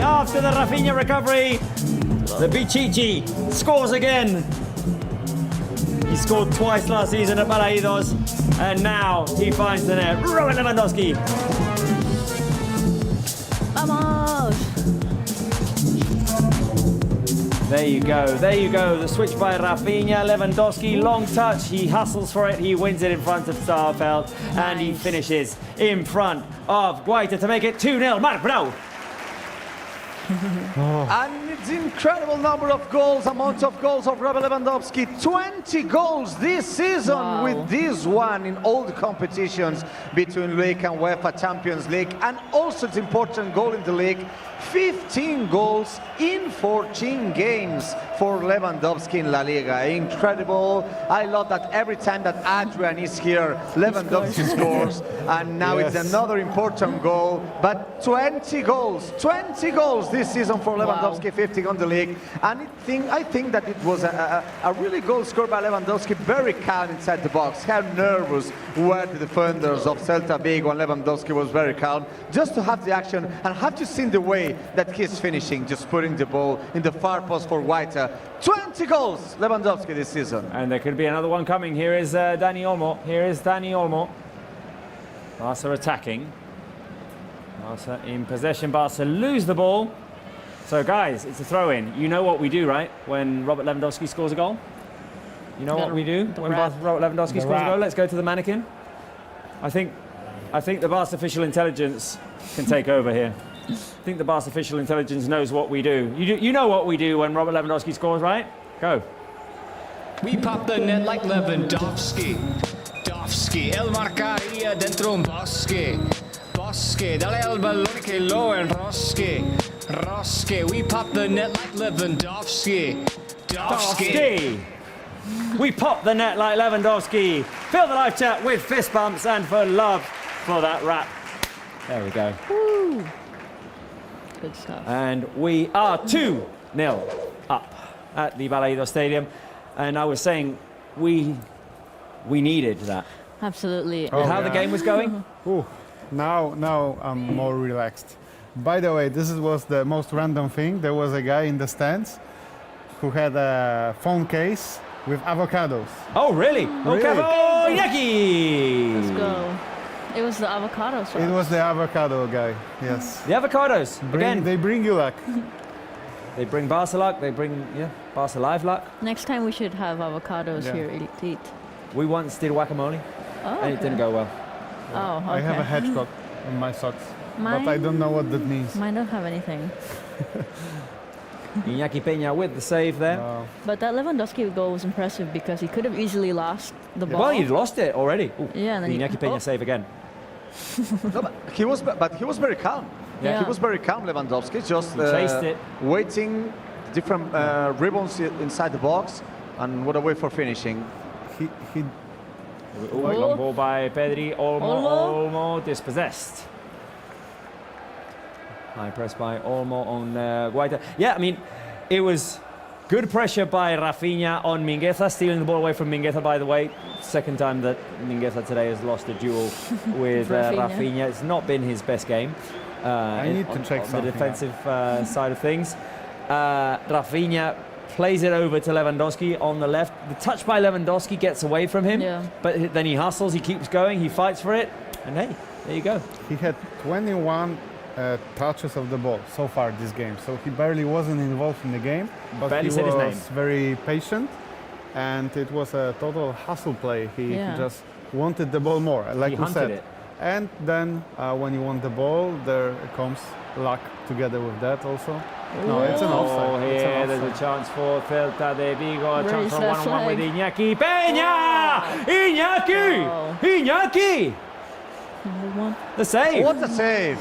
After the Raphinha recovery, the Bichichi scores again. He scored twice last season at Balaidos, and now he finds the net. Robert Lewandowski. Vamos! There you go, there you go. The switch by Raphinha, Lewandowski, long touch. He hustles for it, he wins it in front of Starfelt, and he finishes in front of Guaita to make it 2-0. Marc Brau. And it's incredible number of goals, amount of goals of Robert Lewandowski. 20 goals this season with this one in all the competitions between League and UEFA Champions League. And also it's important goal in the league. 15 goals in 14 games for Lewandowski in La Liga. Incredible. I love that every time that Adrian is here, Lewandowski scores. And now it's another important goal. But 20 goals this season for Lewandowski, 50 on the league. And I think that it was a really goal scored by Lewandowski, very calm inside the box. How nervous were the defenders of Celta Vigo, and Lewandowski was very calm. Just to have the action, and have you seen the way that he's finishing, just putting the ball in the far post for Guaita. 20 goals, Lewandowski this season. And there could be another one coming. Here is Dani Olmo. Here is Dani Olmo. Barca attacking. Barca in possession. Barca lose the ball. So guys, it's a throw-in. You know what we do, right? When Robert Lewandowski scores a goal? You know what we do when Robert Lewandowski scores a goal? Let's go to the mannequin. I think the Barca official intelligence can take over here. I think the Barca official intelligence knows what we do. You know what we do when Robert Lewandowski scores, right? Go. We pop the net like Lewandowski. Dovski, El Marcaria dentro un bosque. Bosque, dale al ballone che lo enrosque. Rosque, we pop the net like Lewandowski. Dovski. We pop the net like Lewandowski. Fill the live chat with fist bumps and for love for that rap. There we go. Woo. Good stuff. And we are 2-0 up at the Balaidos Stadium. And I was saying we needed that. Absolutely. With how the game was going. Ooh, now I'm more relaxed. By the way, this was the most random thing. There was a guy in the stands who had a phone case with avocados. Oh, really? Really? Oh, Yaki! Let's go. It was the avocados. It was the avocado guy, yes. The avocados. Again, They bring you luck. they bring Barca luck. They bring, Barca live luck. Next time we should have avocados here to eat. We once did guacamole, and it didn't go well. Oh, okay. I have a hedgehog on my socks, but I don't know what that means. Mine don't have anything. Iñaki Peña with the save there. But that Lewandowski goal was impressive because he could have easily lost the ball. Well, he'd lost it already. Ooh, Yeah, and then Iñaki Peña save again. No, but he was very calm. Yeah. He was very calm, Lewandowski, just chased it. waiting different ribbons inside the box, and what a way for finishing. He Long ball by Pedri. Olmo dispossessed. High press by Olmo on Guaita. Yeah, I mean, it was good pressure by Raphinha on Mingueza, stealing the ball away from Mingueza, by the way. Second time that Mingueza today has lost a duel with Raphinha. Raphinha. It's not been his best game. I need to check on the something defensive side of things. Raphinha plays it over to Lewandowski on the left. The touch by Lewandowski gets away from him, but then he hustles, he keeps going, he fights for it, and hey, there you go. He had 21 touches of the ball so far this game, so he barely wasn't involved in the game, but barely he said his was name. very patient, and it was a total hustle play. He just wanted the ball more, like he you said. it. And then when you want the ball, there comes luck together with that also. No, it's an offside. Oh, It's an here there's a offside. chance for Celta de Vigo. A chance Raise for that one-on-one with flag. Iñaki Peña! Iñaki! Wow. Iñaki! Number one. The save. What a save!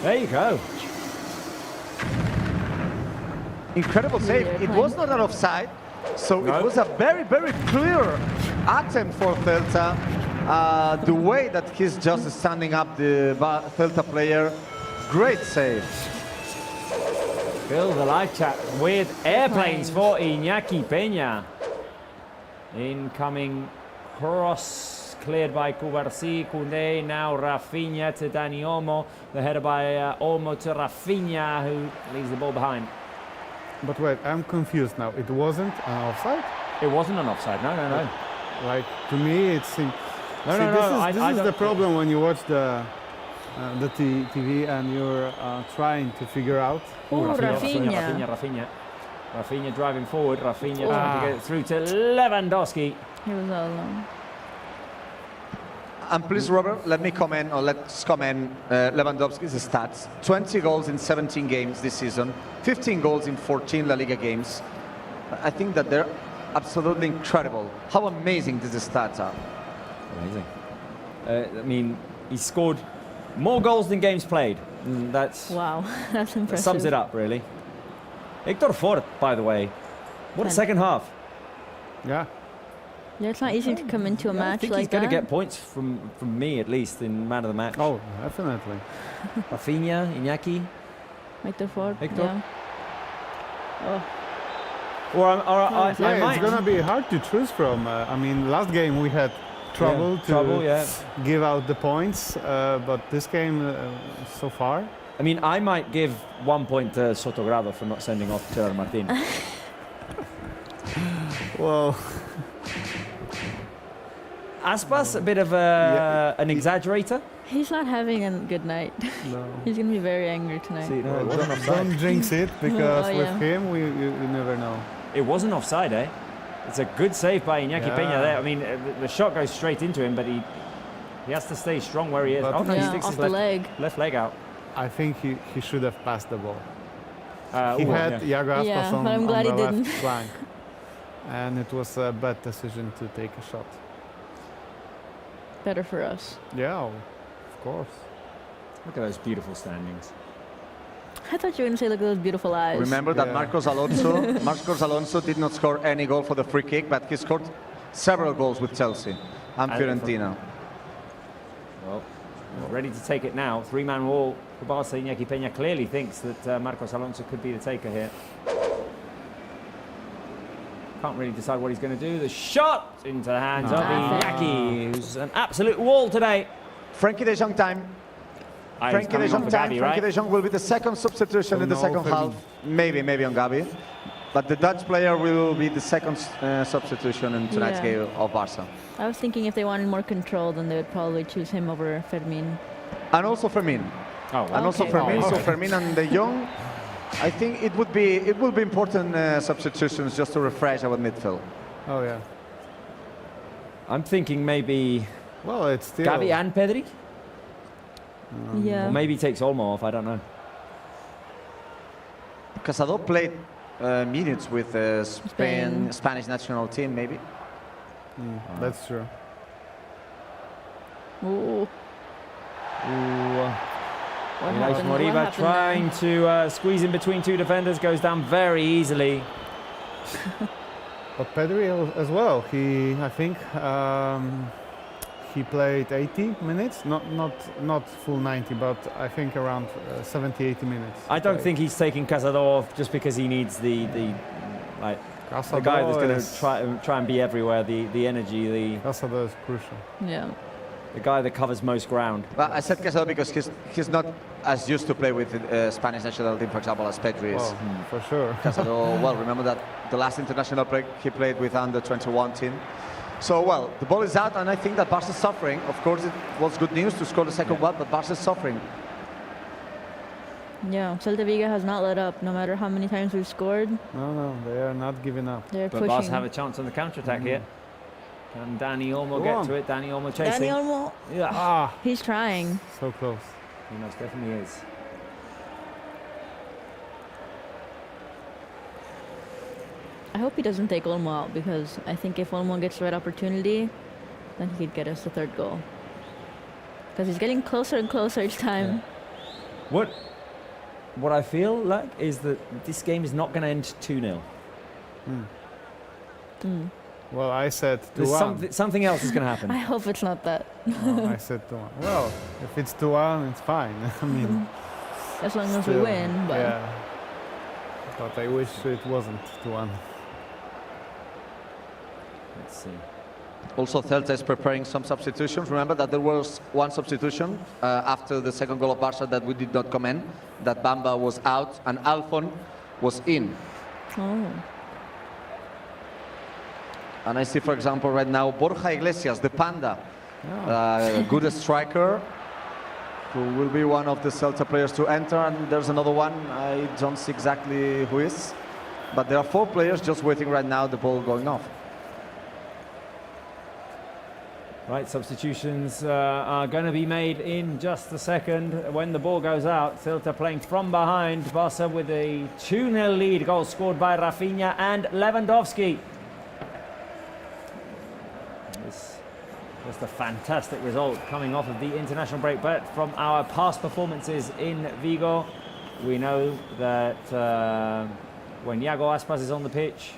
There you go. Incredible save. It was not an offside, so it was a very, very clear attempt for Celta. The way that he's just standing up the Celta player, great save. Fill the live chat with airplanes for Iñaki Peña. Incoming cross cleared by Cubarsí. Koundé, now Raphinha to Dani Olmo. The header by Olmo to Raphinha, who leaves the ball behind. But wait, I'm confused now. It wasn't an offside? It wasn't an offside, no. Like, to me, it seemed... No, See, no, no. This is the problem when you watch the TV and you're trying to figure out. Oh, Raphinha. Raphinha driving forward. Raphinha trying to get it through to Lewandowski. He was all alone. And please, Robert, let's comment Lewandowski's stats. 20 goals in 17 games this season, 15 goals in 14 La Liga games. I think that they're absolutely incredible. How amazing these stats are. Amazing. I mean, he scored more goals than games played. That's Wow, that's impressive. that sums it up, really. Hector Fort, by the way. What a second half. Yeah. Yeah, it's not easy to come into a I match think like he's going to that. get points from me, at least, in man of the match. Oh, definitely. Raphinha, Iñaki. Hector Ford. Hector? Yeah. Oh, I Yeah, might. it's gonna be hard to choose from. I mean, last game we had trouble to give out the points, but this game so far. I mean, I might give 1 point to Sotogrado for not sending off Gerard Martin. Well, Aspas, a bit of an exaggerator. he's not having a good night. no. He's gonna be very angry tonight. See, no, it wasn't offside. Don't jinx it, because Oh, with yeah. him you never know. It wasn't offside, eh? It's a good save by Iñaki Yeah. Peña there. I mean, the shot goes straight into him, but he has to stay strong where he is. But Oh no, he Yeah, sticks off his the leg. left leg out. I think he should have passed the ball. He Ooh, had yeah. Iago Aspas Yeah, on, but I'm on glad the he left didn't. flank, and it was a bad decision to take a shot. Better for us. Yeah, of course. Look at those beautiful standings. I thought you were gonna say, look at those beautiful eyes. Remember that Yeah. Marcos Alonso did not score any goal for the free kick, but he scored several goals with Chelsea and Fiorentina. Well, ready to take it now. Three-man wall for Barca. Iñaki Peña clearly thinks that Marcos Alonso could be the taker here. Can't really decide what he's going to do. The shot into the hands of Iñaki, who's an absolute wall today. Frankie de Jong time. Frankie de Jong time. Frankie de Jong will be the second substitution So in the no second Fermin. half. Maybe on Gabi. But the Dutch player will be the second substitution in tonight's Yeah. game of Barca. I was thinking if they wanted more control, then they would probably choose him over Fermin. And also Fermin. Oh, And also Okay. Fermin. Oh, So okay. Fermin and de Jong. I think it will be important substitutions just to refresh our midfield. Oh yeah. I'm thinking maybe Well, it's still. Gavi and Pedri. Yeah. Or maybe he takes Olmo off, I don't know. Casado played minutes with Spain. Spanish national team, maybe. That's true. Ooh. What Ilaix happened? What Moriba happened trying to squeeze in between two defenders, goes down very easily. But Pedri as well. I think he played 80 minutes, not full 90, but I think around 70, 80 minutes. I don't think he's taking Casado off just because he needs the guy that's going to try and be everywhere, the energy, Casado is crucial. there? Yeah. the guy that covers most ground. Well, I said Casado because he's not as used to play with Spanish national team, for example, as Pedri is. For sure. Casado, well, remember that the last international break he played with under 21 team. So, well, the ball is out, and I think that Barca is suffering. Of course, it was good news to score the second one, but Barca is suffering. Yeah, Celta Vigo has not let up, no matter how many times we've scored. No, they are not giving up. They're But pushing. Barca have a chance on the counter-attack here. Can Dani Olmo Go get on. to it? Dani Olmo chasing. Dani Olmo, Yeah. he's trying. So close. He most definitely is. I hope he doesn't take Olmo out, because I think if Olmo gets the right opportunity, then he could get us the third goal. Because he's getting closer and closer each time. What I feel like is that this game is not going to end 2-0. Well, I said There's 2-1. something else is going to happen. I hope it's not that. No, I said 2-1. Well, if it's 2-1, it's fine. I mean, As long as we still, win, but yeah. But I wish it wasn't 2-1. Let's see. Also, Celta is preparing some substitutions. Remember that there was one substitution after the second goal of Barca that we did not comment, that Bamba was out and Alfon was in. oh, And I see, for example, right now, Borja Iglesias, the Panda, good striker, who will be one of the Celta players to enter. And there's another one, I don't see exactly who is. But there are 4 players just waiting right now, the ball going off. Right, substitutions are going to be made in just a second. When the ball goes out, Celta playing from behind. Barca with a 2-0 lead. Goal scored by Raphinha and Lewandowski. It's just a fantastic result coming off of the international break. But from our past performances in Vigo, we know that when Iago Aspas is on the pitch,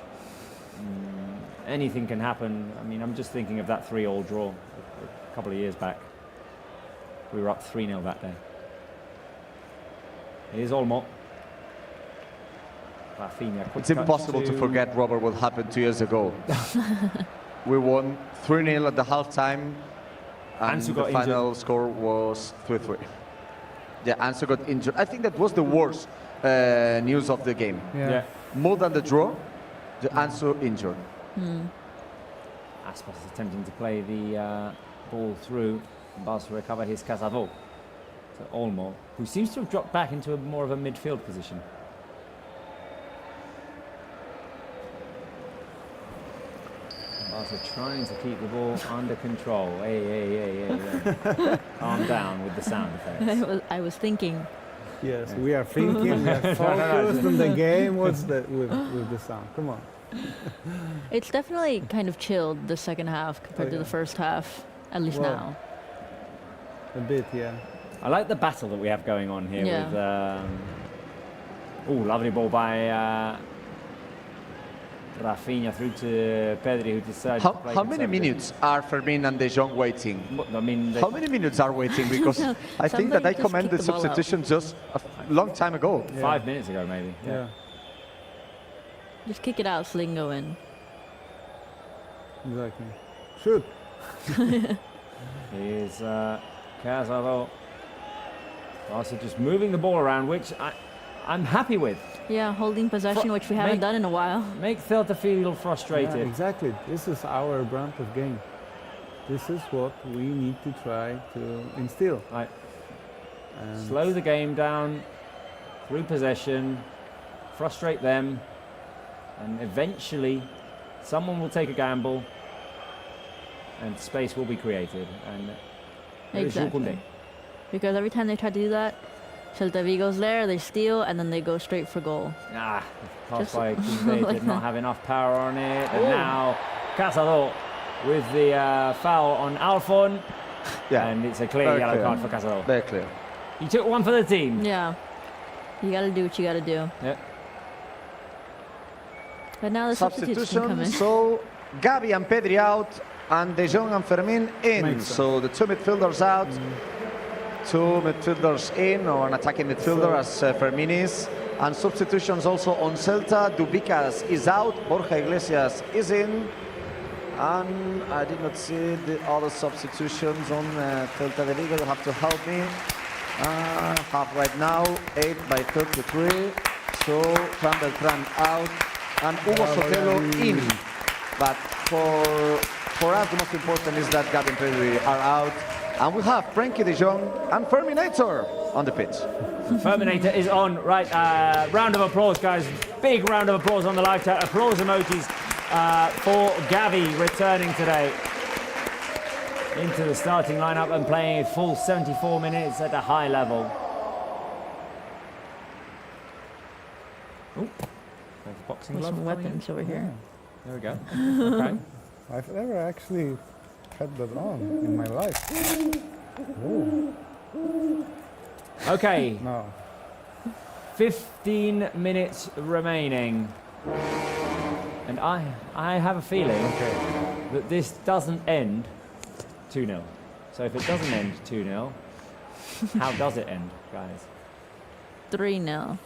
anything can happen. I mean, I'm just thinking of that 3-3 draw a couple of years back. We were up 3-0 that day. Here's Olmo. Raphinha. It's impossible to forget, Robert, what happened 2 years ago. We won 3-0 at the halftime, and Ansu the got final injured. score was 3-3. Yeah, Ansu got injured. I think that was the worst news of the game. Yeah. More than the draw, the Ansu injured. Aspas is attempting to play the ball through. Barca recover his Casado to Olmo, who seems to have dropped back into more of a midfield position. Barca trying to keep the ball under control. Hey. Calm down with the sound effects. I was thinking. Yes, we are thinking, we are focused on the game. What's the with the sound? Come on. It's definitely kind of chilled the second half compared to the first half, at least Well, now. A bit, yeah. I like the battle that we have going on here with. Lovely ball by Raphinha through to Pedri, who decided to play How many conservative. minutes are Fermin and De Jong waiting? I mean, How many minutes are waiting? Because I think that Somebody I just commented kicked the ball out. substitution just a long time ago. 5 minutes ago, maybe. Yeah. Just kick it out so they can go in. Exactly. Shoot. Here's Casado. Also just moving the ball around, which I'm happy with. Yeah, holding possession, which we haven't done in a while. Make Celta feel frustrated. Yeah, exactly. This is our brand of game. This is what we need to try to instill. Right. And Slow the game down through possession, frustrate them, and eventually someone will take a gamble and space will be created. And there's Jules Exactly. Koundé. Because every time they try to do that, Celta Vigo's there, they steal, and then they go straight for goal. Pass Just by Koundé like did not that. have enough power on it. And Oh. now Casado with the foul on Alfon. Yeah. And it's a clear Very yellow clear. card for Casado. Very clear. He took one for the team. Yeah. You gotta do what you gotta do. Yeah. But now the substitutes can come in. So Gavi and Pedri out, and De Jong and Fermin in. Makes sense. So the 2 midfielders out, 2 midfielders in, or an attacking midfielder as Fermin is. And substitutions also on Celta. Dubicas is out, Borja Iglesias is in, And I did not see the other substitutions on Celta Vigo. You have to help me. Have right now 8 by 33. So Fran Beltran out and Hugo Sotelo in. But for us, the most important is that Gavin Pedri are out. And we have Frankie de Jong and Ferminator on the pitch. Ferminator is on. Right, round of applause, guys. Big round of applause on the live chat. Applause emojis for Gavi returning today into the starting lineup and playing a full 74 minutes at a high level. Ooh, boxing With glove some coming weapons in. over here. There we go. Okay. I've never actually had that on in my life. Ooh. Okay. No. 15 minutes remaining. And I have a feeling that this doesn't end 2-0. So if it doesn't end 2-0, how does it end, guys? 3-0.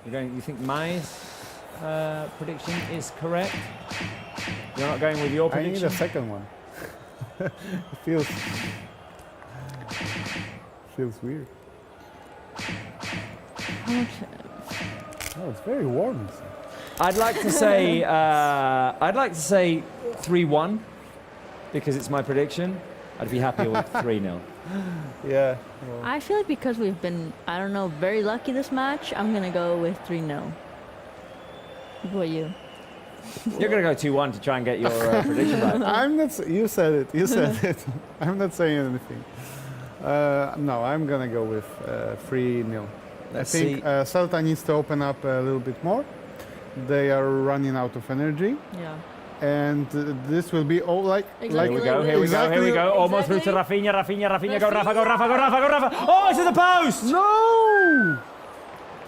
You think my prediction is correct? You're not going with your I need prediction? a second one. It feels weird. How much? Oh, it's very warm. I'd like to say 3-1 because it's my prediction. I'd be happier with 3-0. Yeah. Well, I feel like because we've been, I don't know, very lucky this match, I'm going to go with 3-0. What about you? You're going to go 2-1 to try and get your prediction right. I'm not. You said it. You said it. I'm not saying anything. No, I'm gonna go with 3-0. Let's I think see. Celta needs to open up a little bit more. They are running out of energy, Yeah. and this will be all like. Exactly. Here we go, here we go, here we go. Almost through to Raphinha, Raphinha, go Rafa, go Rafa, go Rafa, go Rafa. Oh, it's at the post! No!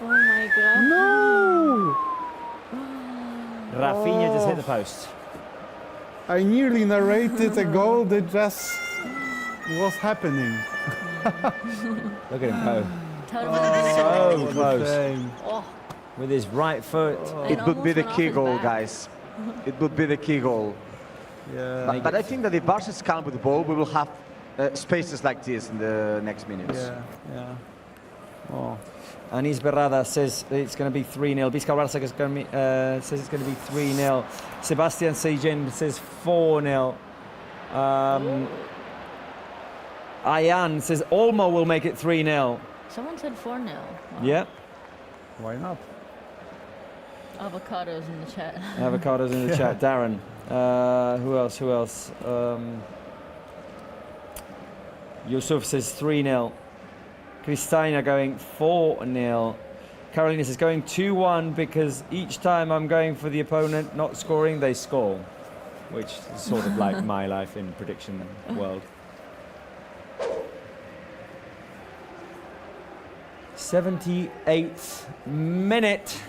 Oh my god. No! Raphinha just hit the post. I nearly narrated a goal that just was happening. Look at him go. Totally. So close. Oh. With his right foot. It would be the key goal, guys. It would be the key goal. Yeah. But I think that if Barca is calm with the ball, we will have spaces like this in the next minutes. Yeah. Yeah. Oh. Anis Berrada says it's going to be 3-0. Biscal Barça is going to be, says it's going to be 3-0. Sebastian Seijin says 4-0. Ayan says Olmo will make it 3-0. Someone said 4-0. Wow. Yeah. Why not? Avocados in the chat. Avocados in the chat. Darren. Who else? Who else? Yusuf says 3-0. Kristina going 4-0. Carolina says going 2-1 because each time I'm going for the opponent not scoring, they score. Which is sort of like my life in prediction world. 78th minute.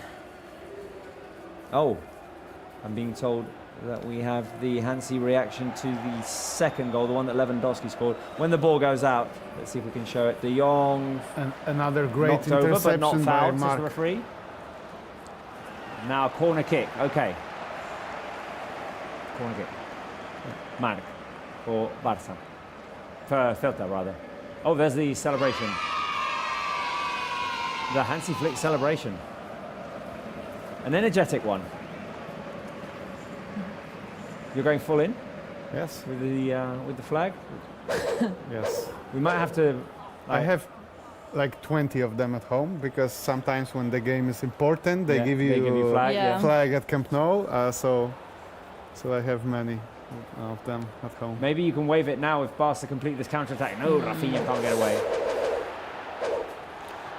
Oh, I'm being told that we have the Hansi reaction to the second goal, the one that Lewandowski scored. When the ball goes out, let's see if we can show it. De Jong And another great knocked over, but not interception by fouled, says the Mark. referee. Now corner kick, okay. Corner kick. Mark for Barça. For Celta, rather. Oh, there's the celebration. The Hansi Flick celebration. An energetic one. You're going full in Yes. with the flag. Yes. We might have to. I have like 20 of them at home because sometimes when the game is important, they Yeah, give you they give you flag, yeah. flag at Camp Nou. So I have many of them at home. Maybe you can wave it now if Barca complete this counter-attack. No, Raphinha can't get away.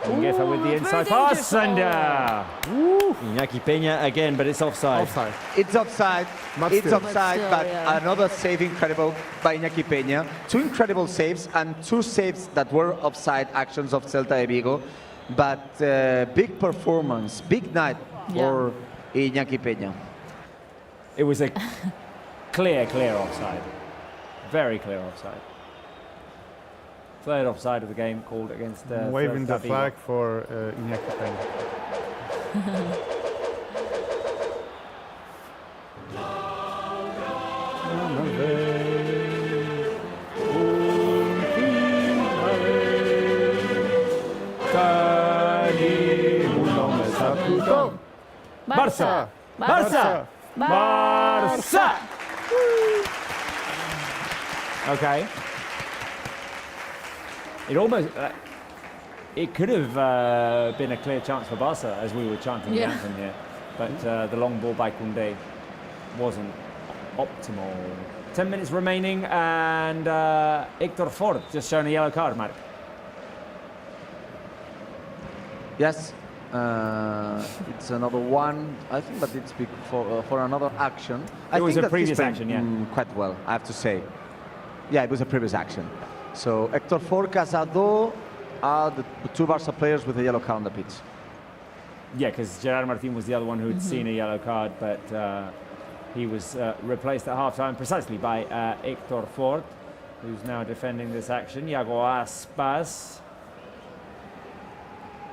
Mingueza with the inside pass and Iñaki Peña again, but it's offside. Offside. It's offside. But It's still. offside, But but still, yeah. another save incredible by Iñaki Peña. 2 incredible saves and 2 saves that were offside actions of Celta Vigo. But big performance, big night for Iñaki Peña. It was a clear offside. Very clear offside. Third offside of the game called against Waving the Celta Vigo. flag for Iñaki Peña. Go! Barça! Barça! Barça! Okay. It almost... it could have been a clear chance for Barca as we were chanting the anthem here. But the long ball by Koundé wasn't optimal. 10 minutes remaining and Hector Ford just shown a yellow card, Mark. Yes, it's another one. I think that it's for another action. It was a previous action, yeah. Quite well, I have to say. Yeah, it was a previous action. So Hector Ford, Casado are the two Barca players with a yellow card on the pitch. Yeah, because Gerard Martin was the other one who had seen a yellow card, but he was replaced at half-time precisely by Hector Ford, who's now defending this action. Iago Aspas.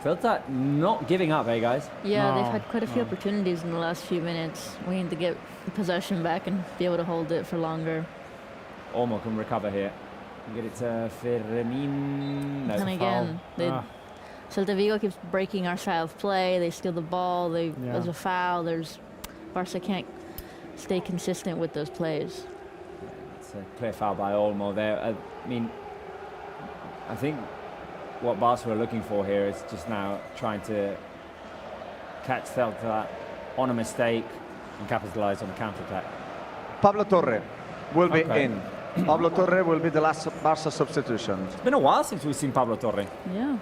Celta not giving up, eh, guys? Yeah, they've had quite a few opportunities in the last few minutes. We need to get possession back and be able to hold it for longer. Olmo can recover here. Get it to Fermin. And again, Celta Vigo keeps breaking our style of play. They steal the ball. There's a foul. Barca can't stay consistent with those plays. It's a clear foul by Olmo there. I mean, I think what Barca are looking for here is just now trying to catch Celta on a mistake and capitalise on a counter-attack. Pablo Torre will be in. Pablo Torre will be the last Barca substitution. It's been a while since we've seen Pablo Torre. Yeah.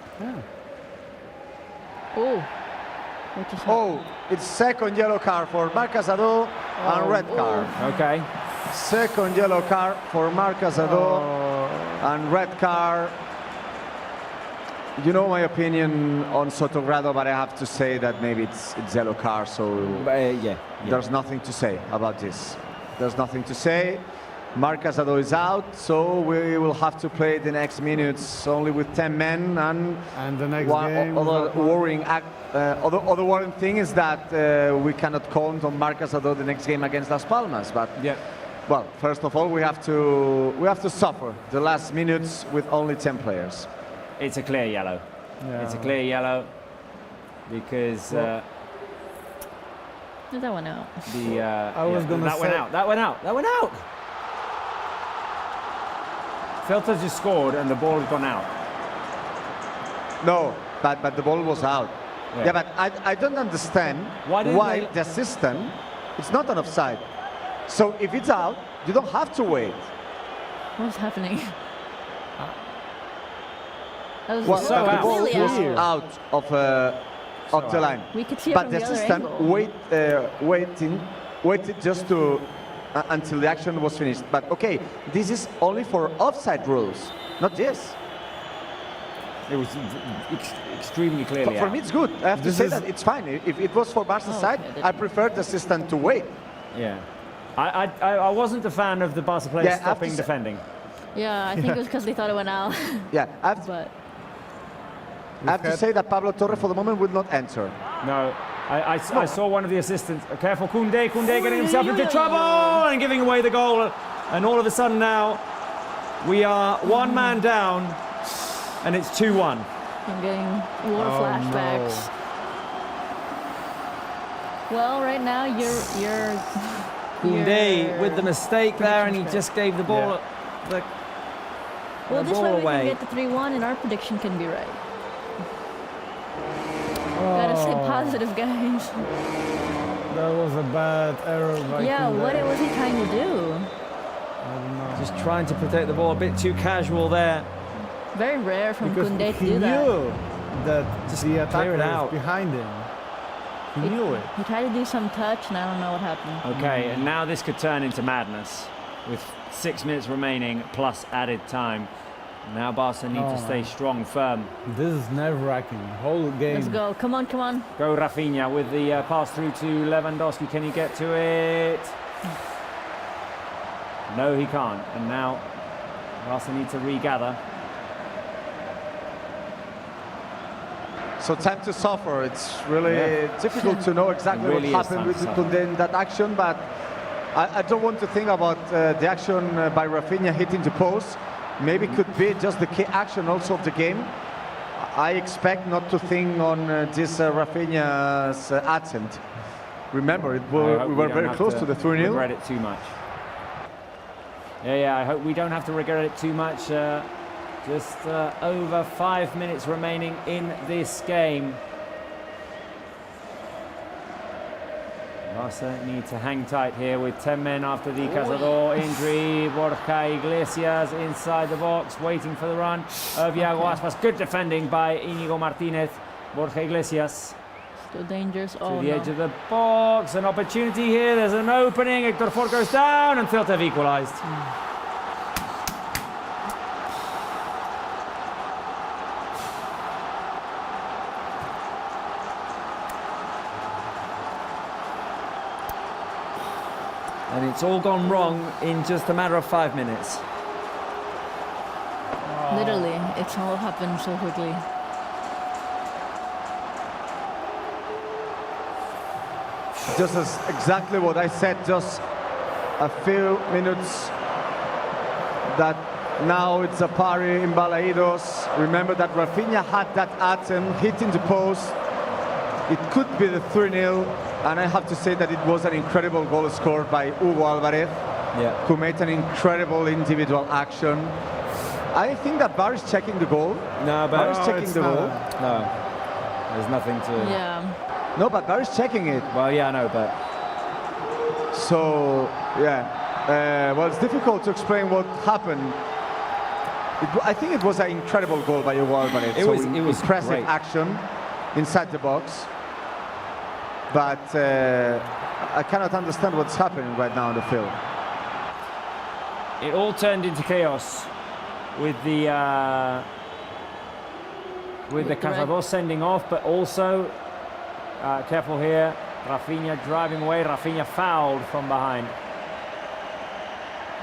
It's second yellow card for Marc Casado and red card. Okay. Second yellow card for Marc Casado and red card. You know my opinion on Sotogrado, but I have to say that maybe it's yellow card, so there's nothing to say about this. There's nothing to say. Marc Casado is out, so we will have to play the next minutes only with 10 men. And the next game. Other worrying thing is that we cannot count on Marc Casado the next game against Las Palmas. But well, first of all, we have to suffer the last minutes with only 10 players. It's a clear yellow. Yeah. It's a clear yellow because that went out. That went out. Celta just scored and the ball has gone out. No, but the ball was out. Yeah, but I don't understand why the assistant, it's not an offside. So if it's out, you don't have to wait. What's happening? The ball was out of the line. We could see it but from the the other assistant waited just to until the action was finished. But okay, this is only for offside rules, not this. It was extremely clearly For me, it's good. I have to say that it's fine. If it was for Barca's side, I prefer the assistant to wait. Yeah. I wasn't a fan of the Barca players stopping defending. Yeah, I think it was because they thought it went out. Yeah, I have to say that Pablo Torre for the moment would not enter. No, I saw one of the assistants. Careful, Koundé getting himself into trouble and giving away the goal. And all of a sudden now, we are one man down, and it's 2-1. I'm getting a lot of flashbacks. No. Well, right now you're Koundé with the mistake there, and he just gave the ball well, this way we away. can get the 3-1, and our prediction can be right. Gotta stay positive, guys. That was a bad error by Koundé. What was he trying to do? I don't know. Just trying to protect the ball, a bit too casual there. Very rare from Because Koundé to he do knew that. Just the attacker it out. is behind him. He knew it. He tried to do some touch, and I don't know what happened. Okay, and now this could turn into madness with 6 minutes remaining plus added time. Now Barca need to stay strong, firm. This is nerve-wracking. The whole game. Let's go. Come on. Go Raphinha with the pass through to Lewandowski. Can he get to it? No, he can't. And now Barca need to regather. So time to suffer. It's really difficult to know exactly what happened with Koundé in that action, but I don't want to think about the action by Raphinha hitting the post. Maybe it could be just the key action also of the game. I expect not to think on this Raphinha's attempt. Remember, we were very close to the 3-0. Regret it too much. Yeah, I hope we don't have to regret it too much. Just over 5 minutes remaining in this game. Barça need to hang tight here with 10 men after the Cazador injury. Borja Iglesias inside the box, waiting for the run of Iago Aspas. Good defending by Íñigo Martínez. Borja Iglesias. Still dangerous. To the edge of the box. An opportunity here. There's an opening. Héctor Fort goes down and Celta have equalised. And it's all gone wrong in just a matter of 5 minutes. Literally, it's all happened so quickly. Just as exactly what I said just a few minutes, that now it's a party in Balaidos. Remember that Raphinha had that attempt hitting the post. It could be the 3-0, and I have to say that it was an incredible goal scored by Hugo Alvarez, who made an incredible individual action. I think that Bar is checking the goal. No, but Bar is checking the goal. No, there's nothing to. Yeah. No, but Bar is checking it. Well, yeah, I know, but. So, yeah. Well, it's difficult to explain what happened. I think it was an incredible goal by Hugo Alvarez. It was impressive great action inside the box. But I cannot understand what's happening right now on the field. It all turned into chaos with the Cazador sending off, but also careful here. Raphinha driving away. Raphinha fouled from behind.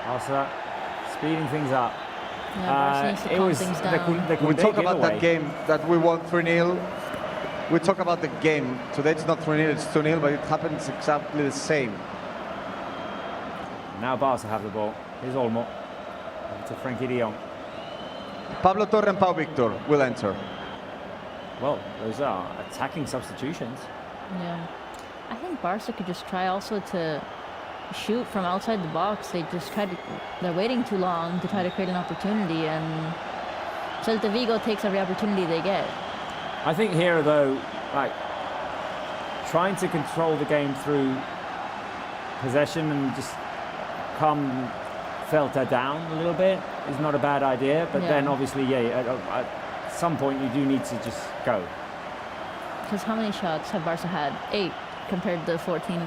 Barça speeding things up. Yeah, it was We talk about that game that we won 3-0. We talk about the game. Today it's not 3-0, it's 2-0, but it happens exactly the same. Now Barça have the ball. Here's Olmo. To Frankie de Jong. Pablo Torre and Pau Victor will enter. Well, those are attacking substitutions. Yeah. I think Barça could just try also to shoot from outside the box. They're waiting too long to try to create an opportunity, and Celta Vigo takes every opportunity they get. I think here, though, like trying to control the game through possession and just calm Celta down a little bit is not a bad idea. But then, obviously, at some point you do need to just go. Because how many shots have Barca had? 8 compared to 14.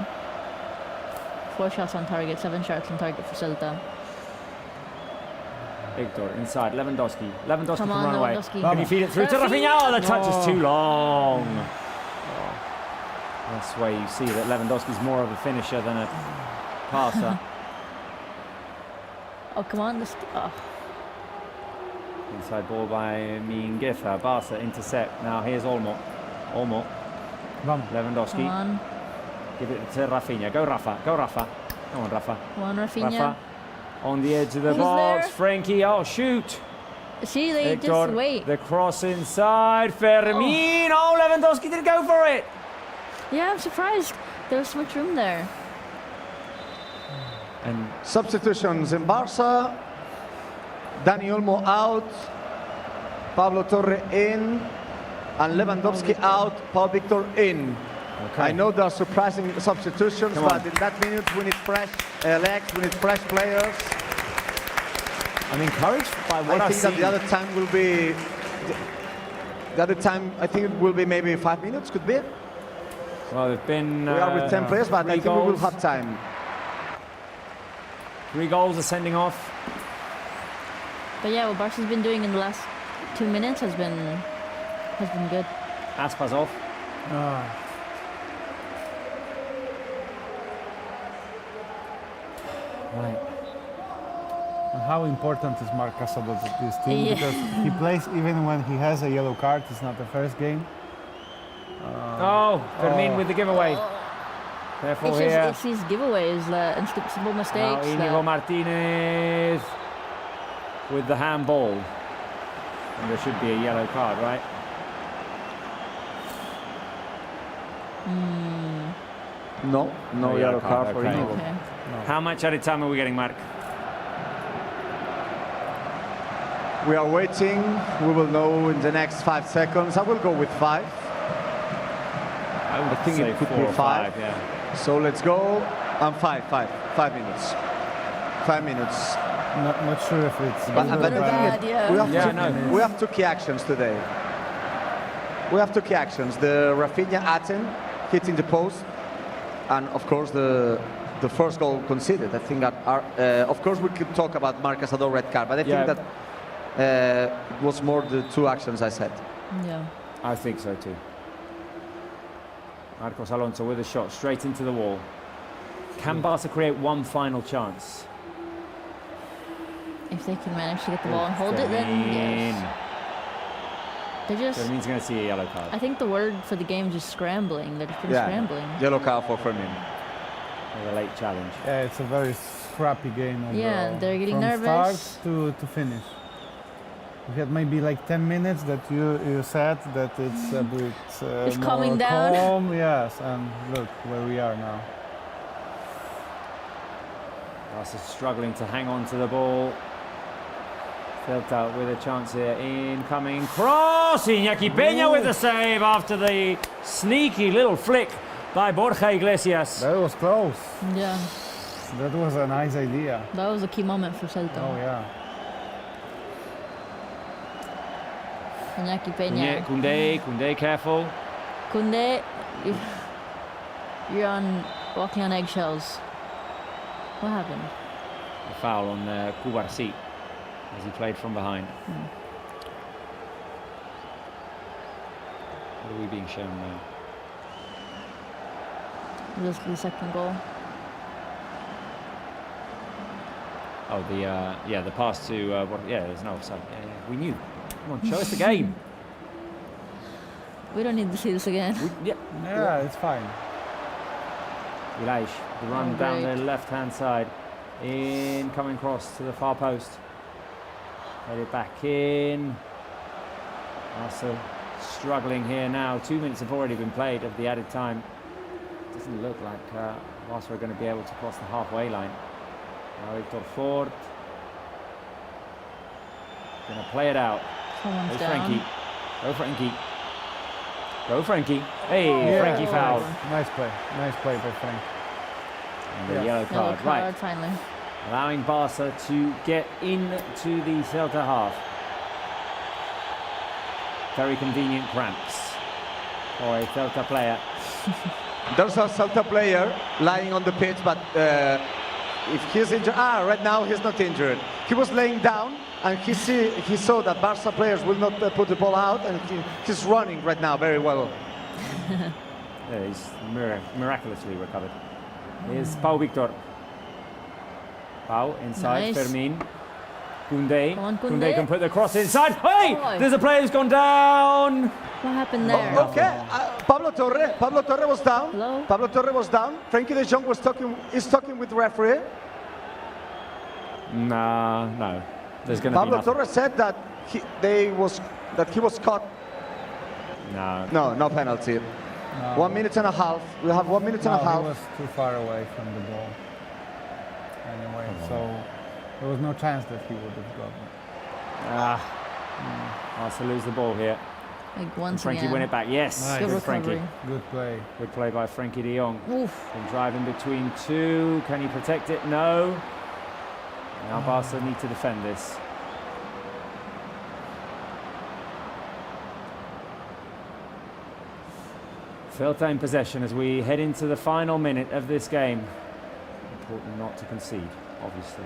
4 shots on target, 7 shots on target for Celta. Victor inside, Lewandowski. Lewandowski can run away. Can you feed it through to Raphinha? Oh, the touch is too long. Oh. That's where you see that Lewandowski's more of a finisher than a passer. Oh, come on. Inside ball by Mingueza. Barca intercept. Now here's Olmo. Lewandowski. Come on. Give it to Raphinha. Go Rafa. Come on, Rafa. Come on, Raphinha. Rafa. On the edge of the box. There? Frankie. Oh, shoot. See, they Hector, just wait. The cross inside. Fermin. Oh, Lewandowski didn't go for it. Yeah, I'm surprised. There was so much room there. And substitutions in Barca. Dani Olmo out. Pablo Torre in. And Lewandowski out. Pau Victor in. Okay. I know there are surprising substitutions, but in that minute we need fresh legs, we need fresh players. I'm encouraged by what I think that the other time will be. The other time, I think it will be maybe 5 minutes. Could be. Well, there've been. We are with 10 players, but I think we will have time. 3 goals are sending off. But yeah, what Barca's been doing in the last 2 minutes has been good. Aspas off. Right. And how important is Marc Cazador to this team? Because he plays even when he has a yellow card. It's not the first game. Fermin with the giveaway. Careful here. It's these giveaways, and simple mistakes. Íñigo Martínez with the handball. And there should be a yellow card, right? No No yellow card for okay. Inigo. Okay. How much added time are we getting, Mark? We are waiting. We will know in the next 5 seconds. I will go with 5. I would think say it could 4 be or 5. yeah. So let's go. And 5 minutes. 5 minutes. Not sure if it's But good I or bad. bad, yeah. we have two key actions today. We have two key actions. The Raphinha Aten hitting the post, and of course the first goal conceded. I think that of course we could talk about Marc Casador red card, but I think that it was more the two actions I said. Yeah. I think so too. Marcos Alonso with a shot straight into the wall. Can Barca create one final chance? If they can manage to get the ball and hold it, then yes. They're just. Fermin's going to see a yellow card. I think the word for the game is just scrambling. They're just pretty scrambling. Yellow card for Fermin. With a late challenge. Yeah, it's a very scrappy game overall. Yeah, they're getting From nervous. start to finish. We had maybe like 10 minutes that you said that it's a bit It's more calming down. calm. Yes, and look where we are now. Barca struggling to hang on to the ball. Celta with a chance here. Incoming cross. Iñaki Peña with the save after the sneaky little flick by Borja Iglesias. That was close. Yeah. That was a nice idea. That was a key moment for Celta. Oh yeah. Iñaki Peña. Koundé careful. Koundé, you're walking on eggshells. What happened? A foul on Kubarsi as he played from behind. What are we being shown now? This is the second goal. Oh, the pass to there's no offside. Yeah, we knew. Come on, show us the game. We don't need to see this again. Yeah, it's fine. Ilaish, the run Oh, down great. the left-hand side. Incoming cross to the far post. Head it back in. Also struggling here now. 2 minutes have already been played of the added time. Doesn't look like Barca are going to be able to cross the halfway line. Now Hector Ford. Going to play it out. Someone's Go down. Frankie. Go Frankie. Go Frankie. Hey, Yeah. Frankie fouled. Nice play. Nice play by Frank. And the Yeah. yellow Yellow card. card, Right. finally. Allowing Barca to get into the Celta half. Very convenient cramps for a Celta player. There's a Celta player lying on the pitch, but if he's injured, right now he's not injured. He was laying down, and he saw that Barca players will not put the ball out, and he's running right now very well. Yeah, he's miraculously recovered. Here's Pau Victor. Pau inside, Nice. Fermin. Koundé. Come on, Koundé Koundé. can put the cross inside. Hey! Oh. There's a player who's gone down. What happened there? Okay, Pablo Torre was down. Hello? Pablo Torre was down. Frankie de Jong is talking with the referee. No. There's going to be Pablo nothing. Torre said that he was caught. No penalty. No. 1 minute and a half. We have 1 minute and a No, half. he was too far away from the ball. Anyway, so there was no chance that he would have gotten it. Barca lose the ball here. Like once Frankie again. win it back. Yes, Nice. Good good Frankie. recovery. Good play. Good play by Frankie de Jong. Oof. Been driving between two. Can he protect it? No. Now Barca need to defend this. Celta in possession as we head into the final minute of this game. Important not to concede, obviously.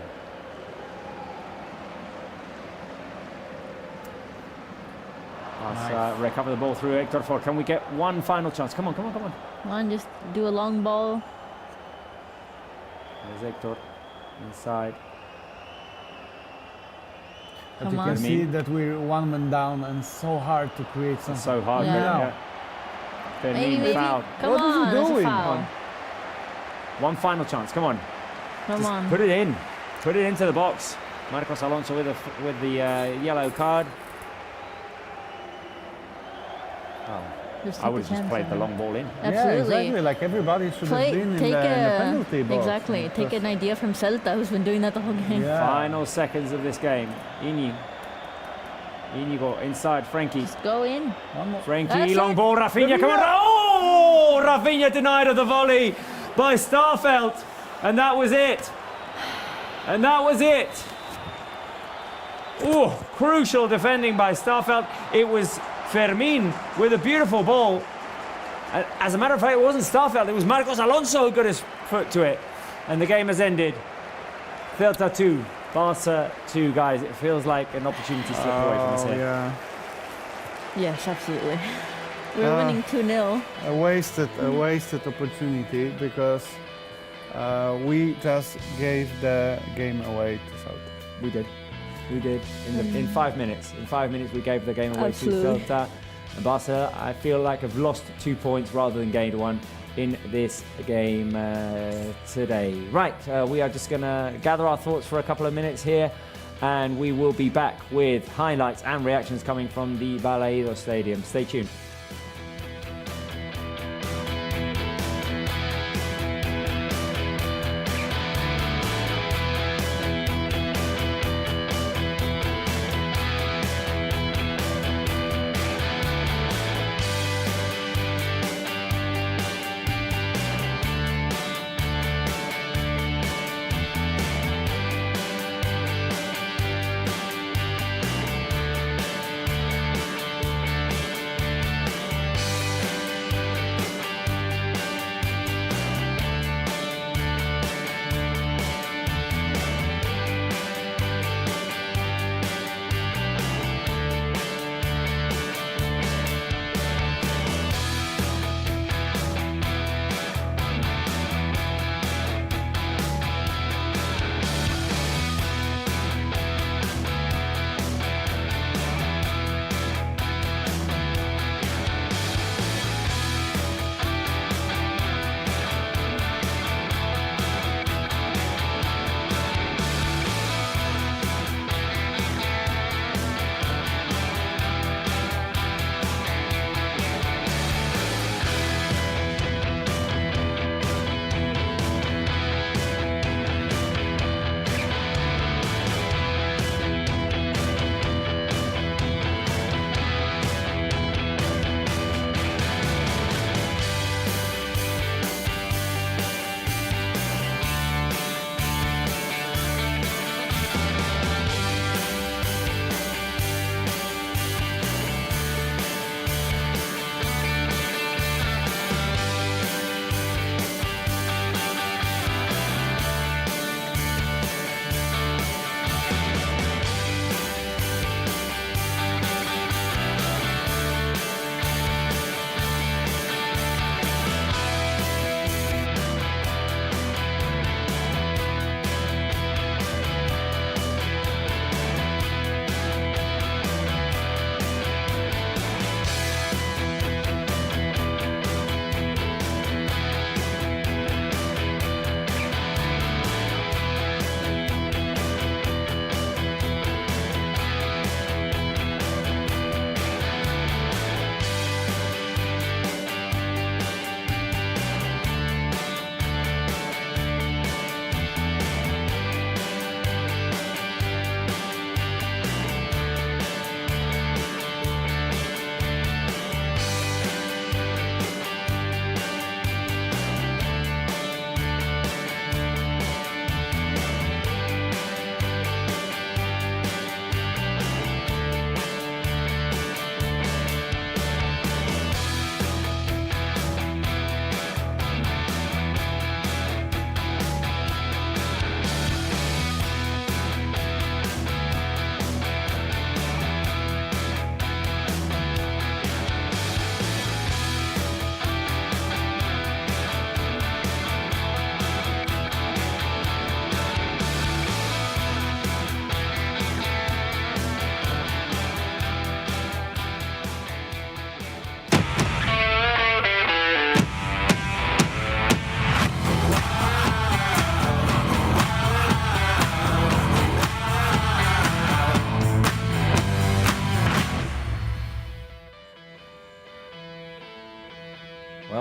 Barca recover the ball through Hector Ford. Can we get one final chance? Come on. Come on, just do a long ball. There's Hector inside. But Come you on. can see that we're one man down and so hard to create something. It's so hard. Yeah. Fermin Maybe. fouled. Come What is he on, that's a doing? foul. One final chance. Come on. Come Just on. put it in. Put it into the box. Marcos Alonso with the yellow card. Oh, Just I take would the have just chance. played the long ball in. Absolutely. Yeah, exactly. Like everybody should have been in the penalty box. Exactly. Take Because- an idea from Celta, who's been doing that the whole game. Yeah. Final seconds of this game. Inigo inside Frankie. Go in. One more. Frankie, That's long it. ball, Raphinha, come on. Oh, Raphinha denied of the volley by Starfelt. And that was it. And that was it. Oh, crucial defending by Starfelt. It was Fermin with a beautiful ball. As a matter of fact, it wasn't Starfelt, it was Marcos Alonso who got his foot to it. And the game has ended. Celta 2, Barça 2, guys. It feels like an opportunity slipped away from us here. Yeah. Yes, absolutely. We're winning 2-0. A wasted opportunity because we just gave the game away to Celta. We did. In 5 minutes. In 5 minutes, we gave the game away Absolutely. to Celta. And Barca, I feel like, have lost 2 points rather than gained 1 in this game today. Right, we are just going to gather our thoughts for a couple of minutes here, and we will be back with highlights and reactions coming from the Balaídos Stadium. Stay tuned.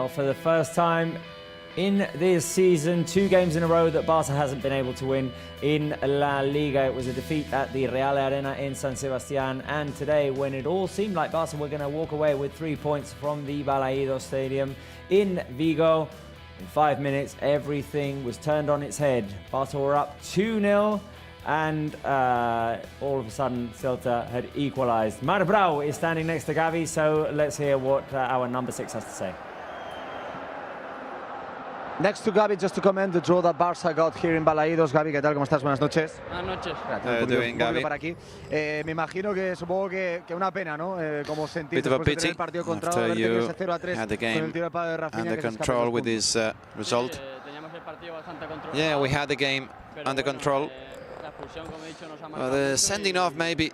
Well, for the first time in this season, 2 games in a row that Barca hasn't been able to win in La Liga. It was a defeat at the Real Arena in San Sebastián, and today, when it all seemed like Barca were going to walk away with 3 points from the Balaidos Stadium in Vigo, in 5 minutes, everything was turned on its head. Barca were up 2-0, and all of a sudden, Celta had equalised. Mar Brau is standing next to Gavi, so let's hear what our number 6 has to say. Next to Gaby, just to comment the draw that Barça got here in Balaidos. Gaby, ¿qué tal? ¿Cómo estás? Buenas noches. Buenas noches. Para aquí. Me imagino que supongo que una pena, ¿no? Como sentir Bit of a después de tener pity el partido after contra ese you 0-3 had the con el game tiro de palo de Raphinha under que se escapa control los with puntos. this result. Teníamos el partido bastante controlado. Yeah, we had the game under control. La expulsión, como he dicho, nos ha Well, marcado the mucho sending off maybe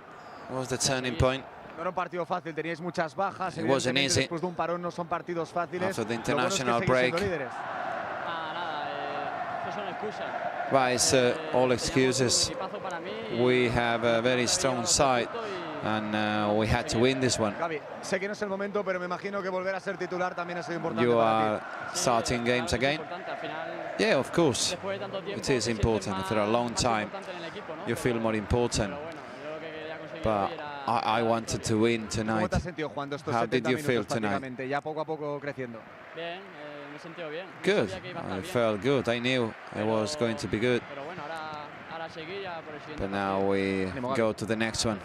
was the turning point. No era un partido fácil, teníais muchas bajas. It wasn't Evidentemente, easy. después de un parón no son partidos fáciles. After the Lo bueno es que international seguís break. siendo líderes. Nada, eso son excusas. Well, it's all excuses. We have a very strong side, and we had to win this one. Gaby, sé que no es el momento, pero me imagino que volver a ser titular también ha sido importante You para are starting games again. Yeah, of course. It is important. After a long time, you feel more important. But I wanted to win ti. ¿Cómo tonight. te has sentido jugando estos How 70 did you feel minutos tonight? prácticamente? Ya poco a poco creciendo. Bien, me he sentido bien. Good. Sabía que iba a estar I bien, felt good. I knew I was going to be good. pero bueno, ahora seguir ya por el siguiente But now partido. we go to the next one.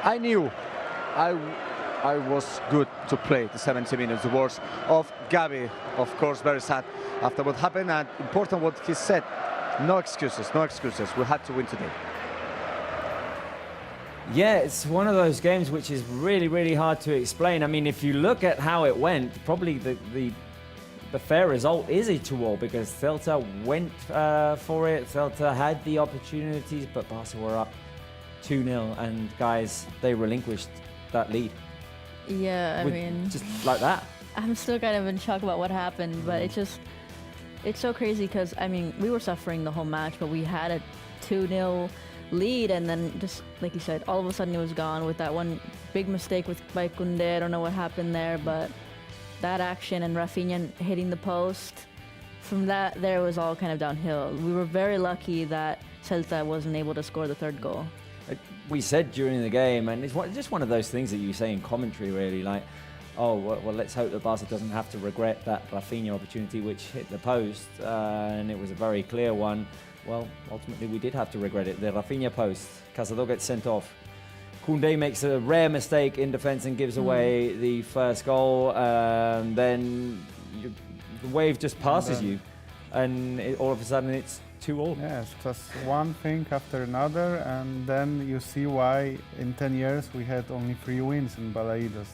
I knew I was good to play the 70 minutes. The words of Gaby, of course, very sad after what happened, and important what he said. No excuses, no excuses. We had to win today. Yeah, it's one of those games which is really, really hard to explain. I mean, if you look at how it went, probably the fair result is a 2-2 because Celta went for it. Celta had the opportunities, but Barca were up 2-0, and guys, they relinquished that lead. Yeah, I mean, just like that. I'm still kind of in shock about what happened, but it's so crazy because, I mean, we were suffering the whole match, but we had a 2-0 lead, and then just, like you said, all of a sudden it was gone with that one big mistake by Koundé. I don't know what happened there, but that action and Raphinha hitting the post, from that, there was all kind of downhill. We were very lucky that Celta wasn't able to score the 3rd goal. We said during the game, and it's just one of those things that you say in commentary, really, like, oh, well, let's hope that Barca doesn't have to regret that Raphinha opportunity which hit the post, and it was a very clear one. Well, ultimately we did have to regret it. The Raphinha post, Cazador gets sent off. Koundé makes a rare mistake in defence and gives away the first goal. Then the wave just passes you, and all of a sudden it's 2-2. Yes, just one thing after another, and then you see why in 10 years we had only 3 wins in Balaidos.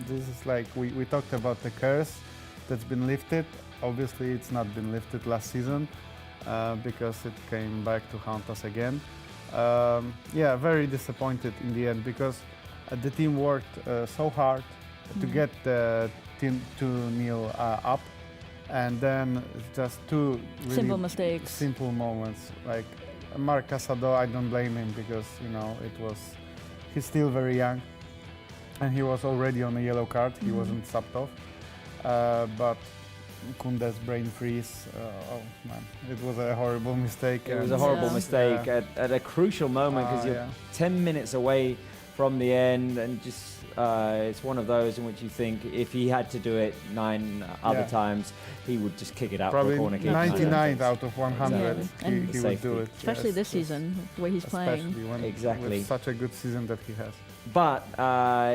This is like we talked about the curse that's been lifted. Obviously, it's not been lifted last season because it came back to haunt us again. Yeah, very disappointed in the end because the team worked so hard to get the team 2-0 up. And then just 2 really simple mistakes. Simple moments. Like Marc Casado, I don't blame him because, he's still very young. And he was already on a yellow card. He wasn't subbed off. But Koundé's brain freeze, oh man, it was a horrible mistake. It was a horrible mistake at a crucial moment because you're 10 minutes away from the end, and just it's one of those in which you think if he had to do it 9 other times, he would just kick it out Probably for a corner kick. 99 out of 100, Exactly. he would do it. Especially this season, where he's playing. Exactly. With such a good season that he has. But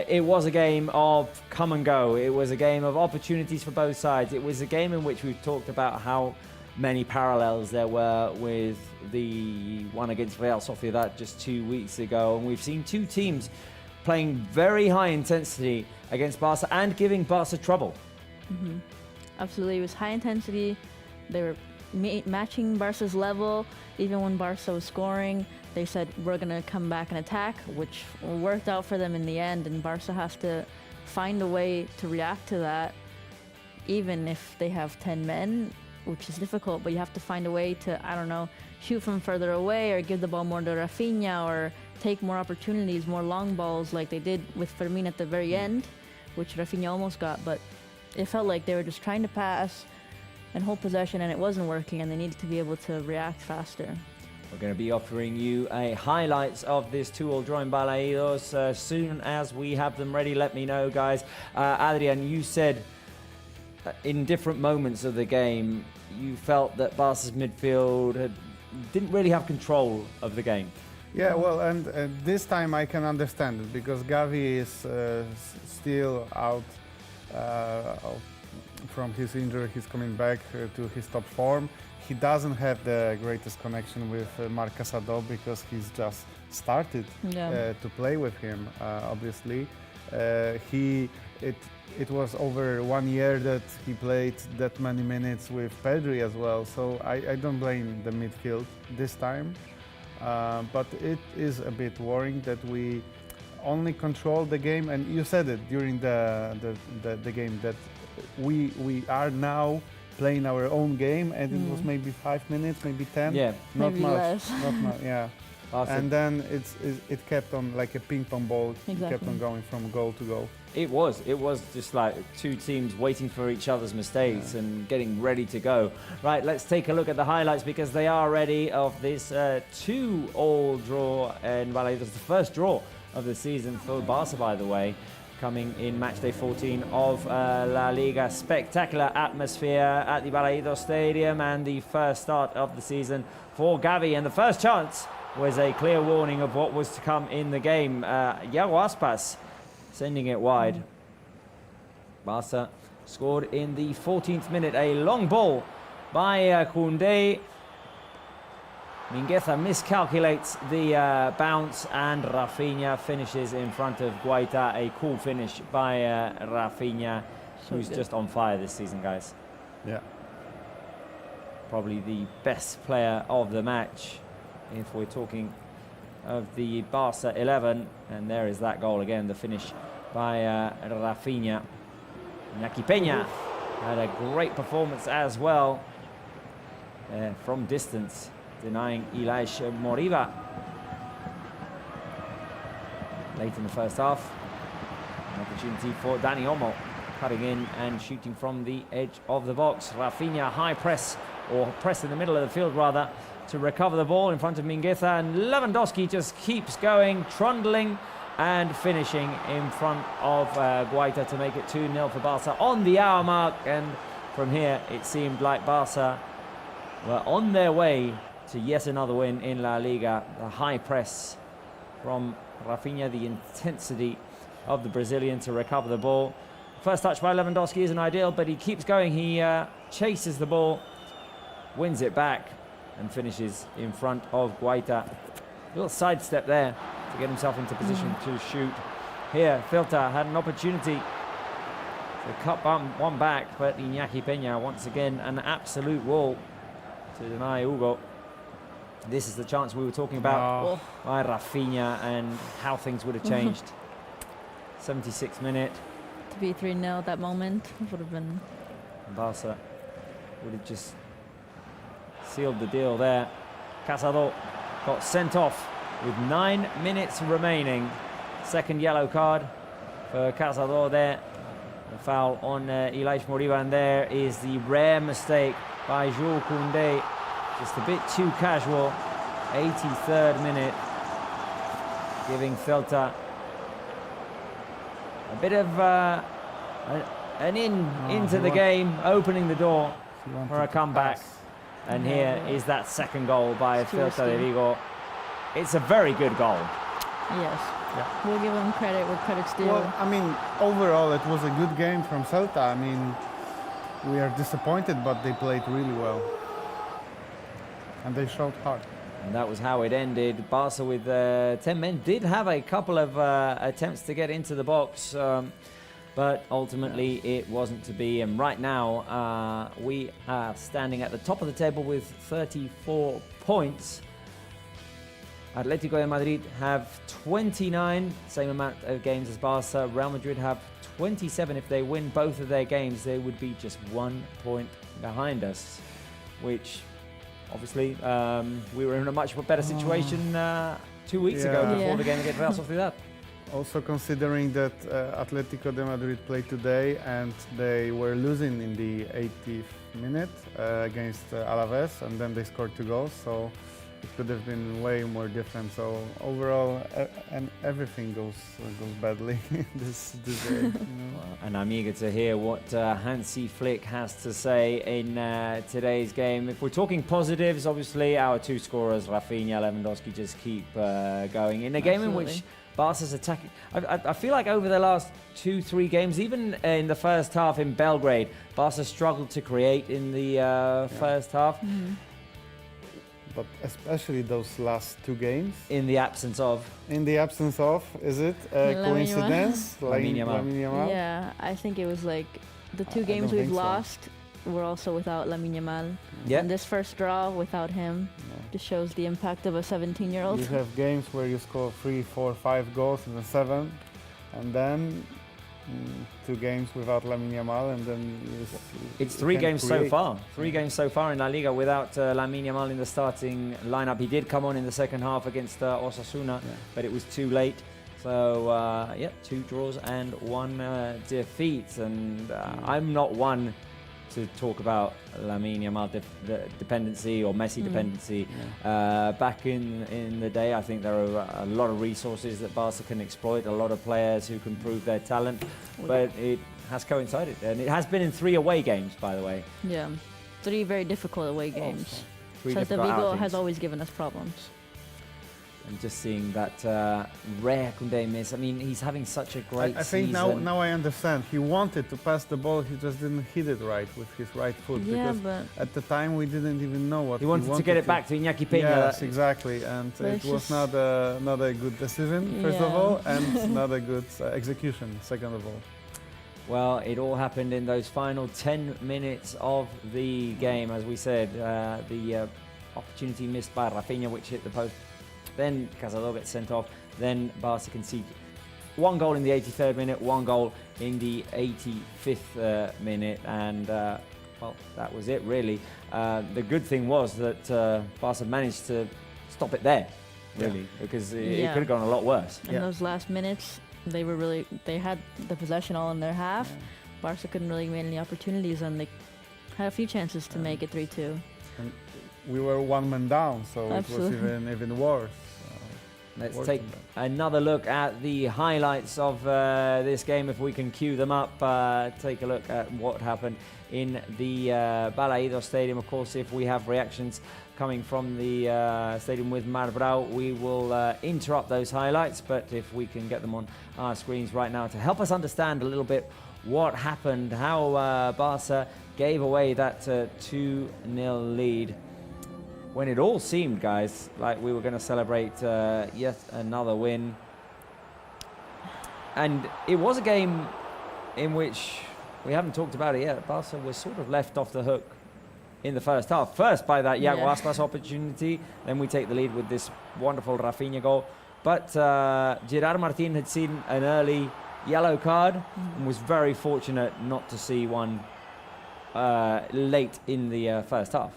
it was a game of come and go. It was a game of opportunities for both sides. It was a game in which we've talked about how many parallels there were with the one against Real Sociedad just 2 weeks ago. And we've seen 2 teams playing very high intensity against Barca and giving Barca trouble. Absolutely, it was high intensity. They were matching Barca's level. Even when Barca was scoring, they said, we're going to come back and attack, which worked out for them in the end. And Barca has to find a way to react to that, even if they have 10 men, which is difficult. But you have to find a way to, I don't know, shoot from further away or give the ball more to Raphinha or take more opportunities, more long balls like they did with Fermin at the very end, which Raphinha almost got, but it felt like they were just trying to pass and hold possession, and it wasn't working, and they needed to be able to react faster. We're going to be offering you a highlights of this 2-2 draw in Balaidos as soon as we have them ready. Let me know, guys. Adrian, you said in different moments of the game you felt that Barca's midfield didn't really have control of the game. Yeah, well, and this time I can understand it because Gavi is still out from his injury. He's coming back to his top form. He doesn't have the greatest connection with Marc Casado because he's just started to play with him, obviously. It was over 1 year that he played that many minutes with Pedri as well, so I don't blame the midfield this time. But it is a bit worrying that we only control the game, and you said it during the game that we are now playing our own game, and it was maybe 5 minutes, maybe 10. Yeah, not maybe much. less. Not much. Yeah. Awesome. And then it kept on like a ping pong ball. Exactly. It kept on going from goal to goal. It was just like two teams waiting for each other's mistakes and getting ready to go. Right, let's take a look at the highlights because they are ready of this 2-2 draw in Balaidos. The first draw of the season for Barca, by the way, coming in match day 14 of La Liga. Spectacular atmosphere at the Balaidos Stadium and the first start of the season for Gavi. And the first chance was a clear warning of what was to come in the game. Iago Aspas sending it wide. Barca scored in the 14th minute. A long ball by Koundé. Mingueza miscalculates the bounce, and Raphinha finishes in front of Guaita. A cool finish by Raphinha, who's just on fire this season, guys. Yeah. Probably the best player of the match, if we're talking of the Barca 11. And there is that goal again, the finish by Raphinha. Iñaki Peña had a great performance as well from distance, denying Ilaish Moriba late in the first half. An opportunity for Dani Olmo cutting in and shooting from the edge of the box. Raphinha high press, or press in the middle of the field rather, to recover the ball in front of Mingueza, and Lewandowski just keeps going, trundling and finishing in front of Guaita to make it 2-0 for Barca on the hour mark. And from here it seemed like Barca were on their way to yet another win in La Liga. The high press from Raphinha, the intensity of the Brazilian to recover the ball. First touch by Lewandowski isn't ideal, but he keeps going. He chases the ball, wins it back, and finishes in front of Guaita. A little sidestep there to get himself into position to shoot. Here, Filter had an opportunity to cut one back, but Iñaki Peña, once again, an absolute wall to deny Hugo. This is the chance we were talking about by Raphinha and how things would have changed. 76th minute. To be 3-0 at that moment would have been... Barca would have just sealed the deal there. Casado got sent off with 9 minutes remaining. Second yellow card for Casado there. The foul on Ilaish Moriba, and there is the rare mistake by Jules Koundé. Just a bit too casual. 83rd minute, giving Celta a bit of an into the game, opening the door for a comeback. And here is that second goal by Celta de Vigo. It's a very good goal. Yes. Yeah. We'll give them credit where credit's due. Well, I mean, overall it was a good game from Celta. I mean, we are disappointed, but they played really well. And they showed hard. And that was how it ended. Barca with 10 men did have a couple of attempts to get into the box, but ultimately it wasn't to be. And right now we are standing at the top of the table with 34 points. Atletico de Madrid have 29, same amount of games as Barca. Real Madrid have 27. If they win both of their games, they would be just 1 point behind us, which obviously we were in a much better situation 2 weeks ago before the game against Real Sociedad. Also considering that Atletico de Madrid played today and they were losing in the 80th minute against Alaves, and then they scored 2 goals, so it could have been way more different. So overall, and everything goes badly this day. You know? And I'm eager to hear what Hansi Flick has to say in today's game. If we're talking positives, obviously our 2 scorers, Raphinha, Lewandowski, just keep going. In a game in which Barca's attacking, I feel like over the last 2-3 games, even in the first half in Belgrade, Barca struggled to create in the first half. Mm-hmm. But especially those last 2 games. In the absence of? In the absence of, is it a coincidence? Lamine Yamal? Yeah, I think it was like the 2 games we've lost were also without Lamine Yamal. Yeah. And this first draw without him just shows the impact of a 17-year-old. You have games where you score 3, 4, 5 goals in the 7, and then 2 games without Lamine Yamal, and then it's 3 games so far. 3 games so far in La Liga without Lamine Yamal in the starting lineup. He did come on in the second half against Osasuna, but it was too late. So 2 draws and 1 defeat. And I'm not one to talk about Lamine Yamal dependency or Messi dependency. Back in the day, I think there are a lot of resources that Barca can exploit, a lot of players who can prove their talent, but it has coincided, and it has been in 3 away games, by the way. Yeah, 3 very difficult away games. 3 Celta difficult Vigo outings. has always given us problems. And just seeing that rare Koundé miss. I mean, he's having such a great I think season. now I understand. He wanted to pass the ball, he just didn't hit it right with his right foot. Yeah, because but at the time we didn't even know what he wanted to get it back to Iñaki Peña. Yes, exactly. And it was not a good decision, first of all, and not a good execution, second of all. Well, it all happened in those final 10 minutes of the game. As we said, the opportunity missed by Raphinha, which hit the post. Then Cazador gets sent off. Then Barca concede 1 goal in the 83rd minute, 1 goal in the 85th minute. And, well, that was it, really. The good thing was that Barca managed to stop it there, really, because it could have gone a lot worse. In those last minutes, they had the possession all in their half. Barca couldn't really make any opportunities, and they had a few chances to make it 3-2. And we were 1 man down, so Absolutely. it was even worse. Let's take another look at the highlights of this game, if we can cue them up. Take a look at what happened in the Balaidos Stadium. Of course, if we have reactions coming from the stadium with Marbrau, we will interrupt those highlights. But if we can get them on our screens right now to help us understand a little bit what happened, how Barca gave away that 2-0 lead, when it all seemed, guys, like we were going to celebrate yet another win. And it was a game in which we haven't talked about it yet. Barca was sort of left off the hook in the first half. First by that Iago Aspas opportunity, then we take the lead with this wonderful Raphinha goal. But Gerard Martin had seen an early yellow card and was very fortunate not to see one late in the first half.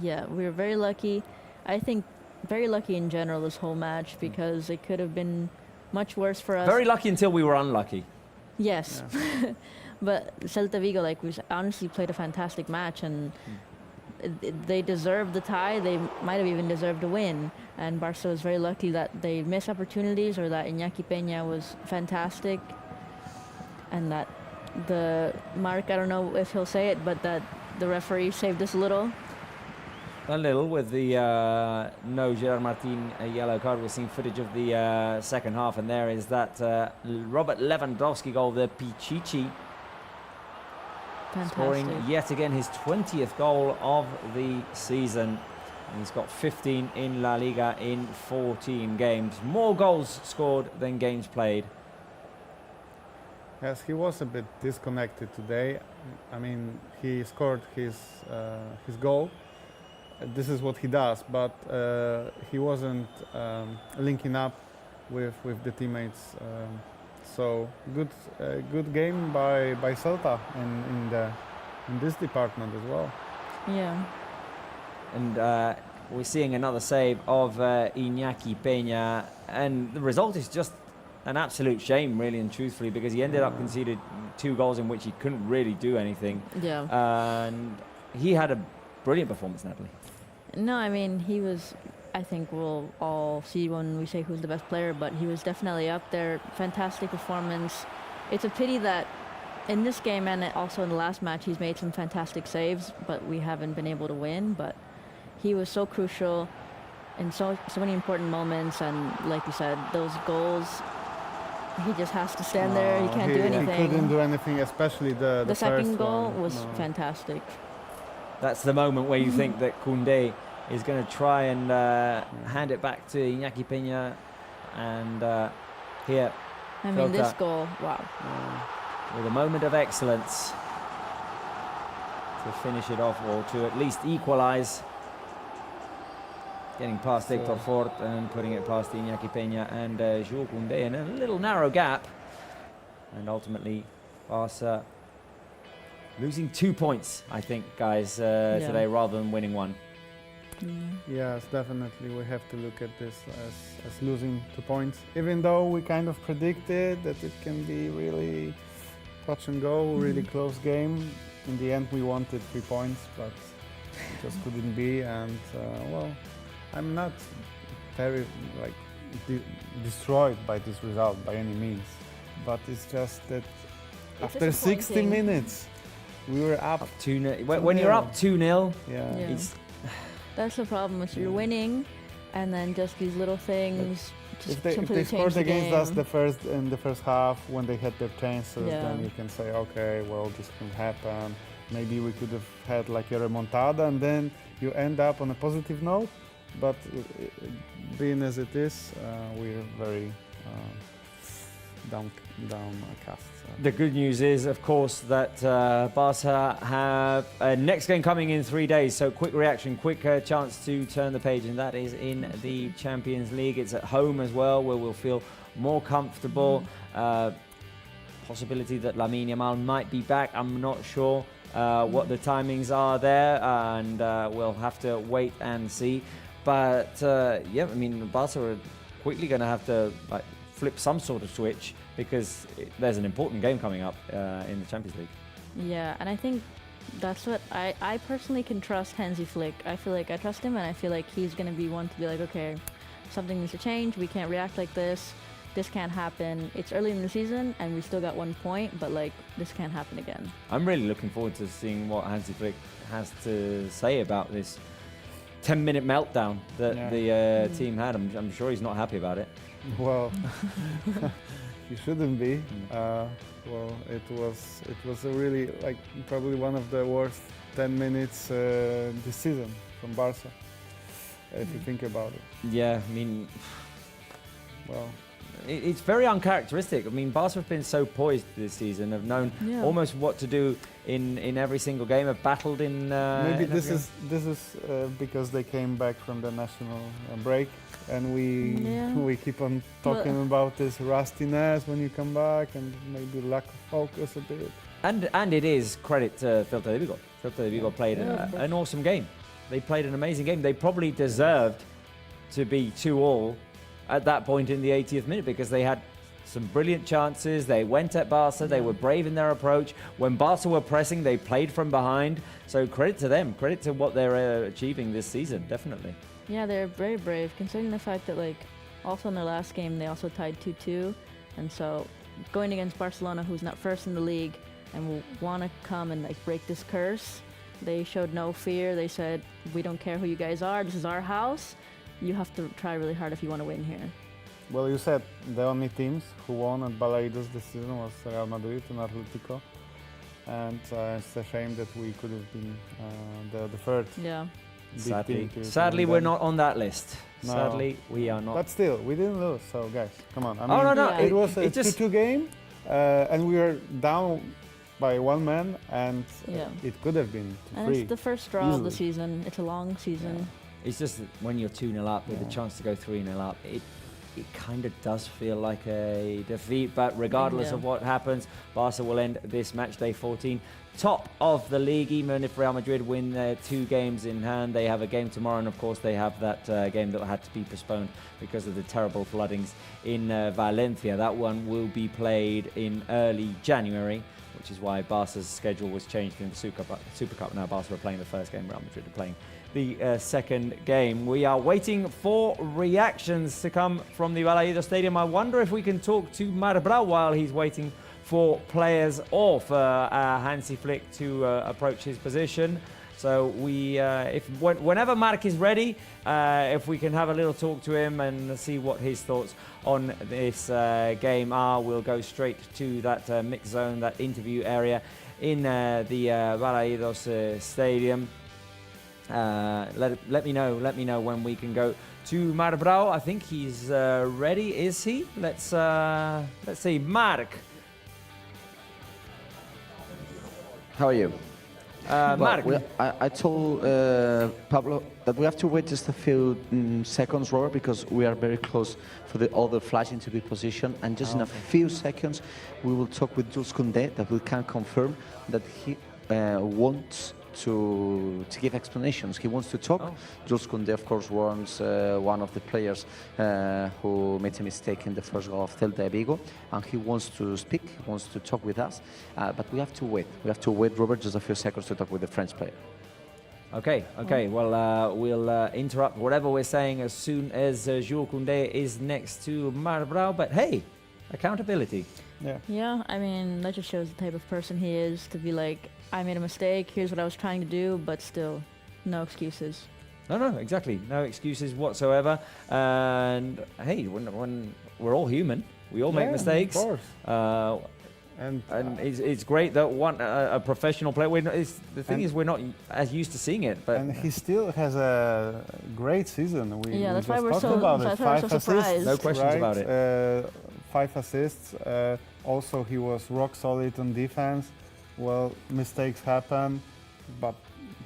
Yeah, we were very lucky. I think very lucky in general this whole match, because it could have been much worse for us. Very lucky until we were unlucky. Yes. Yeah. But Celta Vigo, we honestly played a fantastic match, and they deserved the tie. They might have even deserved a win. And Barca was very lucky that they missed opportunities, or that Iñaki Peña was fantastic, and that Mark, I don't know if he'll say it, but that the referee saved us a little. A little with the no Gerard Martin yellow card. We're seeing footage of the second half, and there is that Robert Lewandowski goal, the Pichichi. Fantastic. Scoring yet again his 20th goal of the season. And he's got 15 in La Liga in 14 games. More goals scored than games played. Yes, he was a bit disconnected today. I mean, he scored his goal. This is what he does, but he wasn't linking up with the teammates. So good game by Celta in this department as well. Yeah. And we're seeing another save of Iñaki Peña, and the result is just an absolute shame, really and truthfully, because he ended up conceded 2 goals in which he couldn't really do anything. Yeah. And he had a brilliant performance, Natalie. No, I mean, he was, I think we'll all see when we say who's the best player, but he was definitely up there. Fantastic performance. It's a pity that in this game and also in the last match, he's made some fantastic saves, but we haven't been able to win. But he was so crucial in so many important moments, and like you said, those goals, he just has to stand there. He can't do anything. He couldn't do anything, especially the second first goal one. was fantastic. That's the moment where you think that Koundé is going to try and hand it back to Iñaki Peña. And here, I mean, this goal, wow. With a moment of excellence to finish it off, or to at least equalize. Getting past Héctor Fort and putting it past Iñaki Peña and Jules Koundé in a little narrow gap. And ultimately, Barça losing 2 points, I think, guys, today, rather than winning 1. Yes, definitely. We have to look at this as losing 2 points. Even though we kind of predicted that it can be really touch and go, really close game. In the end, we wanted 3 points, but it just couldn't be. And, well, I'm not very destroyed by this result by any means, but it's just that after 60 minutes we were up 2-0. When you're up 2-0, that's the problem. Is you're winning, and then just these little things. If they scored against us in the first half when they had their chances, then you can say, okay, well, this can happen. Maybe we could have had like a remontada, and then you end up on a positive note. But being as it is, we're very downcast. The good news is, of course, that Barça have a next game coming in 3 days. So quick reaction, quick chance to turn the page, and that is in the Champions League. It's at home as well, where we'll feel more comfortable. Possibility that Lamine Yamal might be back. I'm not sure what the timings are there, and we'll have to wait and see. But yeah, I mean, Barca are quickly going to have to flip some sort of switch, because there's an important game coming up in the Champions League. Yeah, and I think that's what I personally can trust Hansi Flick. I feel like I trust him, and I feel like he's going to be one to be like, okay, something needs to change. We can't react like this. This can't happen. It's early in the season, and we still got 1 point, but like this can't happen again. I'm really looking forward to seeing what Hansi Flick has to say about this 10-minute meltdown that the team had. I'm sure he's not happy about it. Well, he shouldn't be. Well, it was a really probably one of the worst 10 minutes this season from Barça, if you think about it. Yeah, I mean, well, it's very uncharacteristic. I mean, Barca have been so poised this season, have known almost what to do in every single game, have battled in... Maybe this is because they came back from the national break, and we keep on talking about this rustiness when you come back, and maybe lack of focus a bit. And it is credit to Celta Vigo. Celta Vigo played an awesome game. They played an amazing game. They probably deserved to be 2-2 at that point in the 80th minute, because they had some brilliant chances. They went at Barca. They were brave in their approach. When Barca were pressing, they played from behind. So credit to them. Credit to what they're achieving this season, definitely. Yeah, they're very brave, considering the fact that also in their last game they also tied 2-2, and so going against Barcelona, who's not first in the league and will want to come and break this curse, they showed no fear. They said, we don't care who you guys are. This is our house. You have to try really hard if you want to win here. Well, you said the only teams who won at Balaidos this season was Real Madrid and Atletico, and it's a shame that we could have been the third. Yeah. Sadly, we're not on that list. No. Sadly, we are not. But still, we didn't lose. So, guys, come on. I mean, no. It was a 2-2 game, and we were down by one man, and it could have been 3. And it's the first draw of the season. It's a long season. It's just that when you're 2-0 up with a chance to go 3-0 up, it kind of does feel like a defeat, but regardless of what happens, Barca will end this match day 14 top of the league. Even if Real Madrid win their 2 games in hand, they have a game tomorrow, and of course they have that game that had to be postponed because of the terrible floodings in Valencia. That one will be played in early January, which is why Barca's schedule was changed in the Super Cup. Now Barca are playing the first game, Real Madrid are playing the second game. We are waiting for reactions to come from the Balaídos Stadium. I wonder if we can talk to Marc Brau while he's waiting for players or for Hansi Flick to approach his position. So whenever Marc is ready, if we can have a little talk to him and see what his thoughts on this game are, we'll go straight to that mixed zone, that interview area in the Balaídos Stadium. Let me know when we can go to Marc Brau. I think he's ready. Is he? Let's see. Marc. How are you? Marc. I told Pablo that we have to wait just a few seconds, Robert, because we are very close for the other flash interview position, and just in a few seconds we will talk with Jules Koundé, that we can confirm that he wants to give explanations. He wants to talk. Jules Koundé, of course, was one of the players who made a mistake in the first goal of Celta Vigo, and he wants to speak, he wants to talk with us, but we have to wait. We have to wait, Robert, just a few seconds to talk with the French player. Okay. Well, we'll interrupt whatever we're saying as soon as Jules Koundé is next to Marc Brau. But hey, accountability. Yeah, I mean, that just shows the type of person he is, to be like, I made a mistake, here's what I was trying to do, but still, no excuses. No, exactly. No excuses whatsoever. And hey, when we're all human, we all make mistakes. Of course. And it's great that a professional player. The thing is, we're not as used to seeing it. But and he still has a great season. That's why we're so surprised. Assists, no questions about it. 5 assists. Also, he was rock solid on defense. Well, mistakes happen, but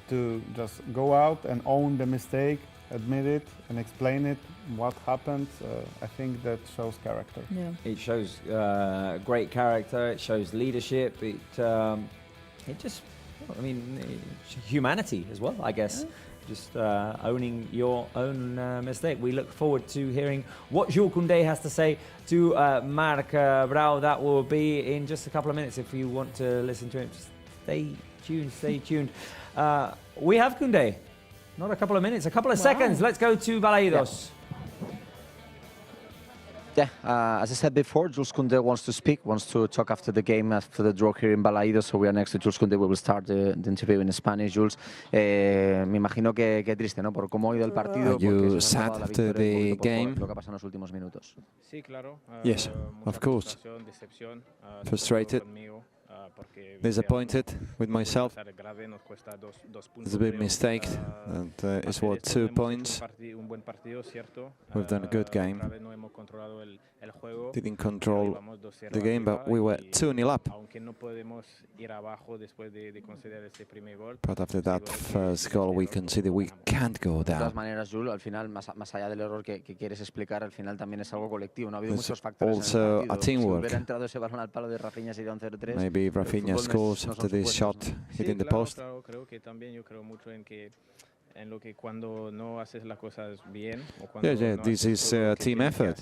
to just go out and own the mistake, admit it, and explain it, what happened, I think that shows character. Yeah. It shows great character. It shows leadership. It just, humanity as well, I guess. Yeah. Just owning your own mistake. We look forward to hearing what Jules Koundé has to say to Marc Brau. That will be in just a couple of minutes. If you want to listen to him, just stay tuned. We have Koundé. Not a couple of minutes, a couple of seconds. Let's go to Balaídos. Yeah, as I said before, Jules Koundé wants to speak, wants to talk after the game, after the draw here in Balaídos. So we are next to Jules Koundé. We will start the interview in Spanish. Jules, me imagino que triste, ¿no? Por cómo ha ido el partido. Are you sad after the game? Lo que ha pasado en los últimos minutos. Yes, of course. Frustrated. Disappointed with myself. It's a big mistake, and it's what, 2 points. We've done a good game. Didn't control the game, but we were 2-0 up. But after that first goal, we consider we can't go down. De todas maneras, Jules, al final, más allá del error que quieres explicar, al final también es algo colectivo. No ha habido muchos factores also en el partido. a teamwork. Si hubiera entrado ese balón al palo de Raphinha, sería un 0-3. Maybe Raphinha scores after this shot hitting the post. Creo que también yo creo mucho en lo que cuando no haces las cosas bien o cuando yeah, this is a team effort.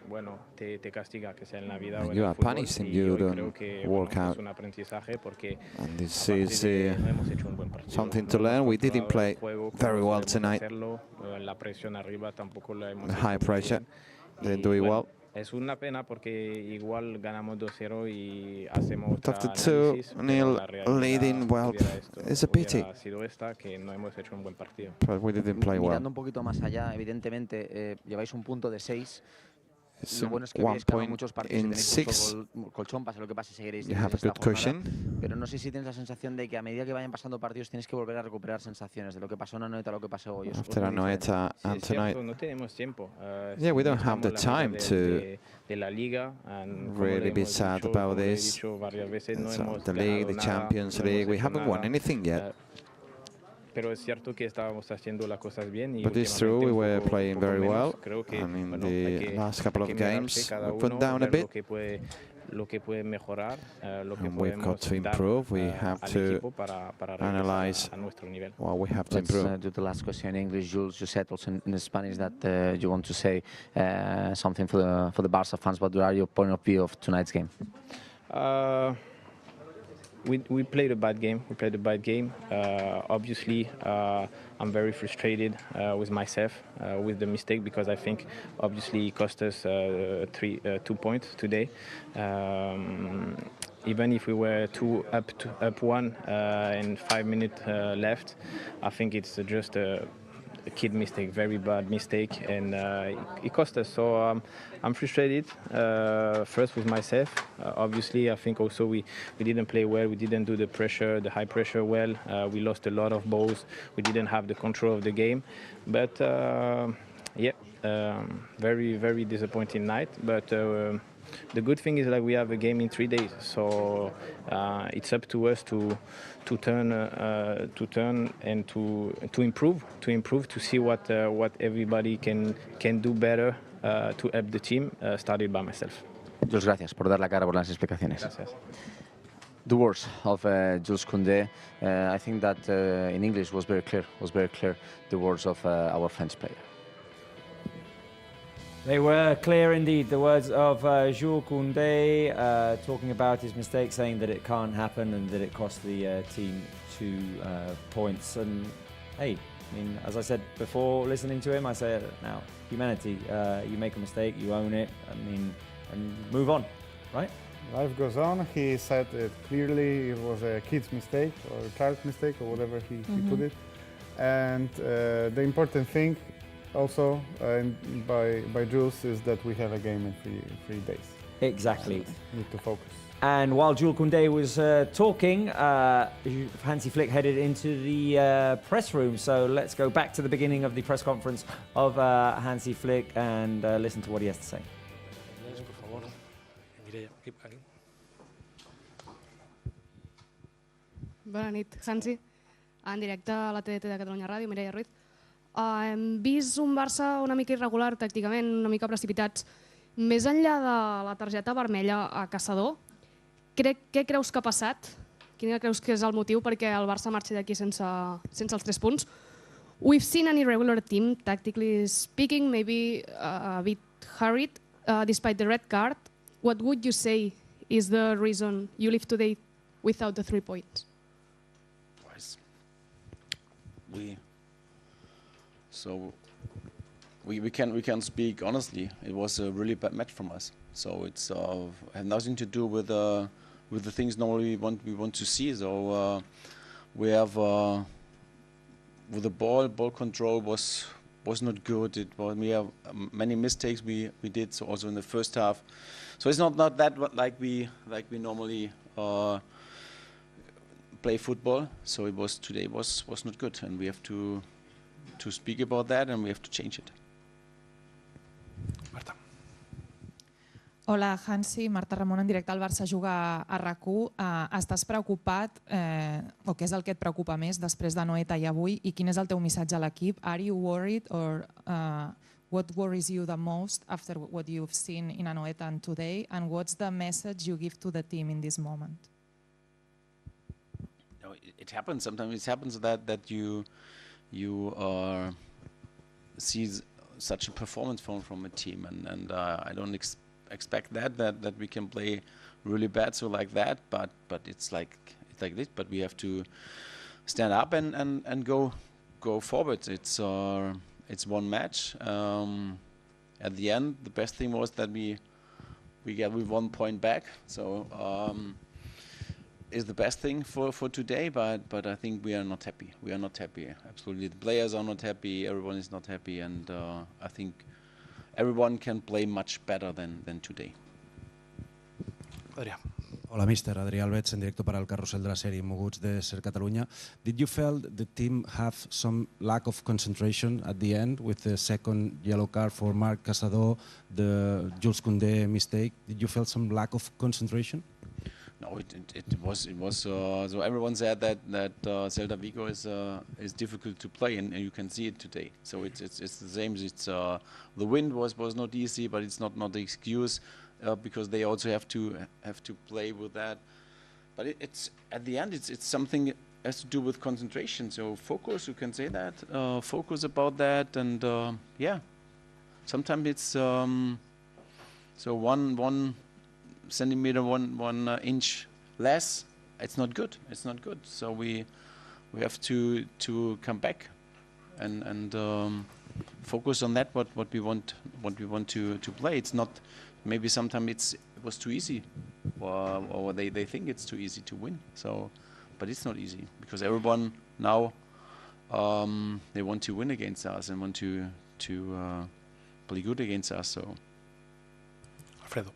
Bueno, te castiga, que sea en la vida And o en you el are fútbol, punished if y you yo don't creo que work out. es un aprendizaje porque And this aparte is de no hemos hecho un buen partido. something to learn. We didn't play very well tonight. La presión arriba tampoco la hemos The hecho high muy pressure, bien. didn't do it well. Es una pena porque igual ganamos 2-0 y hacemos But after 2-0 leading, well, it's a pity. sido esta que no hemos hecho un buen partido. But we didn't play well. Mirando un poquito más allá, evidentemente lleváis un punto de 6. Lo bueno es que 1 habéis ganado point muchos partidos y in tenéis 6. mucho colchón, pase lo que pase, seguiréis. You have a good cushion. Pero no sé si tienes la sensación de que a medida que vayan pasando partidos tienes que volver a recuperar sensaciones de lo que pasó en Anoeta a lo que pasó hoy. After Anoeta and tonight. No tenemos tiempo. Yeah, we don't have the time to de la Liga, really be sad about this. Varias veces, no So hemos the league, the nada, Champions no League, hemos we hecho haven't won nada. anything yet. pero es cierto que estábamos haciendo las cosas bien y But it's true, we were playing very well, creo que, and in bueno, the last couple of games cada we put uno, down a ver bit. Lo que puede mejorar, lo que And we've got podemos to dar improve. We have al to equipo para analyze a nuestro nivel. what we have to Let's improve. do the last question in English. Jules, you said also in Spanish that you want to say something for the Barça fans. What are your point of view of tonight's game? We played a bad game. Obviously, I'm very frustrated with myself with the mistake because I think obviously it cost us 2 points today. Even if we were up one and 5 minutes left, I think it's just a kid mistake, very bad mistake, and it cost us. So I'm frustrated first with myself. Obviously, I think also we didn't play well. We didn't do the high pressure well. We lost a lot of balls. We didn't have the control of the game. But very, very disappointing night. But the good thing is that we have a game in 3 days, so it's up to us to turn and to improve, to see what everybody can do better to help the team. Started by myself. Jules, gracias por dar la cara, por las explicaciones. Gracias. The words of Jules Koundé, I think that in English was very clear. The words of our French player. They were clear indeed, the words of Jules Koundé, talking about his mistake, saying that it can't happen and that it cost the team 2 points. And hey, I mean, as I said before listening to him, I say it now, humanity, you make a mistake, you own it, I mean, and move on, right? Life goes on. He said it clearly. It was a kid's mistake or a child's mistake or whatever he put it. And the important thing also by Jules is that we have a game in 3 days. Exactly. So need to focus. And while Jules Koundé was talking, Hansi Flick headed into the press room. So let's go back to the beginning of the press conference of Hansi Flick and listen to what he has to say. Bona nit, Hansi. En directe a la TDT de Catalunya Ràdio, Mireia Ruiz. Hem vist un Barça una mica irregular, tàcticament, una mica precipitats. Més enllà de la targeta vermella a Caçador, què creus que ha passat? Quin creus que és el motiu perquè el Barça marxi d'aquí sense els 3 punts? We've seen an irregular team, tactically speaking, maybe a bit hurried, despite the red card. What would you say is the reason you leave today without the 3 points? We can speak honestly. It was a really bad match from us. So it's had nothing to do with the things normally we want to see. So we have with the ball control was not good. We have many mistakes we did. So also in the first half. So it's not that like we normally play football. So today was not good, and we have to speak about that, and we have to change it. Marta. Hola, Hansi. Marta Ramon, en directe al Barça juga a RAC1. Estàs preocupat, o què és el que et preocupa més després de Noeta i avui, i quin és el teu missatge a l'equip? Are you worried, or what worries you the most after what you've seen in Anoeta and today, and what's the message you give to the team in this moment? It happens. Sometimes it happens that you see such a performance from a team, and I don't expect that we can play really bad so like that, but it's like this. But we have to stand up and go forward. It's one match. At the end, the best thing was that we got 1 point back. So is the best thing for today, but I think we are not happy. We are not happy. Absolutely, the players are not happy. Everyone is not happy, and I think everyone can play much better than today. Adrià. Hola, míster. Adrià Albets, en directo para el carrusel de la sèrie Moguts de Ser Catalunya. Did you feel the team have some lack of concentration at the end with the second yellow card for Marc Caçador, the Jules Koundé mistake? Did you feel some lack of concentration? No, it was. So everyone said that Celta Vigo is difficult to play, and you can see it today. So it's the same. It's the wind was not easy, but it's not the excuse because they also have to play with that. But it's at the end it's something has to do with concentration. So focus, you can say that. Focus about that, and yeah. Sometimes it's so one centimeter, one inch less. It's not good. It's not good. So we have to come back and focus on that. What we want to play. It's not. Maybe sometimes it was too easy, or they think it's too easy to win. So, but it's not easy because everyone now they want to win against us and want to play good against us. So. Alfredo.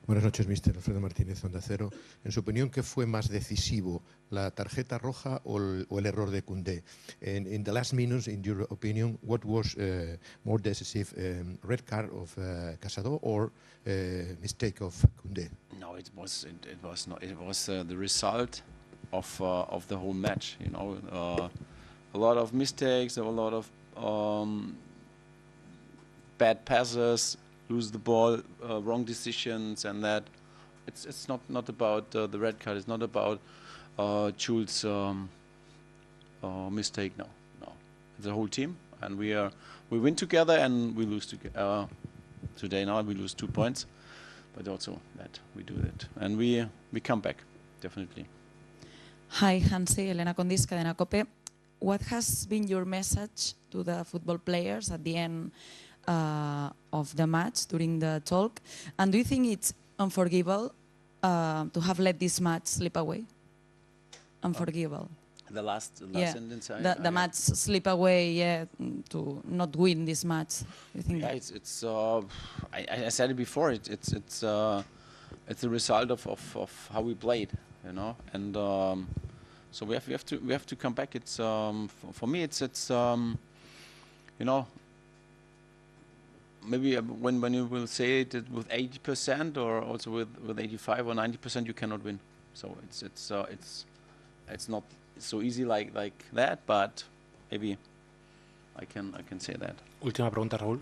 Buenas noches, mister. Alfredo Martínez, Onda Cero. En su opinión, ¿qué fue más decisivo, la tarjeta roja o el error de Koundé? In the last minutes, in your opinion, what was more decisive, red card of Casado or mistake of Koundé? No, it was not. It was the result of the whole match. You know, a lot of mistakes, a lot of bad passes. Lose the ball, wrong decisions, and that it's not about the red card. It's not about Jules' mistake. No, it's the whole team, and we win together and we lose together. Today now we lose 2 points, but also that we do that and we come back definitely. Hi, Hansi, Elena Condis, Cadena Cope. What has been your message to the football players at the end of the match during the talk, and do you think it's unforgivable to have let this match slip away? Unforgivable. The last sentence. The match slip away. Yeah, to not win this match. You think? Yeah, it's. I said it before. It's a result of how we played, you know, and so we have to come back. It's for me. It's you know. Maybe when you will say it with 80% or also with 85 or 90%, you cannot win. So it's not so easy like that, but maybe I can say that. Última pregunta, Raúl.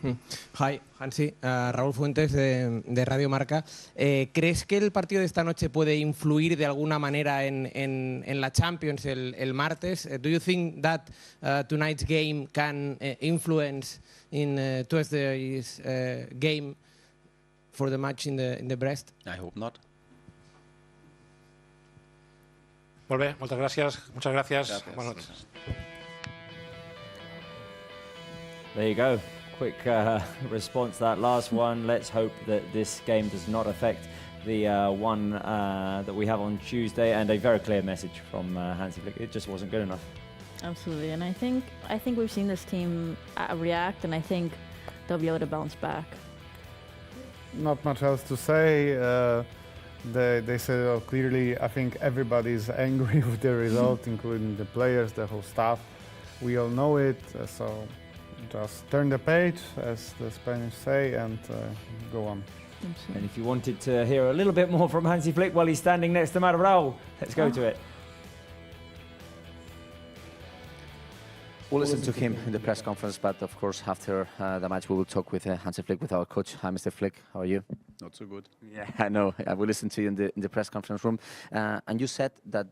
Hi, Hansi. Raúl Fuentes de Radio Marca. ¿Crees que el partido de esta noche puede influir de alguna manera en la Champions el martes? Do you think that tonight's game can influence in Tuesday's game for the match in the Brest? I hope not. Molt bé, moltes gràcies. Muchas gracias. Buenas noches. There you go. Quick response to that last one. Let's hope that this game does not affect the one that we have on Tuesday, and a very clear message from Hansi Flick. It just wasn't good enough. Absolutely, and I think we've seen this team react, and I think they'll be able to bounce back. Not much else to say. They said clearly. I think everybody's angry with the result, including the players, the whole staff. We all know it, so just turn the page, as the Spanish say, and go on. And if you wanted to hear a little bit more from Hansi Flick while he's standing next to Raúl, let's go to it. We'll listen to him in the press conference, but of course after the match we will talk with Hansi Flick, with our coach. Hi, Mr. Flick, how are you? Not so good. Yeah, I know. I will listen to you in the press conference room. And you said that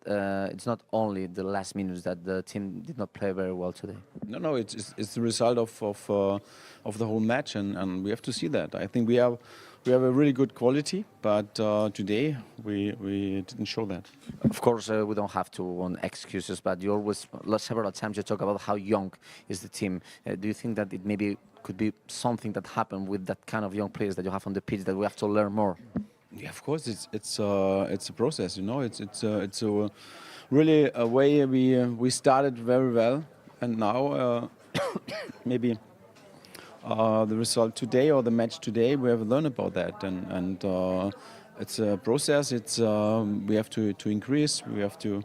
it's not only the last minutes that the team did not play very well today. No, it's the result of the whole match, and we have to see that. I think we have a really good quality, but today we didn't show that. Of course, we don't have to want excuses, but you always, several times you talk about how young is the team. Do you think that it maybe could be something that happened with that kind of young players that you have on the pitch, that we have to learn more? Yeah, of course, it's a process, you know. It's a really a way we started very well, and now maybe. The result today or the match today, we have learned about that, and it's a process. It's we have to increase, we have to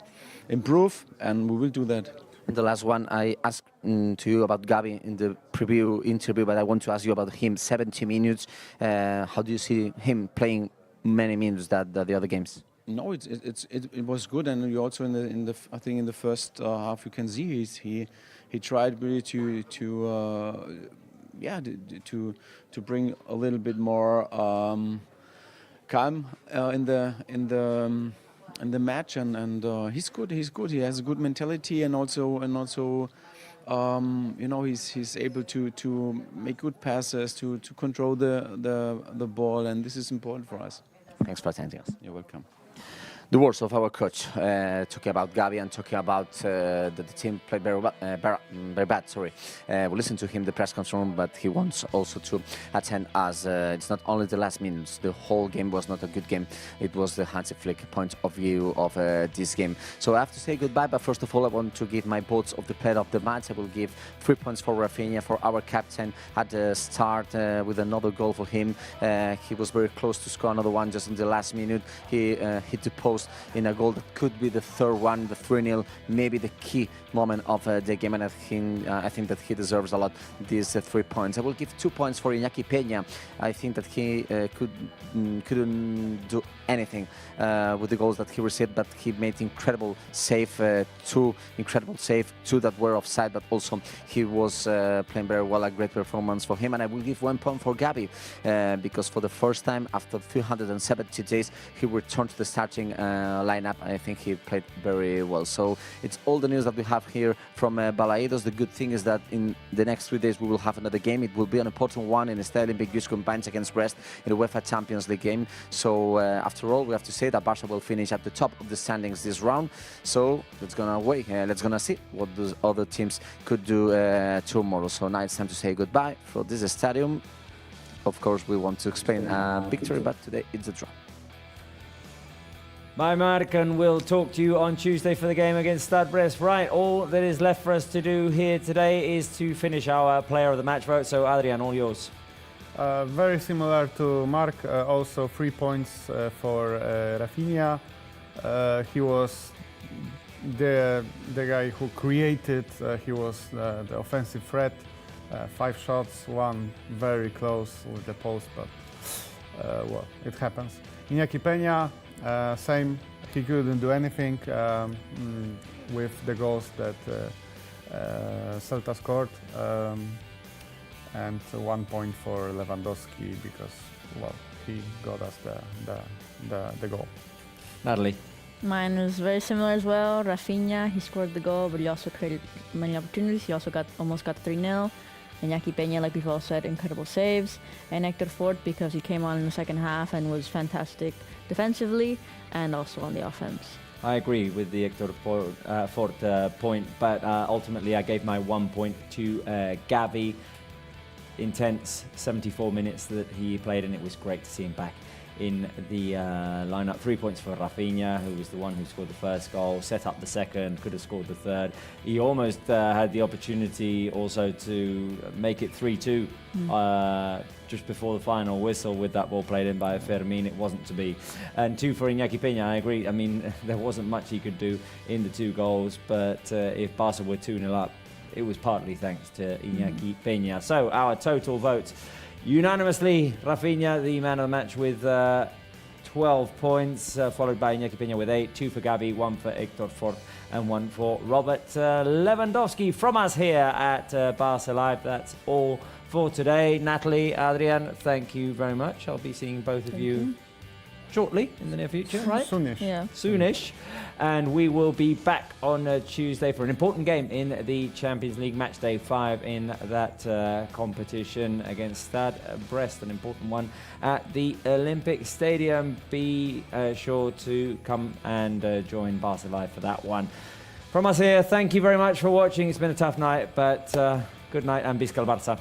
improve, and we will do that. The last one, I asked to you about Gavi in the preview interview, but I want to ask you about him. 70 minutes. How do you see him playing many minutes than the other games? No, it was good, and you also in the I think in the first half you can see he tried really to bring a little bit more calm in the match, and he's good. He has a good mentality, and also he's able to make good passes, to control the ball, and this is important for us. Thanks for attending us. You're welcome. The words of our coach, talking about Gavi and talking about that the team played very bad. Sorry, we listened to him the press conference, but he wants also to attend us. It's not only the last minutes; the whole game was not a good game. It was the Hansi Flick point of view of this game. So I have to say goodbye. But first of all, I want to give my votes of the player of the match. I will give 3 points for Raphinha, for our captain. At the start with another goal for him. He was very close to score another one just in the last minute. He hit the post in a goal that could be the third one, the 3-0, maybe the key moment of the game, and I think that he deserves a lot these 3 points. I will give 2 points for Iñaki Peña. I think that he couldn't do anything with the goals that he received, but he made incredible save, 2 incredible save, 2 that were offside, but also he was playing very well, a great performance for him. And I will give 1 point for Gavi because for the first time after 370 days he returned to the starting lineup. I think he played very well. So it's all the news that we have here from Balaidos. The good thing is that in the next 3 days we will have another game. It will be an important one in the Stade Olympique Youth Combines against Brest in the UEFA Champions League game. So after all, we have to say that Barça will finish at the top of the standings this round. So let's gonna see what those other teams could do tomorrow. So now it's time to say goodbye for this stadium. Of course, we want to explain a victory, but today it's a draw. Bye, Mark, and we'll talk to you on Tuesday for the game against Stade Brest. Right, all that is left for us to do here today is to finish our player of the match vote. So, Adrian, all yours. Very similar to Mark, also 3 points for Raphinha. He was the guy who created, he was the offensive threat. 5 shots, 1 very close with the post, but well, it happens. Iñaki Peña, same, he couldn't do anything with the goals that Celta scored. And 1 point for Lewandowski because, well, he got us the goal. Natalie. Mine was very similar as well. Raphinha, he scored the goal, but he also created many opportunities. He also almost got 3-0. Iñaki Peña, like we've all said, incredible saves. And Hector Fort, because he came on in the second half and was fantastic defensively and also on the offense. I agree with the Hector Fort point, but ultimately I gave my 1 point to Gavi. Intense 74 minutes that he played, and it was great to see him back in the lineup. 3 points for Raphinha, who was the one who scored the first goal, set up the second, could have scored the third. He almost had the opportunity also to make it 3-2 just before the final whistle with that ball played in by Fermin. It wasn't to be. And 2 for Iñaki Peña, I agree. I mean, there wasn't much he could do in the 2 goals, but if Barca were 2-0 up, it was partly thanks to Iñaki Peña. So our total votes, unanimously, Raphinha, the man of the match with 12 points, followed by Iñaki Peña with 8, 2 for Gavi, 1 for Hector Fort, and 1 for Robert Lewandowski. From us here at Barca Live, that's all for today. Natalie, Adrian, thank you very much. I'll be seeing both of you shortly in the near future, right? Soonish. Yeah. Soonish. And we will be back on Tuesday for an important game in the Champions League, match day 5 in that competition against Stade Brest, an important one at the Olympic Stadium. Be sure to come and join Barca Live for that one. From us here, thank you very much for watching. It's been a tough night, but good night and Visca el Barça.